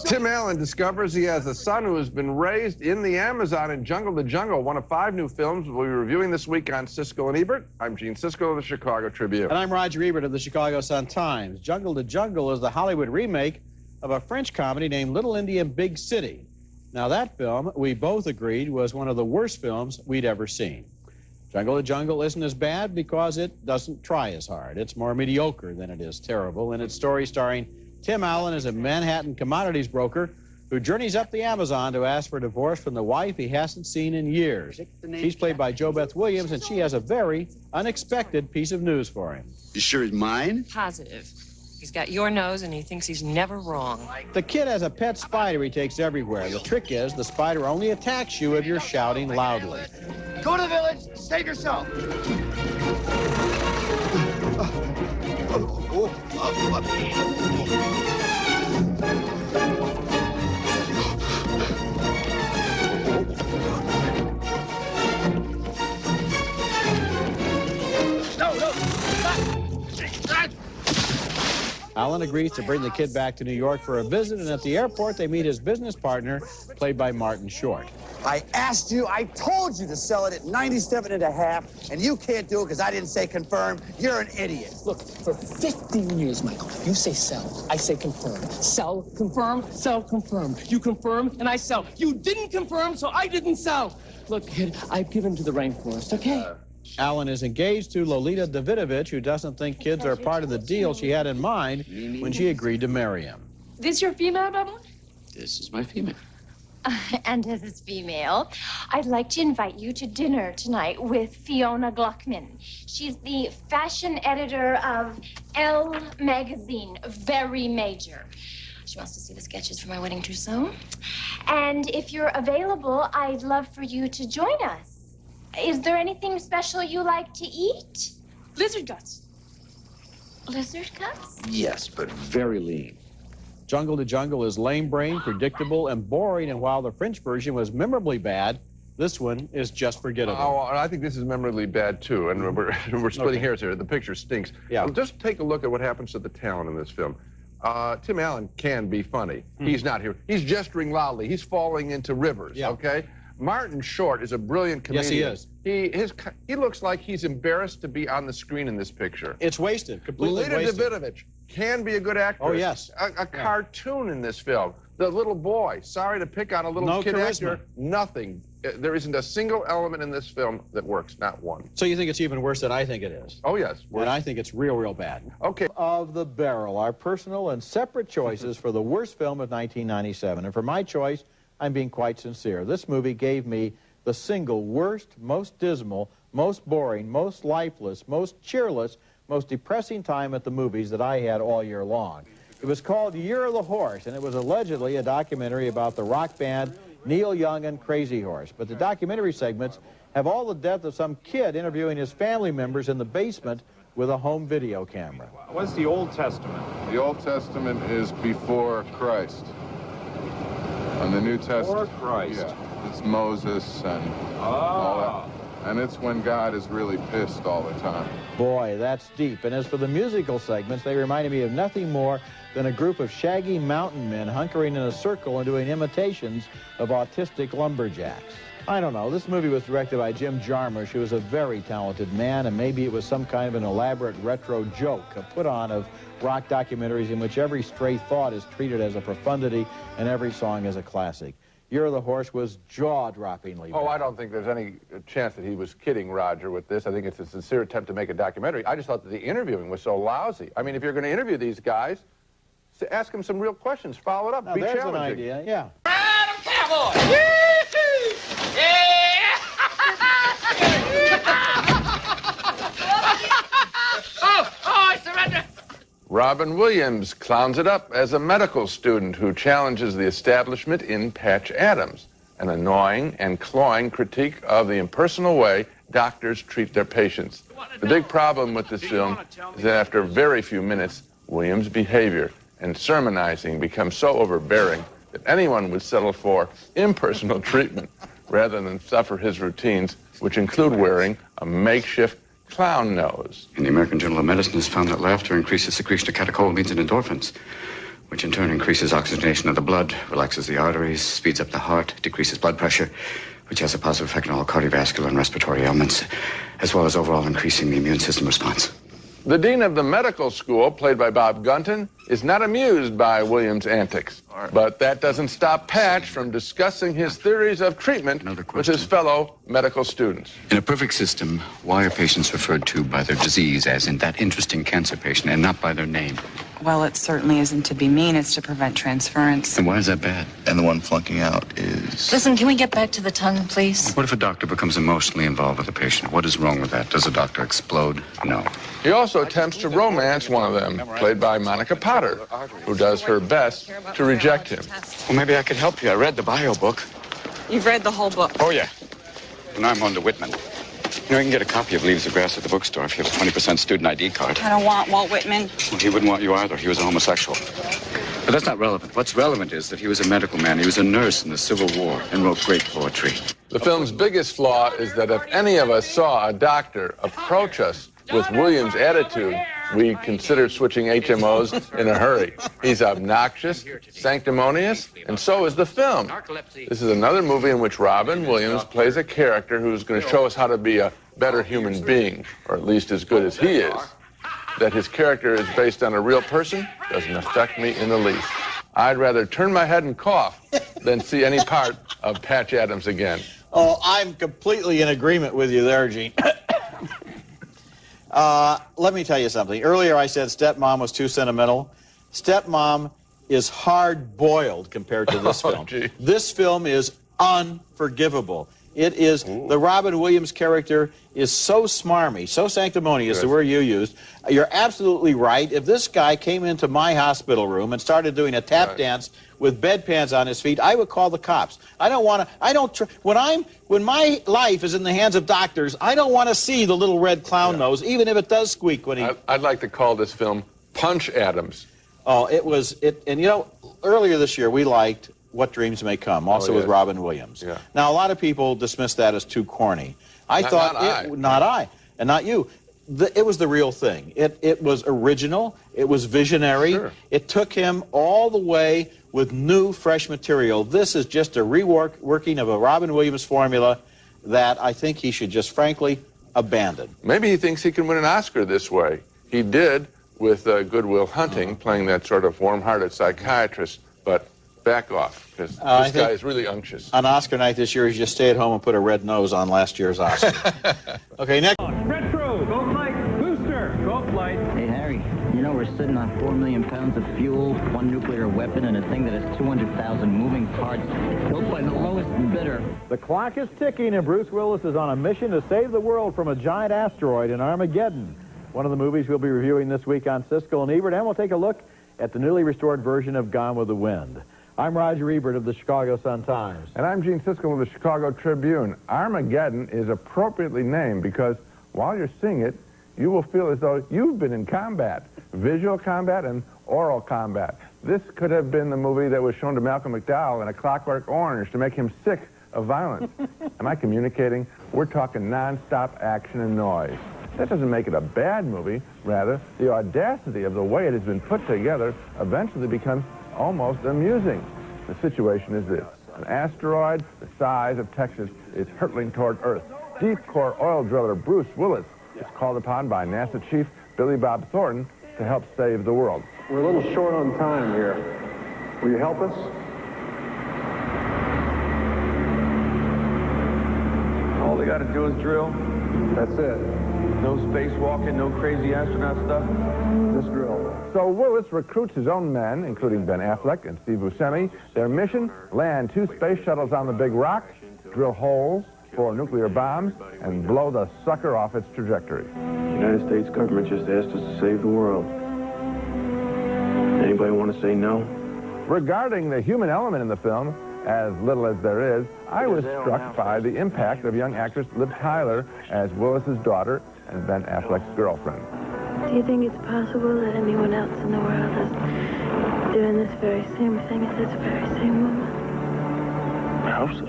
Tim Allen discovers he has a son who has been raised in the Amazon in Jungle to Jungle, one of 5 new films we'll be reviewing this week on Siskel and Ebert. I'm Gene Siskel of the Chicago Tribune. And I'm Roger Ebert of the Chicago Sun-Times. Jungle to Jungle is the Hollywood remake of a French comedy named Little Indian Big City. Now, that film, we both agreed, was one of the worst films we'd ever seen. Jungle to Jungle isn't as bad because it doesn't try as hard. It's more mediocre than it is terrible, and its story starring Tim Allen is a Manhattan commodities broker who journeys up the Amazon to ask for a divorce from the wife he hasn't seen in years. She's played by Jo Beth Williams, and she has a very unexpected piece of news for him. You sure it's mine? Positive. He's got your nose, and he thinks he's never wrong. The kid has a pet spider he takes everywhere. The trick is the spider only attacks you if you're shouting loudly. Go to the village, save yourself. Allen agrees to bring the kid back to New York for a visit, and at the airport they meet his business partner, played by Martin Short. I asked you, I told you to sell it at 97.5, and you can't do it because I didn't say confirm. You're an idiot. Look, for 15 years, Michael, you say sell, I say confirm. Sell, confirm, sell, confirm. You confirm, and I sell. You didn't confirm, so I didn't sell. Look, kid, I've given to the rainforest, okay? Alan is engaged to Lolita Davidovich, who doesn't think kids are part of the deal she had in mind when she agreed to marry him. This your female double? This is my female. And as his female, I'd like to invite you to dinner tonight with Fiona Gluckman. She's the fashion editor of Elle magazine, very major. She wants to see the sketches for my wedding trousseau. And if you're available, I'd love for you to join us. Is there anything special you like to eat? Lizard guts. Lizard guts? Yes, but very lean. Jungle to Jungle is lame-brained, predictable, and boring, and while the French version was memorably bad, this one is just forgettable. Oh, I think this is memorably bad, too, and we're splitting hairs here. The picture stinks. Yeah. Just take a look at what happens to the talent in this film. Tim Allen can be funny. He's not here. He's gesturing loudly. He's falling into rivers, okay? Martin Short is a brilliant comedian. Yes, he is. He looks like he's embarrassed to be on the screen in this picture. It's wasted, completely Lolita wasted. Davidovich can be a good actress. Oh, yes. A cartoon in this film. The little boy, sorry to pick on a little kid charisma. actor, nothing. There isn't a single element in this film that works, not one. So you think it's even worse than I think it is? Oh, yes. And I think it's real, real bad. Okay. Of the Barrel, our personal and separate choices for the worst film of 1997. And for my choice, I'm being quite sincere. This movie gave me the single worst, most dismal, most boring, most lifeless, most cheerless, most depressing time at the movies that I had all year long. It was called Year of the Horse, and it was allegedly a documentary about the rock band Neil Young and Crazy Horse. But the documentary segments have all the depth of some kid interviewing his family members in the basement with a home video camera. What's the Old Testament? The Old Testament is before Christ. And the New Testament... Before Christ. Yeah, it's Moses and all that. And it's when God is really pissed all the time. Boy, that's deep. And as for the musical segments, they reminded me of nothing more than a group of shaggy mountain men hunkering in a circle and doing imitations of autistic lumberjacks. I don't know. This movie was directed by Jim Jarmusch, who was a very talented man, and maybe it was some kind of an elaborate retro joke, a put-on of rock documentaries in which every stray thought is treated as a profundity and every song as a classic. Year of the Horse was jaw-droppingly bad. Oh, I don't think there's any chance that he was kidding Roger with this. I think it's a sincere attempt to make a documentary. I just thought that the interviewing was so lousy. I mean, if you're going to interview these guys, ask them some real questions, follow it up, Now, be there's challenging. an idea, yeah. Cowboy! Oh, I surrender! Robin Williams clowns it up as a medical student who challenges the establishment in Patch Adams, an annoying and cloying critique of the impersonal way doctors treat their patients. The big problem with this film is that after very few minutes, Williams' behavior and sermonizing becomes so overbearing that anyone would settle for impersonal treatment rather than suffer his routines, which include wearing a makeshift clown nose. And the American Journal of Medicine has found that laughter increases secretion of catecholamines and endorphins, which in turn increases oxygenation of the blood, relaxes the arteries, speeds up the heart, decreases blood pressure, which has a positive effect on all cardiovascular and respiratory ailments, as well as overall increasing the immune system response. The dean of the medical school, played by Bob Gunton, is not amused by Williams' antics. But that doesn't stop Patch from discussing his theories of treatment with his fellow medical students. In a perfect system, why are patients referred to by their disease, as in that interesting cancer patient, and not by their name? Well, it certainly isn't to be mean. It's to prevent transference. And why is that bad? And the one flunking out is... Listen, can we get back to the tongue, please? What if a doctor becomes emotionally involved with a patient? What is wrong with that? Does a doctor explode? No. He also attempts to romance one of them, played by Monica Potter, who does her best to reject him. Well, maybe I could help you. I read the bio book. You've read the whole book. Oh, yeah. And I'm on to Whitman. You know, you can get a copy of Leaves of Grass at the bookstore if you have a 20% student ID card. I don't want Walt Whitman. Well, he wouldn't want you either. He was a homosexual. But that's not relevant. What's relevant is that he was a medical man. He was a nurse in the Civil War and wrote great poetry. The film's biggest flaw is that if any of us saw a doctor approach us with Williams' attitude, we consider switching HMOs in a hurry. He's obnoxious, sanctimonious, and so is the film. This is another movie in which Robin Williams plays a character who's going to show us how to be a better human being, or at least as good as he is. That his character is based on a real person doesn't affect me in the least. I'd rather turn my head and cough than see any part of Patch Adams again. Oh, I'm completely in agreement with you there, Gene. Let me tell you something. Earlier I said Stepmom was too sentimental. Stepmom is hard-boiled compared to this film. Gee. This film is unforgivable. It is, the Robin Williams character is so smarmy, so sanctimonious, the word you used. You're absolutely right. If this guy came into my hospital room and started doing a tap dance with bedpans on his feet, I would call the cops. I don't want to, when my life is in the hands of doctors, I don't want to see the little red clown nose, even if it does squeak when he... I'd like to call this film Punch Adams. Oh, and you know, earlier this year we liked What Dreams May Come, also with Robin Williams. Yeah. Now, a lot of people dismiss that as too corny. Not I, and not you. It was the real thing. It was original. It was visionary. Sure. It took him all the way with new, fresh material. This is just a reworking of a Robin Williams formula that I think he should just frankly abandon. Maybe he thinks he can win an Oscar this way. He did with Good Will Hunting, playing that sort of warm-hearted psychiatrist, but back off, because this guy is really unctuous. On Oscar night this year, he just stay at home and put a red nose on last year's Oscar. Okay, next. Retro, go flight. Booster, go flight. Hey, Harry, you know we're sitting on 4 million pounds of fuel, 1 nuclear weapon, and a thing that has 200,000 moving parts built by the lowest bidder. The clock is ticking, and Bruce Willis is on a mission to save the world from a giant asteroid in Armageddon. One of the movies we'll be reviewing this week on Siskel and Ebert, and we'll take a look at the newly restored version of Gone with the Wind. I'm Roger Ebert of the Chicago Sun-Times. And I'm Gene Siskel of the Chicago Tribune. Armageddon is appropriately named because while you're seeing it, you will feel as though you've been in combat, visual combat and oral combat. This could have been the movie that was shown to Malcolm McDowell in A Clockwork Orange to make him sick of violence. Am I communicating? We're talking non-stop action and noise. That doesn't make it a bad movie. Rather, the audacity of the way it has been put together eventually becomes almost amusing. The situation is this. An asteroid the size of Texas is hurtling toward Earth. Deep core oil driller Bruce Willis is called upon by NASA Chief Billy Bob Thornton to help save the world. We're a little short on time here. Will you help us? All they got to do is drill. That's it. No spacewalking, no crazy astronaut stuff. Just drill. So Willis recruits his own men, including Ben Affleck and Steve Buscemi. Their mission, land 2 space shuttles on the big rock, drill holes for nuclear bombs, and blow the sucker off its trajectory. The United States government just asked us to save the world. Anybody want to say no? Regarding the human element in the film, as little as there is, I was struck by the impact of young actress Liv Tyler as Willis's daughter and Ben Affleck's girlfriend. Do you think it's possible that anyone else in the world is doing this very same thing at this very same moment? I hope so.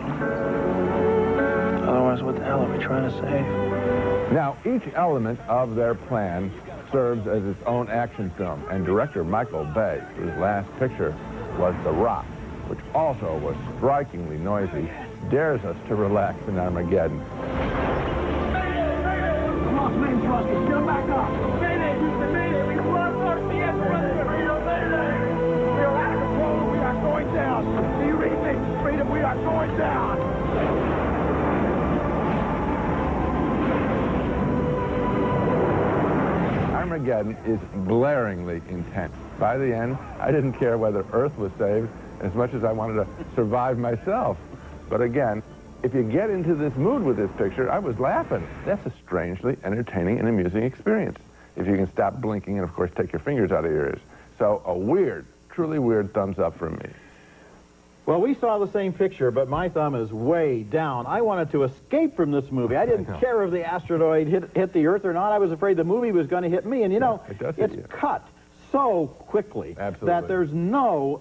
Otherwise, what the hell are we trying to save? Now, each element of their plan serves as its own action film, and director Michael Bay, whose last picture was The Rock, which also was strikingly noisy, dares us to relax in Armageddon. Lost main thrusters, get back up. Mayday, Houston, mayday. We want more CS mayday. We are out of control. We are going down. Do you read me? Freedom, we are going down. Armageddon is blaringly intense. By the end, I didn't care whether Earth was saved as much as I wanted to survive myself. But again, if you get into this mood with this picture, I was laughing. That's a strangely entertaining and amusing experience. If you can stop blinking and, of course, take your fingers out of your ears. So a weird, truly weird thumbs up from me. Well, we saw the same picture, but my thumb is way down. I wanted to escape from this movie. I didn't care if the asteroid hit the Earth or not. I was afraid the movie was going to hit me. And, you know, it's cut so quickly that there's no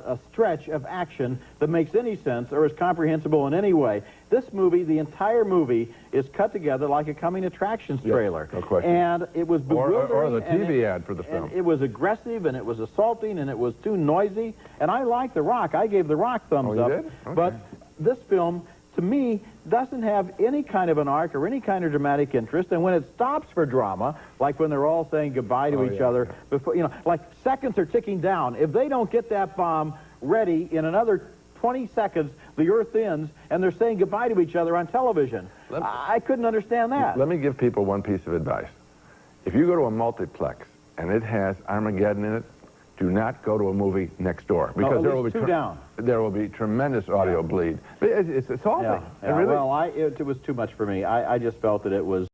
a stretch of action that makes any sense or is comprehensible in any way. This movie, the entire movie, is cut together like a coming attractions trailer. No question. And it was bewildering. Or the TV ad for the film. It was aggressive, and it was assaulting, and it was too noisy. And I like The Rock. I gave The Rock thumbs up. Did? Okay. But this film, to me, doesn't have any kind of an arc or any kind of dramatic interest. And when it stops for drama, like when they're all saying goodbye to each other, before, you know, like seconds are ticking down. If they don't get that bomb ready in another 20 seconds, the Earth ends, and they're saying goodbye to each other on television. I couldn't understand that. Let me give people one piece of advice. If you go to a multiplex and it has Armageddon in it, do not go to a movie next door, because there will be there will be tremendous audio bleed. It's awful. Yeah, It really, well, it was too much for me. I just felt that it was